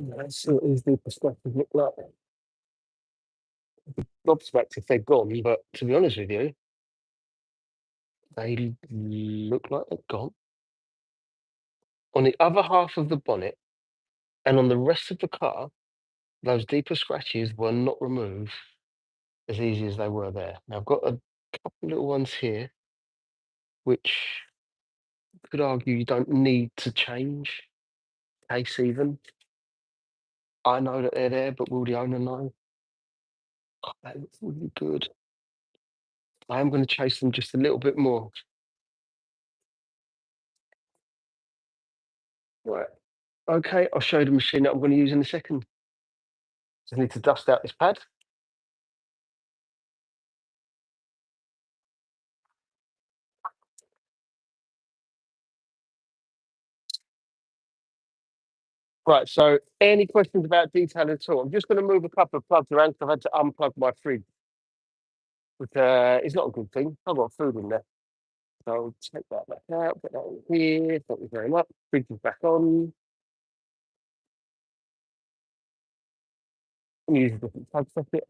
Let's see what these deeper scratches look like. Gobsmacked if they're gone, but to be honest with you, they look like they're gone. On the other half of the bonnet and on the rest of the car, those deeper scratches were not removed as easy as they were there. Now I've got a couple little ones here, which could argue you don't need to change case even. I know that they're there, but will the owner know? Oh, that looks really good. I am going to chase them just a little bit more. Right. Okay, I'll show you the machine that I'm going to use in a second. Just need to dust out this pad. Right, so any questions about detail at all? I'm just going to move a couple of plugs around because I've had to unplug my fridge, which is not a good thing. I've got food in there. So I'll take that back out, put that in here. Thank you very much. Fridge is back on. I'm using a different plug socket.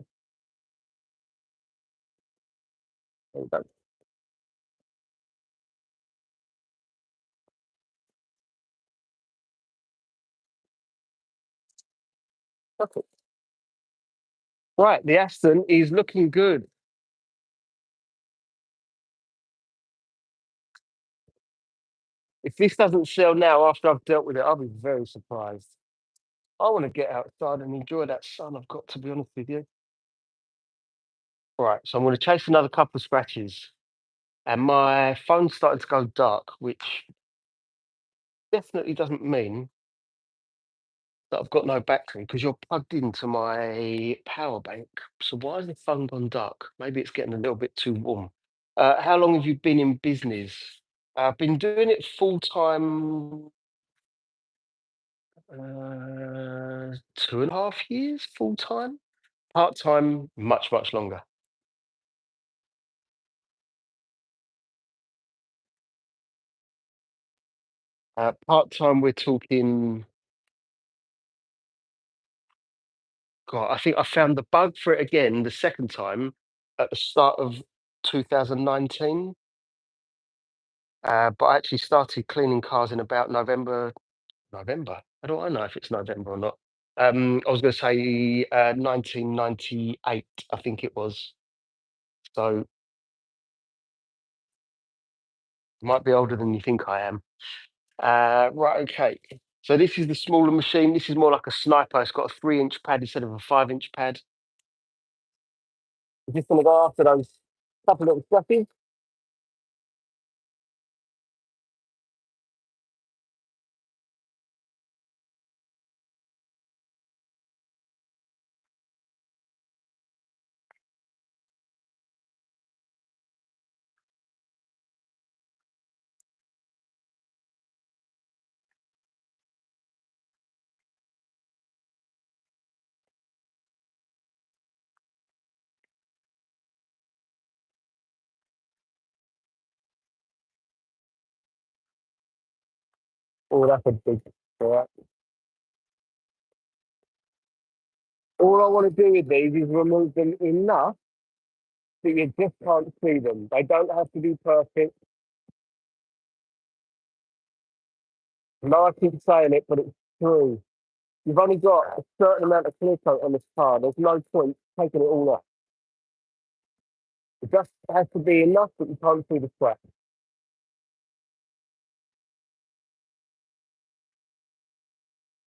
There we go. Perfect. Right, the Aston is looking good. If this doesn't sell now after I've dealt with it, I'll be very surprised. I want to get outside and enjoy that sun I've got, to be honest with you. Right, so I'm going to chase another couple of scratches. And my phone's starting to go dark, which definitely doesn't mean that I've got no battery because you're plugged into my power bank. So why has the phone gone dark? Maybe it's getting a little bit too warm. How long have you been in business? I've been doing it full time, 2.5 years full time. Part time, much, much longer. Part time, we're talking. God, I think I found the bug for it again the second time at the start of 2019. But I actually started cleaning cars in about November. November? How do I know if it's November or not? I was going to say 1998, I think it was. So might be older than you think I am. Right, okay. So this is the smaller machine. This is more like a sniper. It's got a 3-inch pad instead of a 5-inch pad. I'm just going to go after those couple little scratches. Oh, that's a big. All right. All I want to do with these is remove them enough that you just can't see them. They don't have to be perfect. No, I keep saying it, but it's true. You've only got a certain amount of clear coat on this car. There's no point taking it all off. It just has to be enough that you can't see the scratch.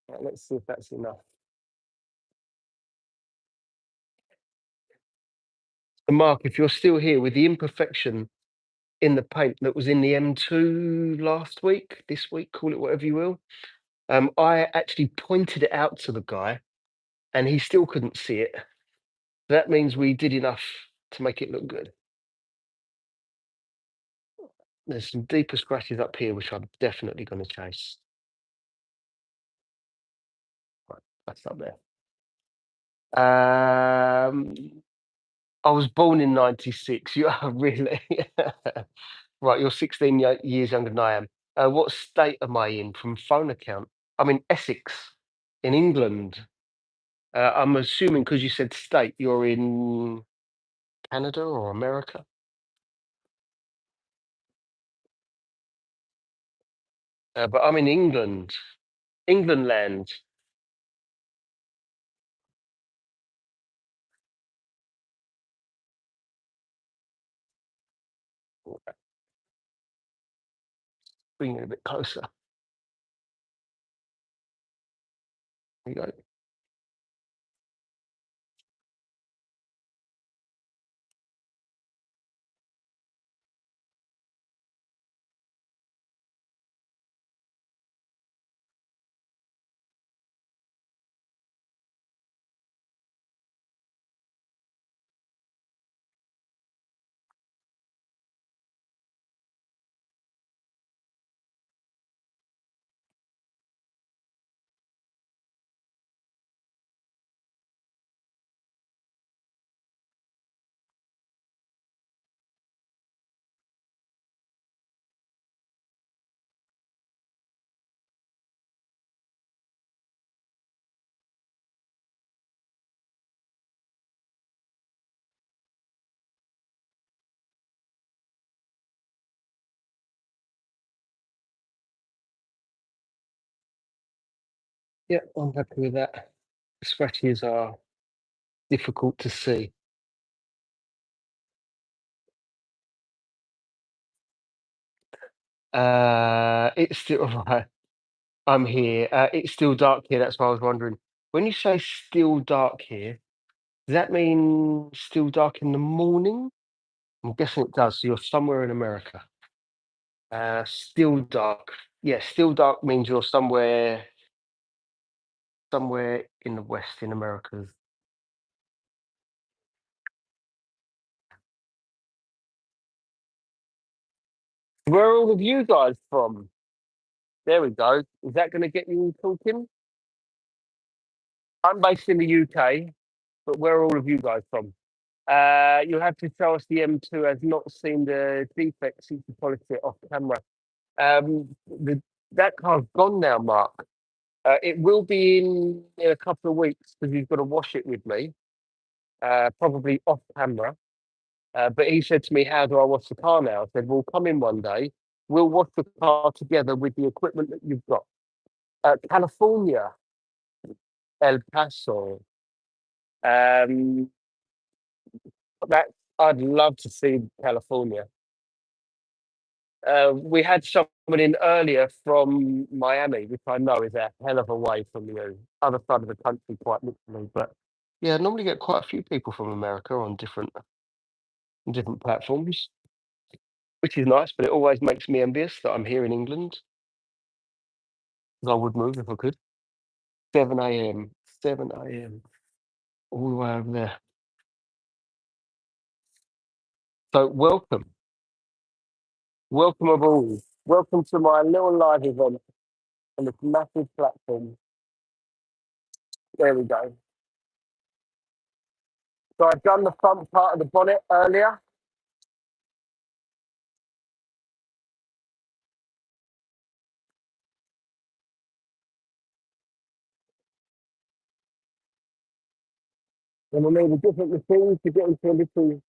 Right, let's see if that's enough. So Mark, if you're still here with the imperfection in the paint that was in the M2 last week, this week, call it whatever you will, I actually pointed it out to the guy and he still couldn't see it. That means we did enough to make it look good. There's some deeper scratches up here, which I'm definitely going to chase. Right, that's up there. I was born in '96. You are really right. You're 16 years younger than I am. What state am I in from phone account? I'm in Essex, in England. I'm assuming because you said state, you're in Canada or America. But I'm in England, England land. Bring it a bit closer. There you go. Yeah, I'm happy with that. Scratches are difficult to see. It's still right. I'm here. It's still dark here. That's why I was wondering. When you say still dark here, does that mean still dark in the morning? I'm guessing it does. So you're somewhere in America. Still dark. Yeah, still dark means you're somewhere in the west in America. Where are all of you guys from? There we go. Is that going to get you all talking? I'm based in the UK, but where are all of you guys from? You have to show us the M2 has not seen the defect since you polished it off camera. That car's gone now, Mark. It will be in a couple of weeks because he's got to wash it with me, probably off camera. But he said to me, "How do I wash the car now?" I said, "Well, come in one day. We'll wash the car together with the equipment that you've got." California, El Paso. Um, that I'd love to see California. We had someone in earlier from Miami, which I know is a hell of a way from the other side of the country, quite literally. But yeah, I normally get quite a few people from America on different platforms, which is nice. But it always makes me envious that I'm here in England. 'Cause I would move if I could. 7 a.m. 7 a.m. all the way over there. So welcome aboard. Welcome to my little live event on this massive platform. There we go. So I've done the front part of the bonnet earlier. And we made a different machine to get into a little,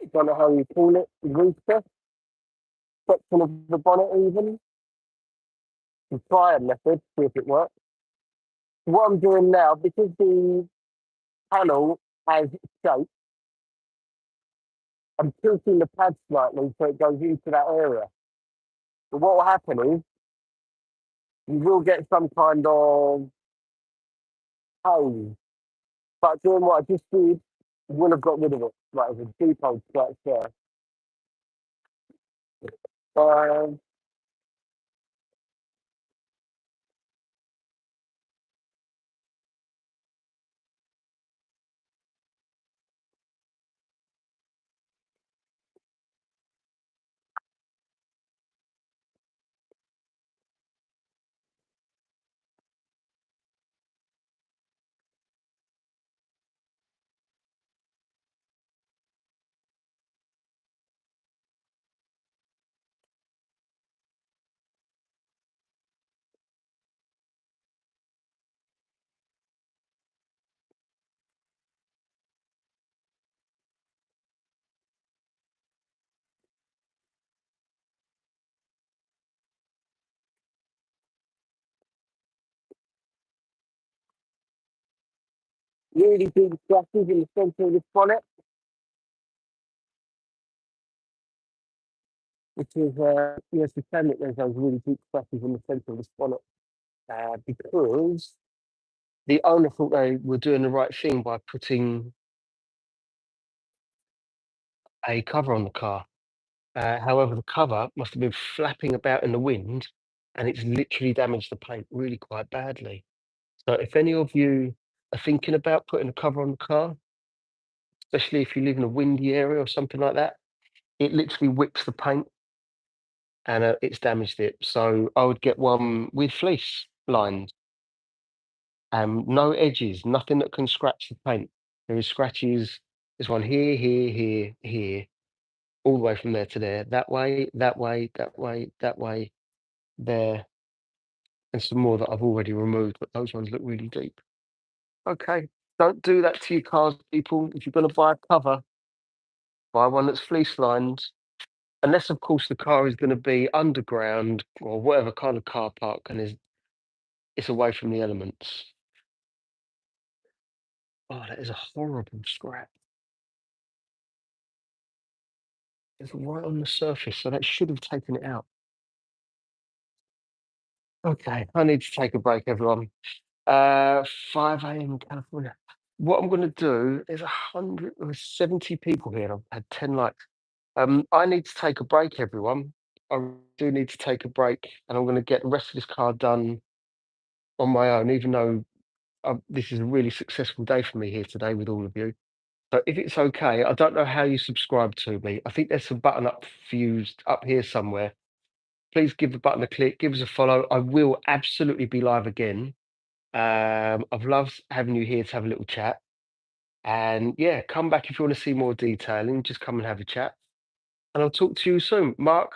I don't know how you call it, rooster section of the bonnet even. To try a method, see if it works. What I'm doing now, because the panel has shape, I'm tilting the pad slightly so it goes into that area. But what will happen is you will get some kind of haze. But doing what I just did, will have got rid of it. Like it's a deep old scratch there. Um, really deep scratches in the centre of this bonnet, which is, yes, the that there's those really deep scratches in the centre of this bonnet. Because the owner thought they were doing the right thing by putting a cover on the car. However, the cover must have been flapping about in the wind and it's literally damaged the paint really quite badly. So if any of you are thinking about putting a cover on the car, especially if you live in a windy area or something like that, it literally whips the paint and it's damaged it. So I would get one with fleece lined, no edges, nothing that can scratch the paint. There is scratches. There's one here, here, here, here, all the way from there to there. That way, that way, that way, that way, there, and some more that I've already removed, but those ones look really deep. Okay, don't do that to your cars, people. If you're going to buy a cover, buy one that's fleece lined. Unless, of course, the car is going to be underground or whatever kind of car park, and there's it's away from the elements. Oh, that is a horrible scrap. It's right on the surface, so that should have taken it out. Okay, I need to take a break, everyone. 5 a.m. in California. What I'm going to do, there's 170 people here, and I've had 10 likes. I need to take a break, everyone. I do need to take a break, and I'm going to get the rest of this car done on my own, even though this is a really successful day for me here today with all of you. So if it's okay, I don't know how you subscribe to me. I think there's a button up fused up here somewhere. Please give the button a click, give us a follow. I will absolutely be live again. I've loved having you here to have a little chat. And yeah, come back if you want to see more detailing. Just come and have a chat. And I'll talk to you soon. Mark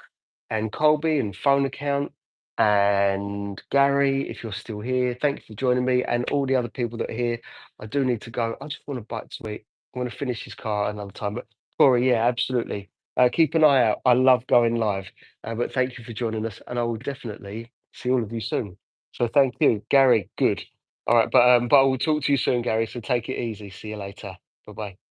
and Colby and phone account and Gary, if you're still here, thank you for joining me and all the other people that are here. I do need to go. I just want a bite to eat. I want to finish this car another time. But Corey, yeah, absolutely. Keep an eye out. I love going live. But thank you for joining us, and I will definitely see all of you soon. So thank you, Gary. Good. All right, but I will talk to you soon, Gary. So take it easy. See you later. Bye bye.